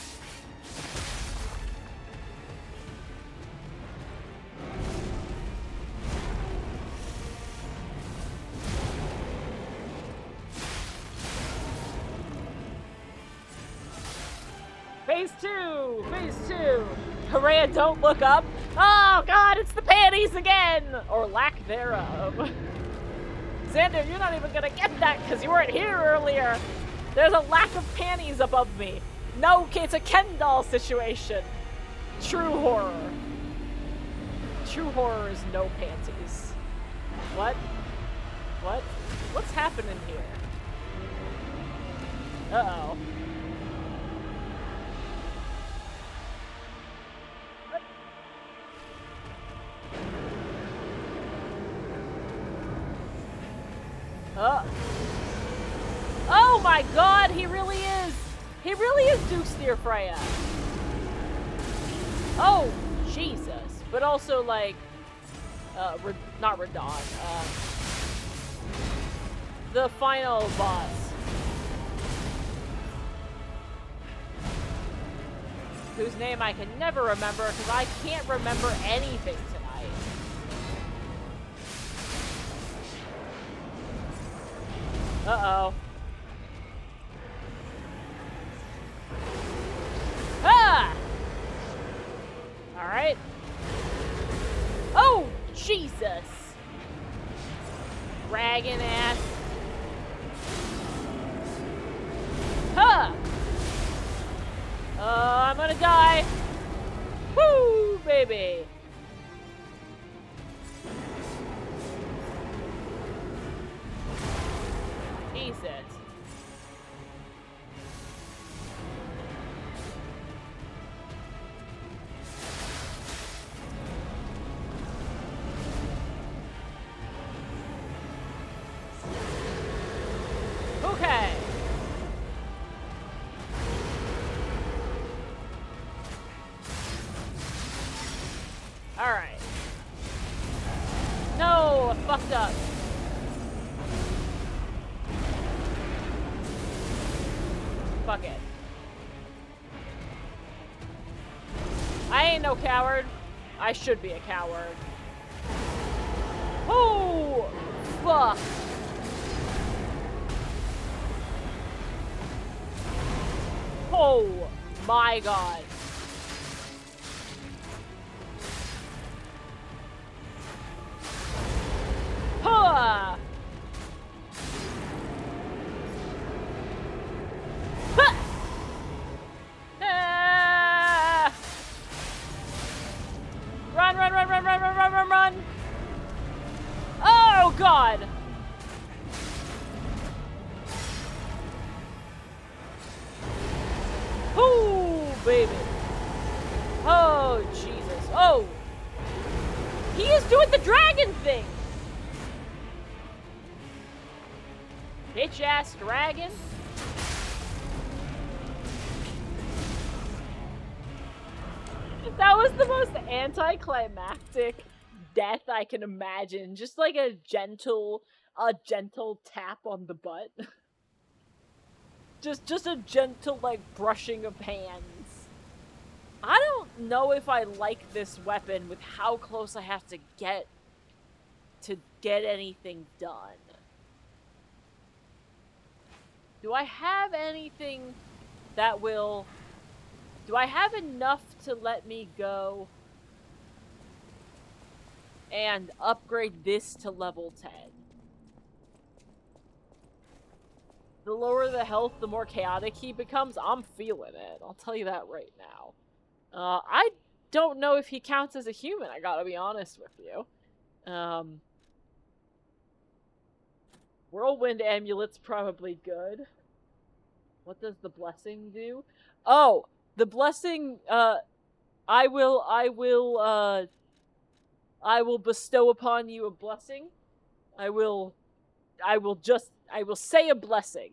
Phase 2! Phase 2! Hooray, don't look up! Oh god, it's the panties again! Or lack thereof. Xander, you're not even gonna get that because you weren't here earlier! There's a lack of panties above me! No, it's a Ken doll situation! True horror. True horror is no panties. What? What? What's happening here? Uh-oh. Oh my god, he really is! He really is Duke Steer Freya. Oh, Jesus. But also, like, not Radon, the final boss. Whose name I can never remember because I can't remember anything tonight. Uh-oh. Ah! Alright. Oh, Jesus! Dragon ass. Huh! I'm gonna die. Woo, baby! Jesus. Okay. Alright. No, I fucked up. Fuck it. I ain't no coward. I should be a coward. Oh, fuck. Oh my god. Huh. Huh. Ah. Run, run, run, run, run, run, run, run, run. Oh god. Ooh, baby. Oh, Jesus. Oh. He is doing the dragon thing. Bitch ass dragon. That was the most anticlimactic death I can imagine. Just like a gentle tap on the butt. Just a gentle, like, brushing of hands. I don't know if I like this weapon with how close I have to get anything done. Do I have anything that will... Do I have enough to let me go and upgrade this to level 10? the lower the health, the more chaotic he becomes. I'm feeling it. I'll tell you that right now. I don't know if he counts as a human, I gotta be honest with you. Whirlwind amulet's probably good. What does the blessing do? Oh, the blessing, I will bestow upon you a blessing. I will say a blessing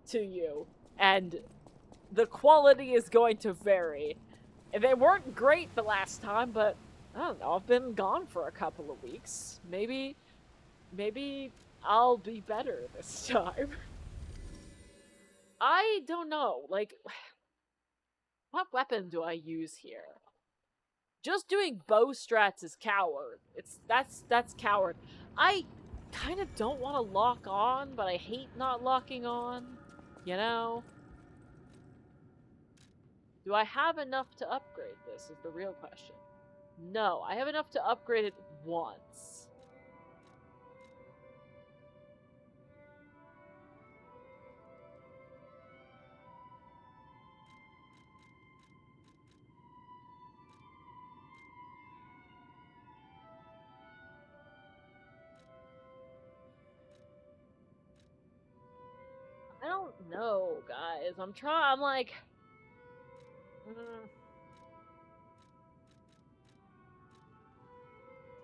to you, and the quality is going to vary. They weren't great the last time, but I don't know, I've been gone for a couple of weeks. Maybe I'll be better this time. I don't know, like, what weapon do I use here? Just doing bow strats is coward. That's coward. I kind of don't want to lock on, but I hate not locking on, you know? Do I have enough to upgrade this is the real question. No, I have enough to upgrade it once. I don't know, guys. I'm like...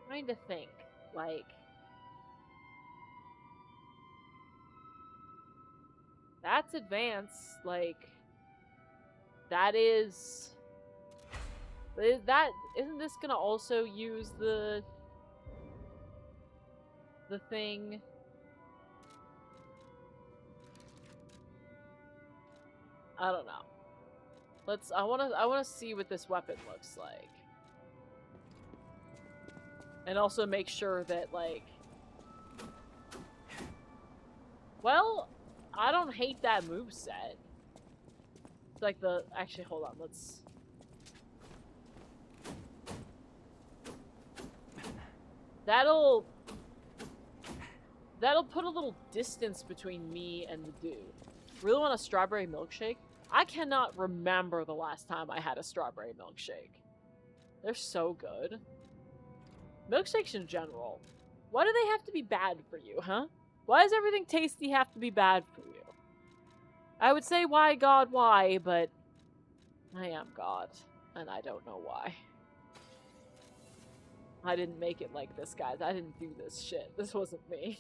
trying to think, like... That's advanced, like... That is... Isn't this gonna also use the thing? I don't know. I wanna see what this weapon looks like. And also make sure that, like... Well, I don't hate that moveset. It's like the... Actually, hold on, let's... That'll put a little distance between me and the dude. Really want a strawberry milkshake? I cannot remember the last time I had a strawberry milkshake. They're so good. Milkshakes in general. Why do they have to be bad for you, huh? Why does everything tasty have to be bad for you? I would say why God why, but I am God, and I don't know why. I didn't make it like this, guys. I didn't do this shit. This wasn't me.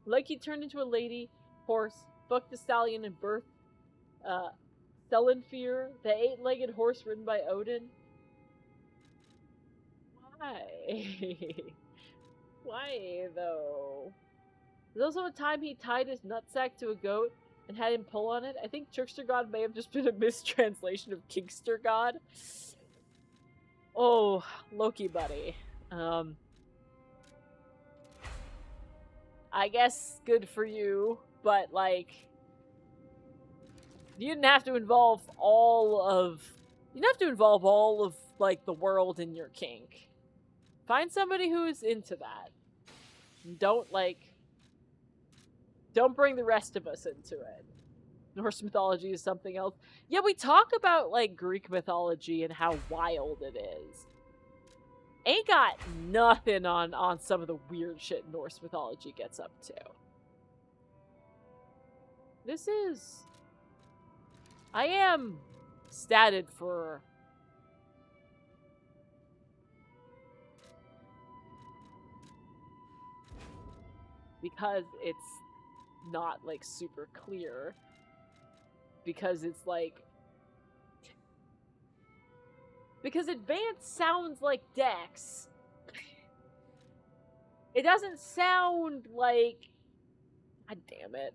Loki turned into a lady, horse, fucked a stallion and birthed Selenfir, the 8-legged horse ridden by Odin. Why? Why, though? There's also a time he tied his nutsack to a goat and had him pull on it. I think Trickster God may have just been a mistranslation of Kingster God. Oh, Loki buddy. I guess good for you, but like... You didn't have to involve all of... You didn't have to involve all of, like, the world in your kink. Find somebody who's into that. Don't, like... Don't bring the rest of us into it. Norse mythology is something else. Yeah, we talk about, like, Greek mythology and how wild it is. Ain't got nothing on some of the weird shit Norse mythology gets up to. This is... I am statted for... Because it's not, like, super clear. Because it's, like... Because advanced sounds like Dex. It doesn't sound like... God damn it.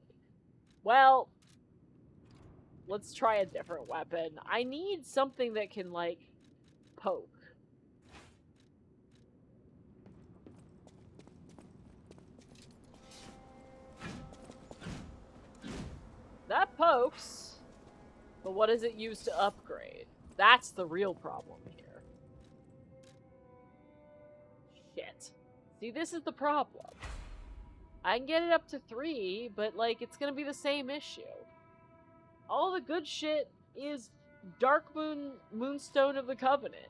Well... Let's try a different weapon. I need something that can, like, poke. That pokes, but what does it use to upgrade? That's the real problem here. Shit. See, this is the problem. I can get it up to 3, but, like, it's gonna be the same issue. All the good shit is Dark Moon, Moonstone of the Covenant.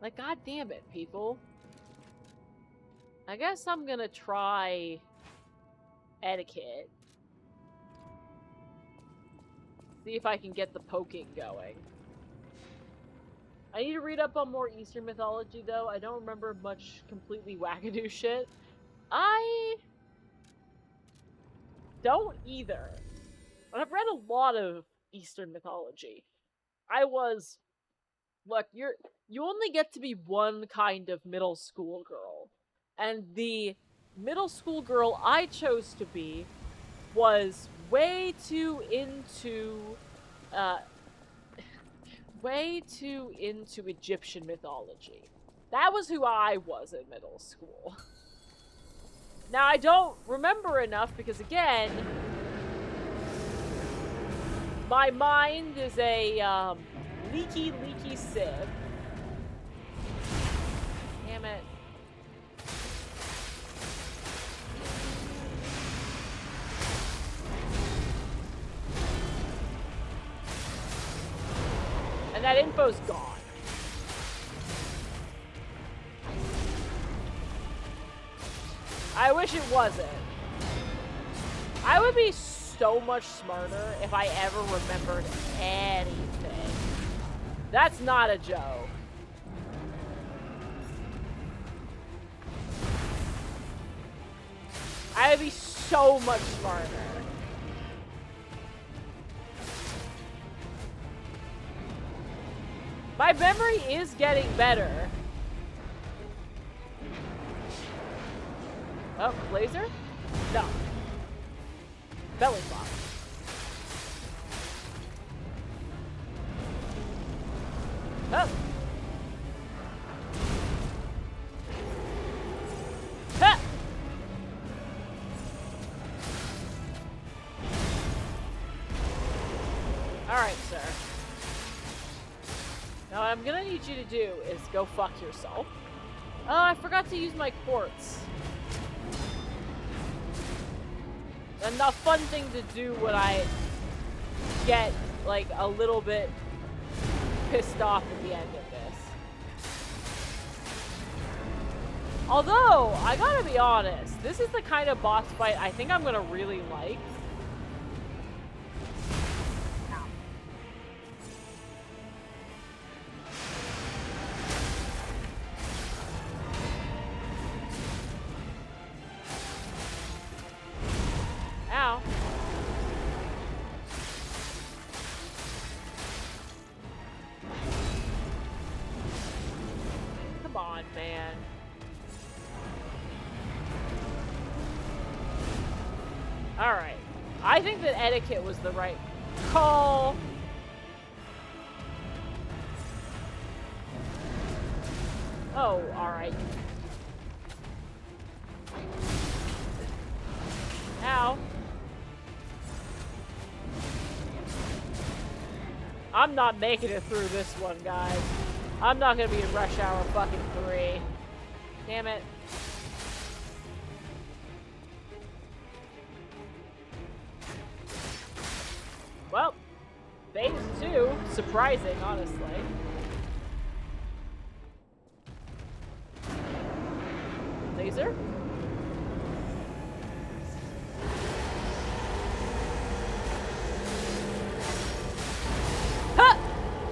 Like, god damn it, people. I guess I'm gonna try Etiquette. See if I can get the poking going. I need to read up on more Eastern mythology, though. I don't remember much completely wackadoo shit. I don't either. And I've read a lot of Eastern mythology. Look, you only get to be one kind of middle school girl. And the middle school girl I chose to be was way too into Egyptian mythology. That was who I was in middle school. Now, I don't remember enough because, again, my mind is a leaky sieve. Damn it. And that info's gone. I wish it wasn't. I would be so much smarter if I ever remembered anything. That's not a joke. I would be so much smarter. My memory is getting better. Oh, laser? No. Belly flop. Oh. Ha! Alright, sir. Now what I'm gonna need you to do is go fuck yourself. Oh, I forgot to use my quartz. And the fun thing to do when I get, like, a little bit pissed off at the end of this. Although, I gotta be honest, this is the kind of boss fight I think I'm gonna really like. Ow. Come on, man. Alright. I think that Etiquette was the right call. Oh, alright. Ow. I'm not making it through this one, guys. I'm not gonna be in Rush Hour fucking 3. Damn it. Well, phase 2, surprising, honestly. Laser? Ha!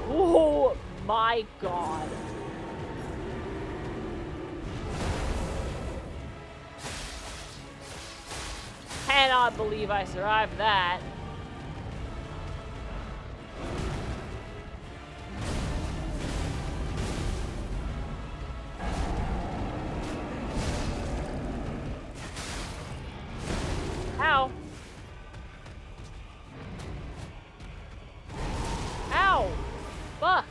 Oh my god. Cannot believe I survived that. Ow. Ow. Fuck.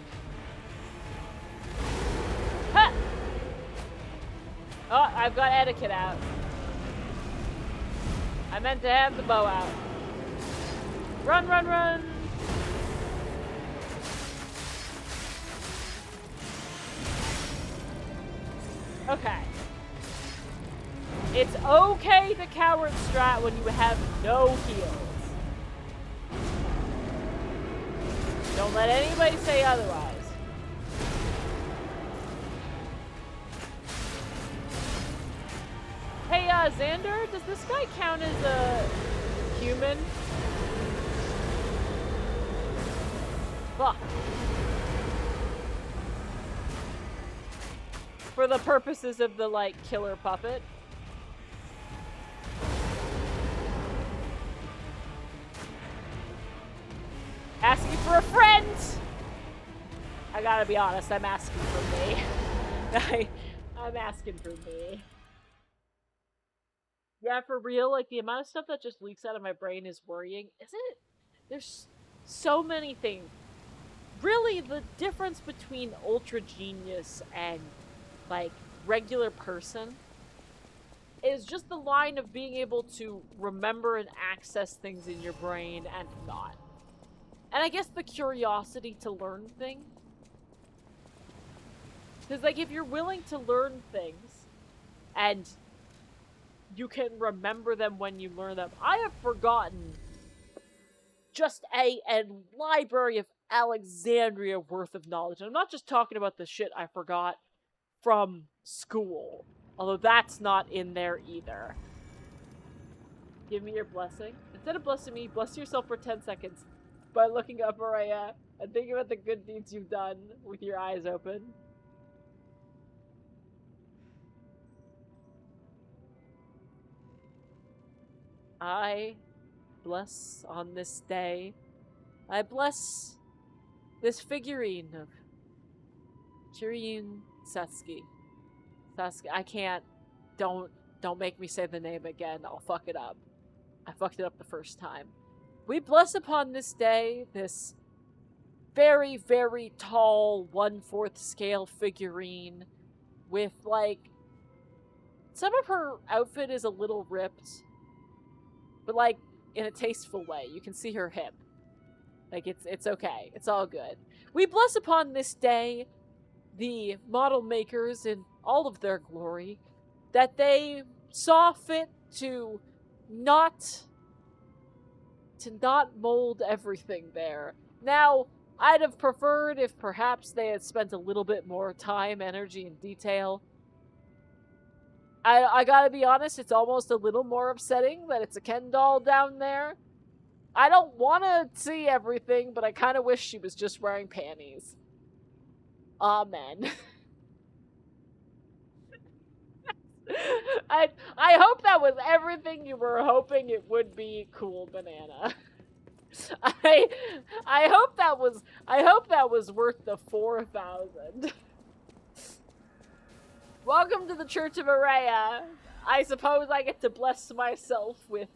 Ha! Oh, I've got Etiquette out. I meant to have the bow out. Run, run, run! Okay. It's okay to coward strat when you have no heals. Don't let anybody say otherwise. Hey, Xander, does this guy count as a human? Fuck. For the purposes of the, like, killer puppet. Asking for a friend! I gotta be honest, I'm asking for me. I'm asking for me. Yeah, for real, like, the amount of stuff that just leaks out of my brain is worrying. Isn't it? There's so many things. Really, the difference between ultra genius and, like, regular person is just the line of being able to remember and access things in your brain and not. And I guess the curiosity to learn things. Because, like, if you're willing to learn things, and you can remember them when you learn them. I have forgotten just a library of Alexandria worth of knowledge. And I'm not just talking about the shit I forgot from school. Although that's not in there either. Give me your blessing. Instead of blessing me, bless yourself for 10 seconds by looking up Araya and thinking about the good deeds you've done with your eyes open. I bless on this day. I bless this figurine of Kiryu Satsuki. I can't. Don't make me say the name again. I'll fuck it up. I fucked it up the first time. We bless upon this day this very, very tall 1/4 scale figurine with, like, some of her outfit is a little ripped, but, like, in a tasteful way. You can see her hip. Like, it's okay. It's all good. We bless upon this day the model makers in all of their glory, that they saw fit to not mold everything there. Now, I'd have preferred if perhaps they had spent a little bit more time, energy, and detail. I gotta be honest, it's almost a little more upsetting that it's a Ken doll down there. I don't want to see everything, but I kind of wish she was just wearing panties. Amen. I hope that was everything you were hoping it would be, Cool Banana. I hope that was worth the 4,000. Welcome to the Church of Araya. I suppose I get to bless myself with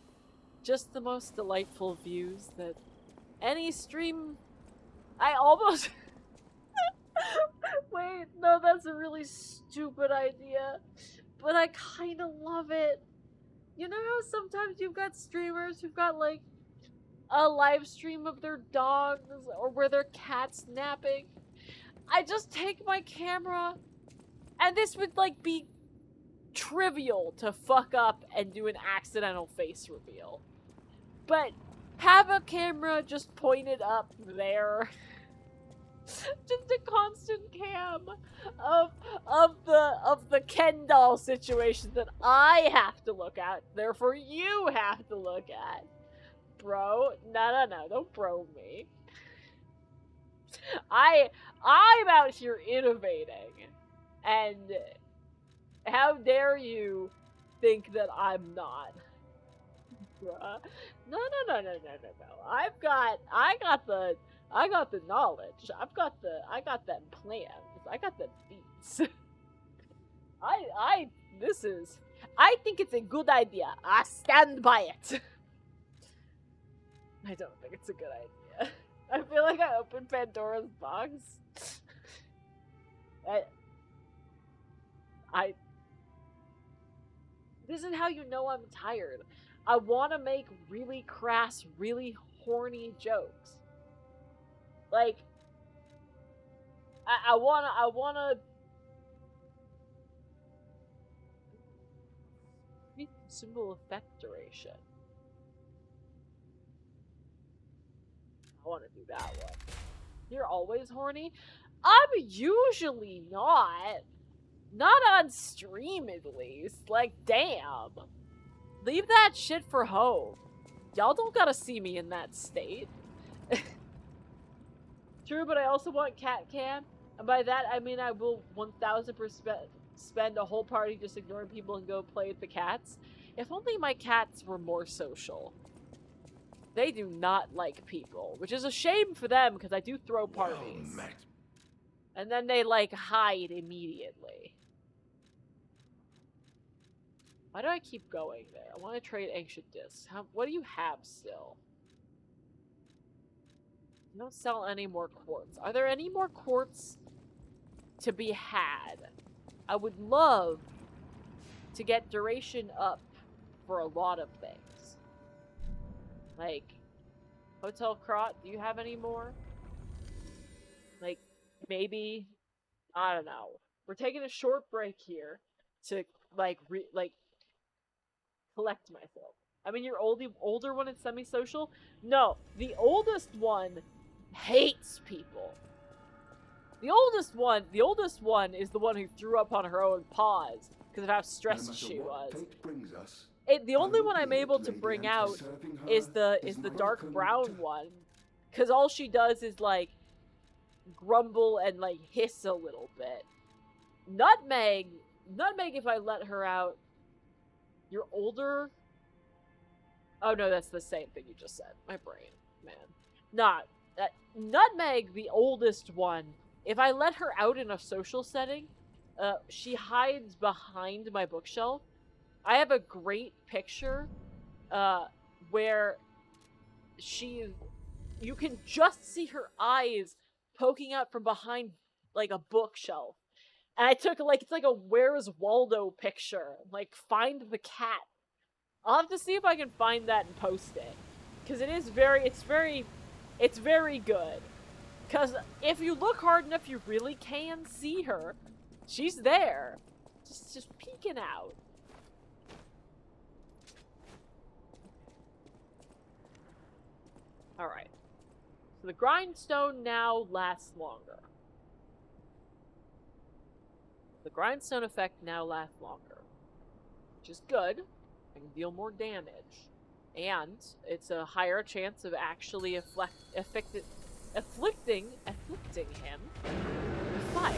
just the most delightful views that any stream... I almost... Wait, no, that's a really stupid idea. But I kind of love it. You know how sometimes you've got streamers who've got, like, a live stream of their dogs or where their cat's napping? I just take my camera, and this would, like, be trivial to fuck up and do an accidental face reveal. But have a camera just pointed up there. Just a constant cam of the Ken doll situation that I have to look at, therefore you have to look at. Bro, no, don't bro me. I'm out here innovating, and how dare you think that I'm not? Bruh. No. I got the knowledge. I got them plans. I got them beats. I think it's a good idea. I stand by it. I don't think it's a good idea. I feel like I opened Pandora's box. This is how you know I'm tired. I want to make really crass, really horny jokes. Like, I wanna Symbol effect duration. I want to do that one. You're always horny? I'm usually not. Not on stream, at least. Like, damn. Leave that shit for home. Y'all don't gotta see me in that state. True, but I also want cat cam. And by that, I mean I will 1000% spend a whole party just ignoring people and go play with the cats. If only my cats were more social. They do not like people, which is a shame for them because I do throw parties. Well met. And then they, like, hide immediately. Why do I keep going there? I want to trade ancient discs. What do you have still? You don't sell any more quartz. Are there any more quartz to be had? I would love to get duration up for a lot of things. Like, Hotel Krot, do you have any more? Like, maybe, I don't know. We're taking a short break here to, like, collect myself. I mean, your older one is semi-social? No, the oldest one hates people. The oldest one is the one who threw up on her own paws because of how stressed she was. The only one I'm able to bring out is the dark brown one, because all she does is like grumble and like hiss a little bit. Nutmeg, if I let her out, you're older. Oh no, that's the same thing you just said. My brain, man. Nutmeg, the oldest one. If I let her out in a social setting, she hides behind my bookshelf. I have a great picture where you can just see her eyes poking out from behind like a bookshelf. And I took it's like a Where's Waldo picture. Like, find the cat. I'll have to see if I can find that and post it. Because it's very good. Because if you look hard enough, you really can see her. She's there. Just peeking out. Alright. So the grindstone now lasts longer. The grindstone effect now lasts longer. Which is good. I can deal more damage. And it's a higher chance of actually afflicting him with fire.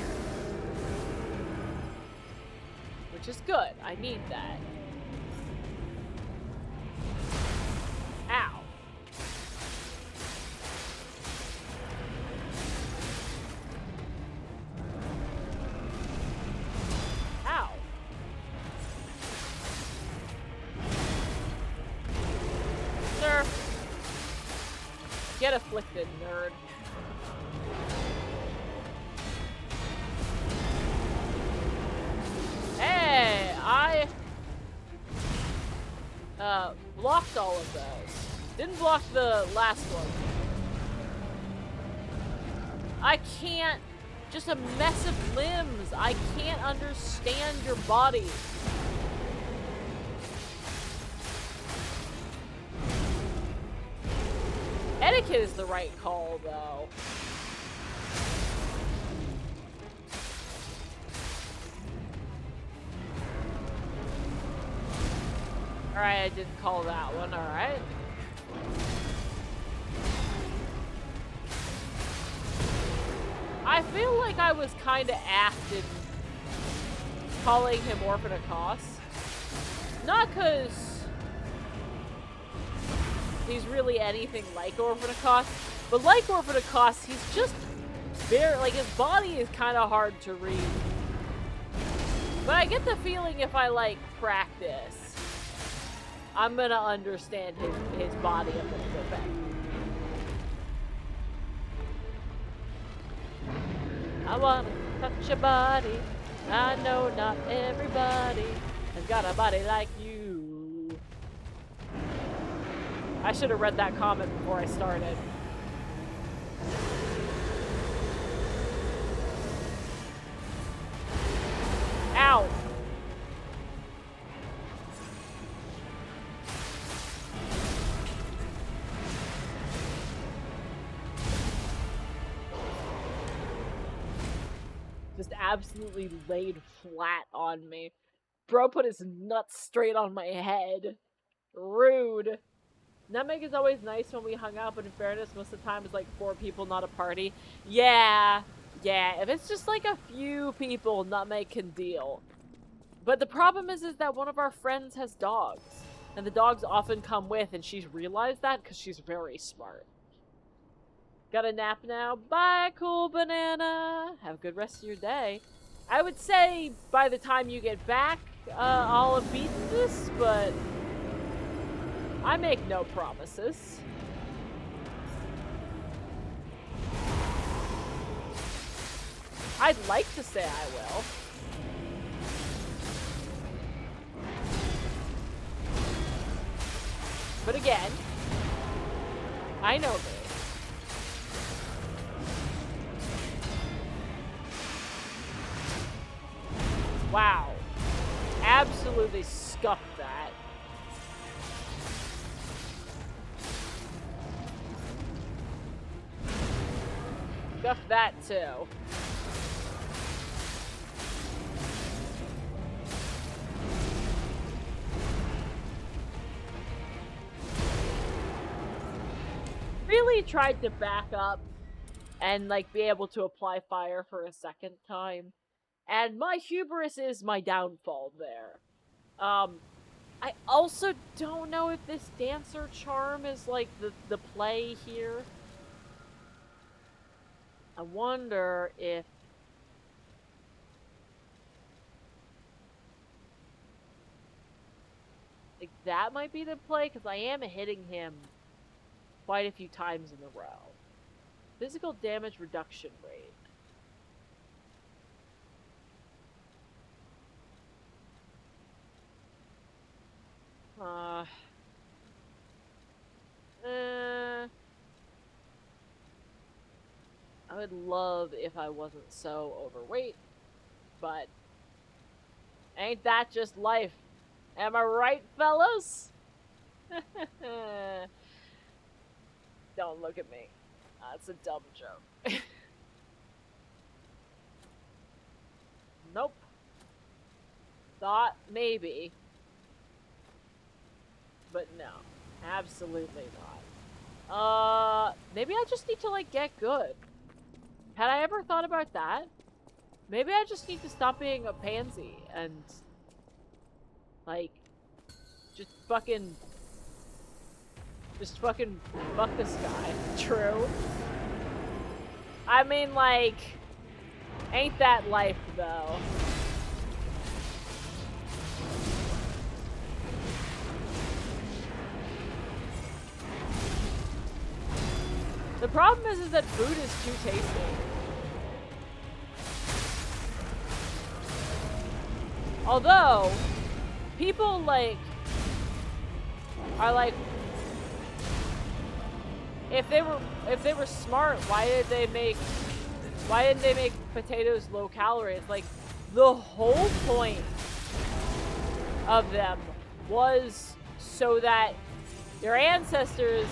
Which is good. I need that. Ow. Ow. Sir. Get afflicted, nerd. Hey, I blocked all of those. Didn't block the last one. I can't, just a mess of limbs. I can't understand your body. Etiquette is the right call, though. Alright, I didn't call that one, alright. I feel like I was kinda aft in calling him Orphan of Kos. Not cause he's really anything like Orphan of Kos, but like Orphan of Kos, he's just very, like, his body is kinda hard to read. But I get the feeling if I, like, practice, I'm gonna understand his body a little bit better. I wanna touch your body. I know not everybody has got a body like you. I should have read that comment before I started. Ow! just absolutely laid flat on me. Bro put his nuts straight on my head. Rude. Nutmeg is always nice when we hung out, but in fairness, most of the time it's like 4 people, not a party. Yeah, if it's just like a few people, Nutmeg can deal. But the problem is that one of our friends has dogs. And the dogs often come with, and she's realized that because she's very smart. Got a nap now? Bye, cool banana! Have a good rest of your day. I would say by the time you get back, I'll have beaten this, but I make no promises. I'd like to say I will. But again, I know me. Wow. Absolutely scuffed that. Scuffed that too. Really tried to back up and like be able to apply fire for a second time. And my hubris is my downfall there. I also don't know if this dancer charm is like the play here. I wonder if like that might be the play, because I am hitting him quite a few times in a row. Physical damage reduction rate. I would love if I wasn't so overweight, but ain't that just life? Am I right, fellas? Don't look at me. That's a dumb joke. Nope. Thought maybe. But no. Absolutely not. Maybe I just need to, like, get good. Had I ever thought about that? Maybe I just need to stop being a pansy and, like, just fucking fuck this guy. True. I mean, like, ain't that life, though? The problem is that food is too tasty. Although, people, like, are like, if they were smart, why didn't they make potatoes low calorie? It's like, the whole point of them was so that your ancestors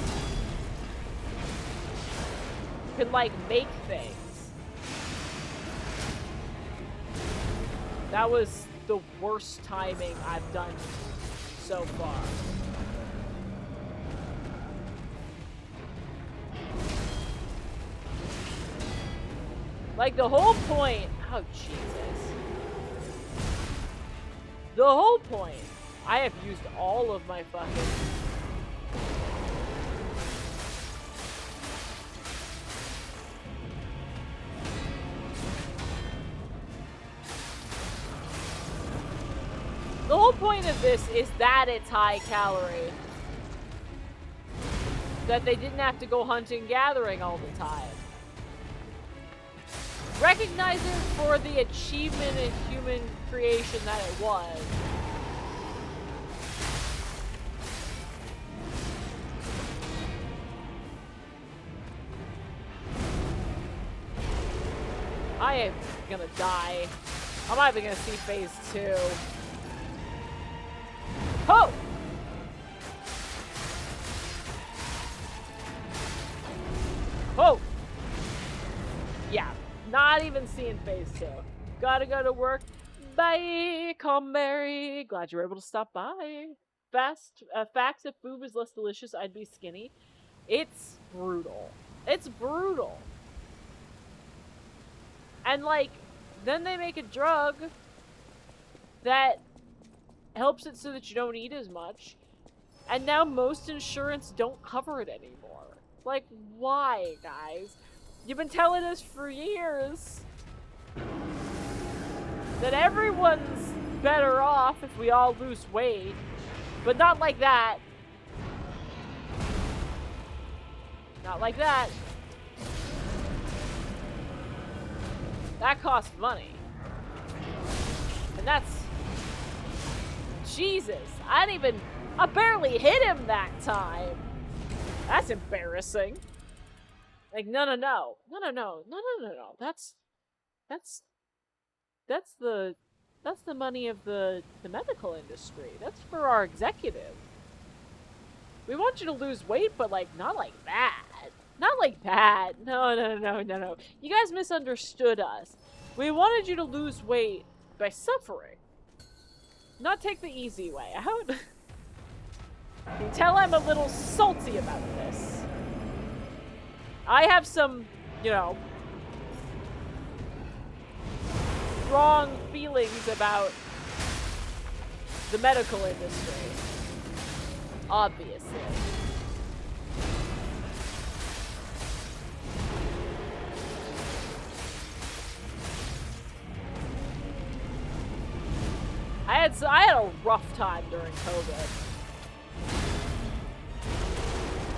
could, like, make things. That was the worst timing I've done so far. Like, the whole point... Oh, Jesus. The whole point... I have used all of my fucking... The whole point of this is that it's high calorie. That they didn't have to go hunting gathering all the time. Recognize it for the achievement in human creation that it was. I am gonna die. I'm not even gonna see phase 2. Oh! Oh! Yeah, not even seeing phase 2. Gotta go to work. Bye, Comberry. Glad you were able to stop by. Facts, if food was less delicious, I'd be skinny. It's brutal. It's brutal. And, like, then they make a drug that helps it so that you don't eat as much. And now most insurance don't cover it anymore. Like, why, guys? You've been telling us for years that everyone's better off if we all lose weight. But not like that. Not like that. That costs money. And that's... Jesus. I barely hit him that time. That's embarrassing. Like, no. That's the money of the medical industry. That's for our executive. We want you to lose weight, but, like, not like that. Not like that. No. You guys misunderstood us. We wanted you to lose weight by suffering. Not take the easy way out. You can tell I'm a little salty about this. I have some, you know, strong feelings about the medical industry. Obviously. I had a rough time during COVID.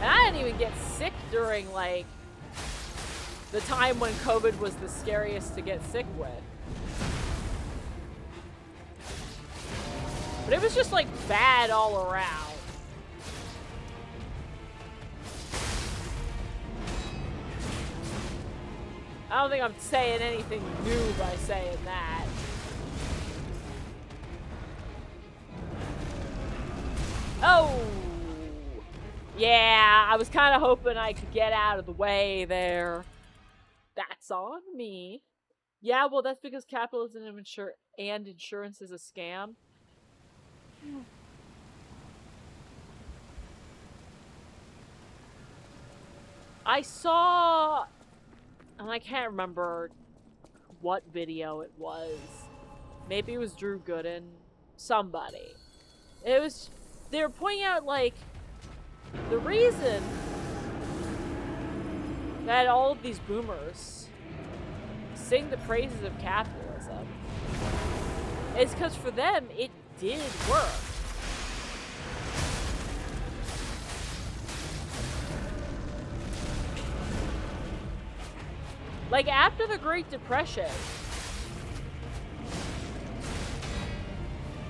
And I didn't even get sick during, like, the time when COVID was the scariest to get sick with. But it was just, like, bad all around. I don't think I'm saying anything new by saying that. Oh! Yeah, I was kind of hoping I could get out of the way there. That's on me. Yeah, well, that's because capitalism and insurance is a scam. I saw, and I can't remember what video it was. Maybe it was Drew Gooden. Somebody. They were pointing out, like, the reason that all of these boomers sing the praises of capitalism is because for them, it did work. Like, after the Great Depression,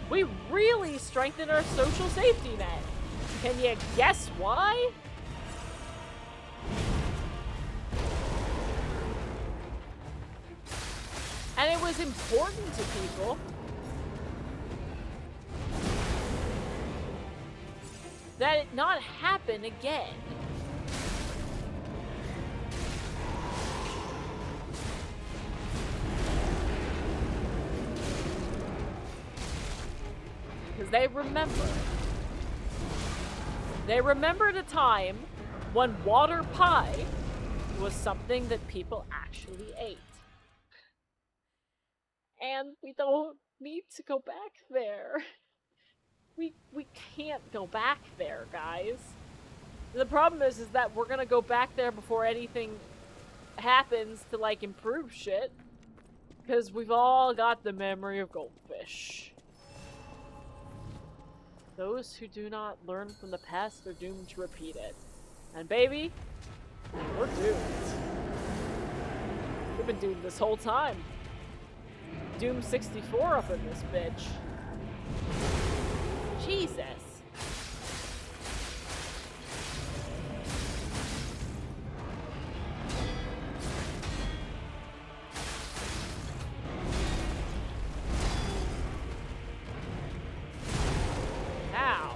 we really strengthened our social safety net. Can you guess why? And it was important to people. That it not happen again. Because they remember. They remembered a time when water pie was something that people actually ate. And we don't need to go back there. We can't go back there, guys. The problem is that we're gonna go back there before anything happens to, like, improve shit. Because we've all got the memory of goldfish. Those who do not learn from the past are doomed to repeat it. And baby, we're doomed. We've been doomed this whole time. Doom 64 up in this bitch. Jesus. Ow.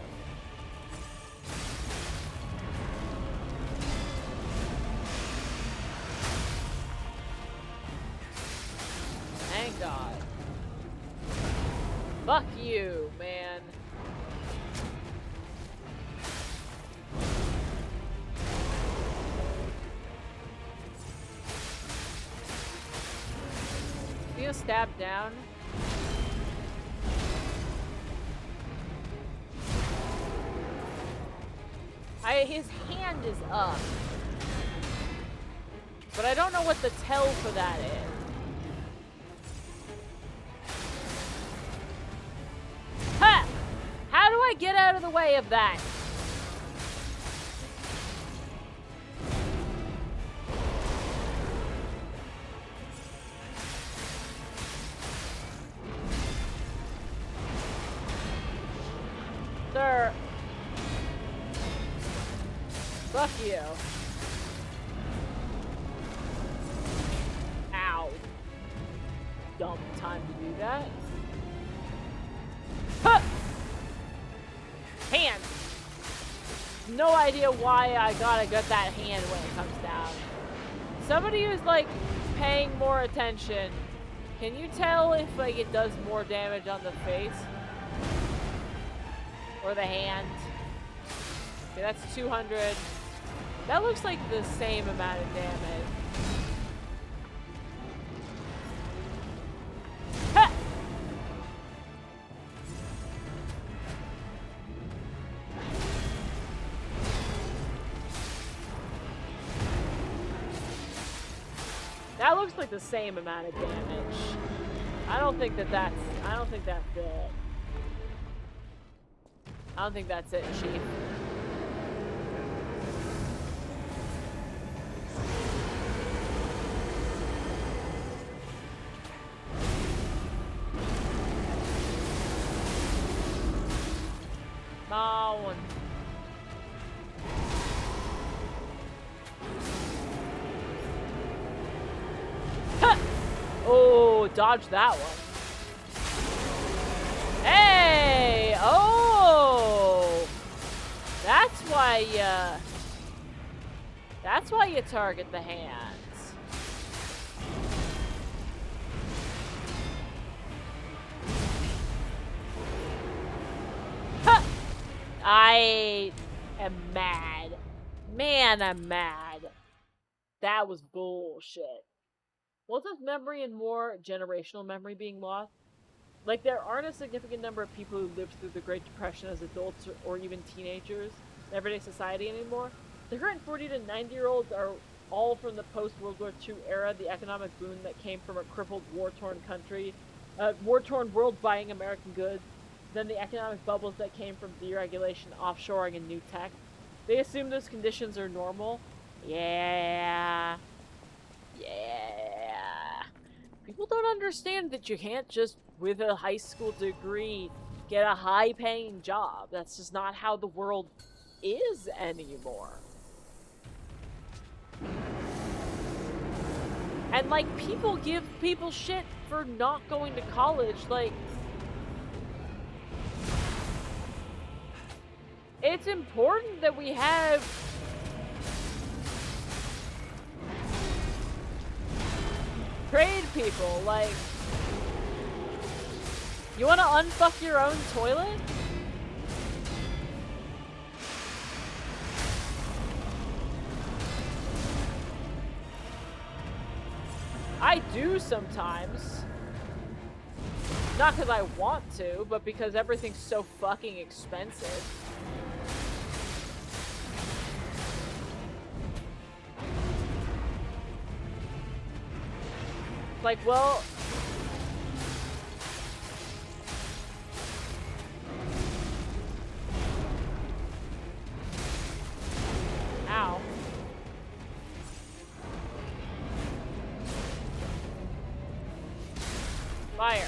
Thank God. Fuck you, man. Feel stabbed down. His hand is up. But I don't know what the tell for that is. Ha! How do I get out of the way of that? Sir. Fuck you. Ow. Dumb time to do that. Huh! Hand. No idea why I gotta get that hand when it comes down. Somebody who's like paying more attention. Can you tell if like it does more damage on the face? Or the hand? Okay, that's 200. That looks like the same amount of damage. Ha! That looks like the same amount of damage. I don't think that's it. I don't think that's it, Chief. No. Huh. Oh, dodge that one. Hey! Oh! That's why you target the hands. Huh. I am mad. Man, I'm mad. That was bullshit. What's with memory and more generational memory being lost? Like, there aren't a significant number of people who lived through the Great Depression as adults or even teenagers in everyday society anymore. The current 40 to 90-year-olds are all from the post-World War II era, the economic boom that came from a crippled, war-torn country, war-torn world buying American goods, then the economic bubbles that came from deregulation, offshoring, and new tech. They assume those conditions are normal. Yeah. People don't understand that you can't just, with a high school degree, get a high-paying job. That's just not how the world is anymore. And, like, people give people shit for not going to college. Like, it's important that we have trade people. Like, you want to unfuck your own toilet? I do sometimes. Not because I want to, but because everything's so fucking expensive. Like, well... Ow. Fire.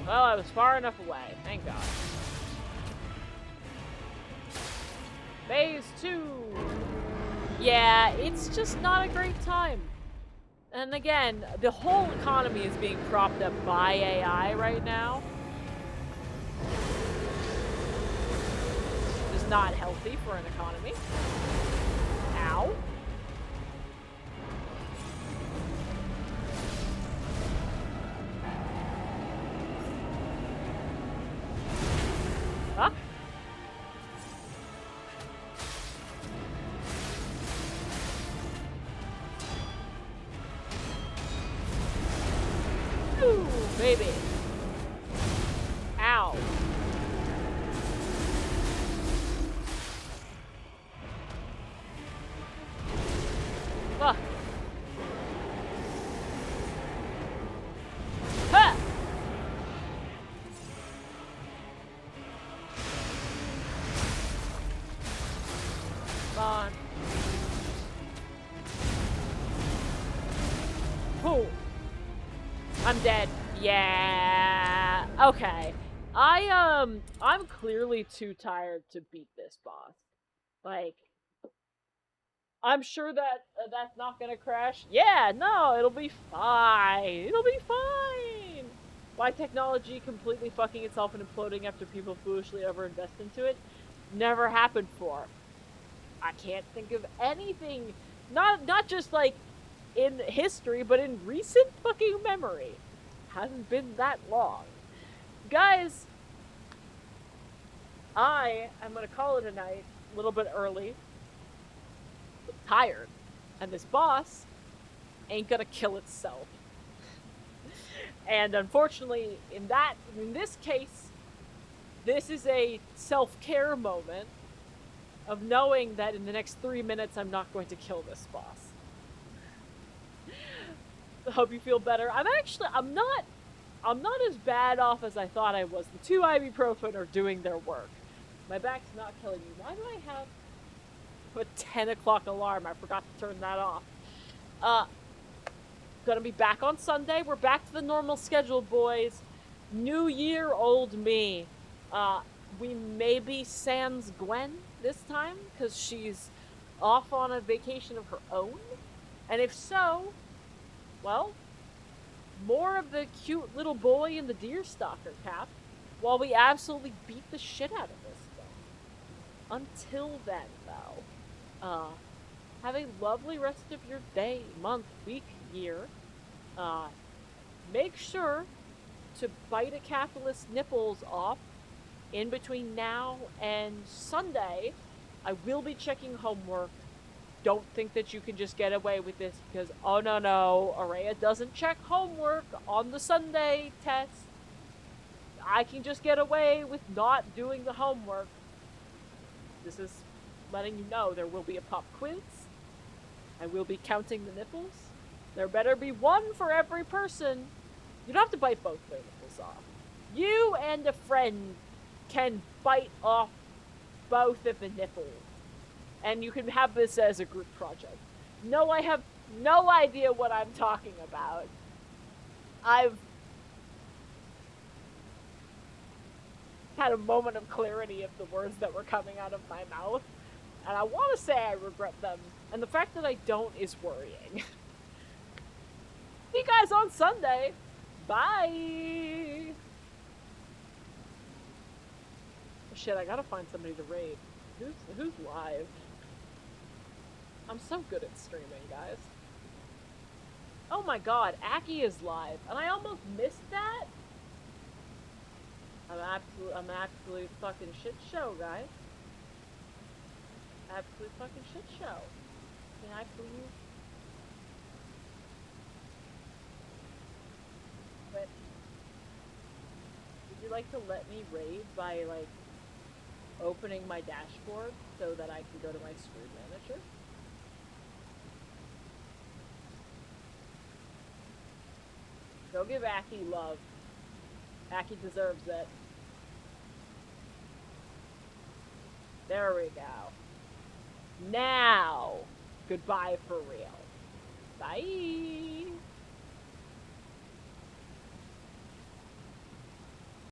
Well, I was far enough away. Thank God. Phase 2! Yeah, it's just not a great time. And again, the whole economy is being propped up by AI right now. It's not healthy for an economy. Ow. I'm dead. Yeah. Okay. I'm clearly too tired to beat this boss. Like, I'm sure that that's not gonna crash. Yeah, no, it'll be fine. It'll be fine. Why technology completely fucking itself and imploding after people foolishly overinvest into it? Never happened before. I can't think of anything. Not just like in history, but in recent fucking memory. Hasn't been that long. Guys, I am gonna call it a night a little bit early. I'm tired. And this boss ain't gonna kill itself. And unfortunately, in this case, this is a self-care moment of knowing that in the next 3 minutes I'm not going to kill this boss. I hope you feel better. I'm not as bad off as I thought I was. The 2 ibuprofen are doing their work. My back's not killing me. Why do I have a 10 o'clock alarm? I forgot to turn that off. Gonna be back on Sunday. We're back to the normal schedule, boys. New year, old me. We may be sans Gwen this time, because she's off on a vacation of her own. And if so, well, more of the cute little boy in the deerstalker cap, while we absolutely beat the shit out of this thing. Until then, though, have a lovely rest of your day, month, week, year. Make sure to bite a capitalist's nipples off in between now and Sunday. I will be checking homework. Don't think that you can just get away with this because, oh no, Araya doesn't check homework on the Sunday test. I can just get away with not doing the homework. This is letting you know there will be a pop quiz. I will be counting the nipples. There better be one for every person. You don't have to bite both their nipples off. You and a friend can bite off both of the nipples. And you can have this as a group project. No, I have no idea what I'm talking about. I've had a moment of clarity of the words that were coming out of my mouth. And I want to say I regret them. And the fact that I don't is worrying. See you guys on Sunday. Bye. Oh, shit, I gotta find somebody to raid. Who's live? I'm so good at streaming, guys. Oh my god, Aki is live, and I almost missed that? I'm absolute fucking shit show, guys. Absolute fucking shit show. Can I please? But would you like to let me raid by, like, opening my dashboard so that I can go to my screen manager? Go give Aki love. Aki deserves it. There we go. Now, goodbye for real. Bye.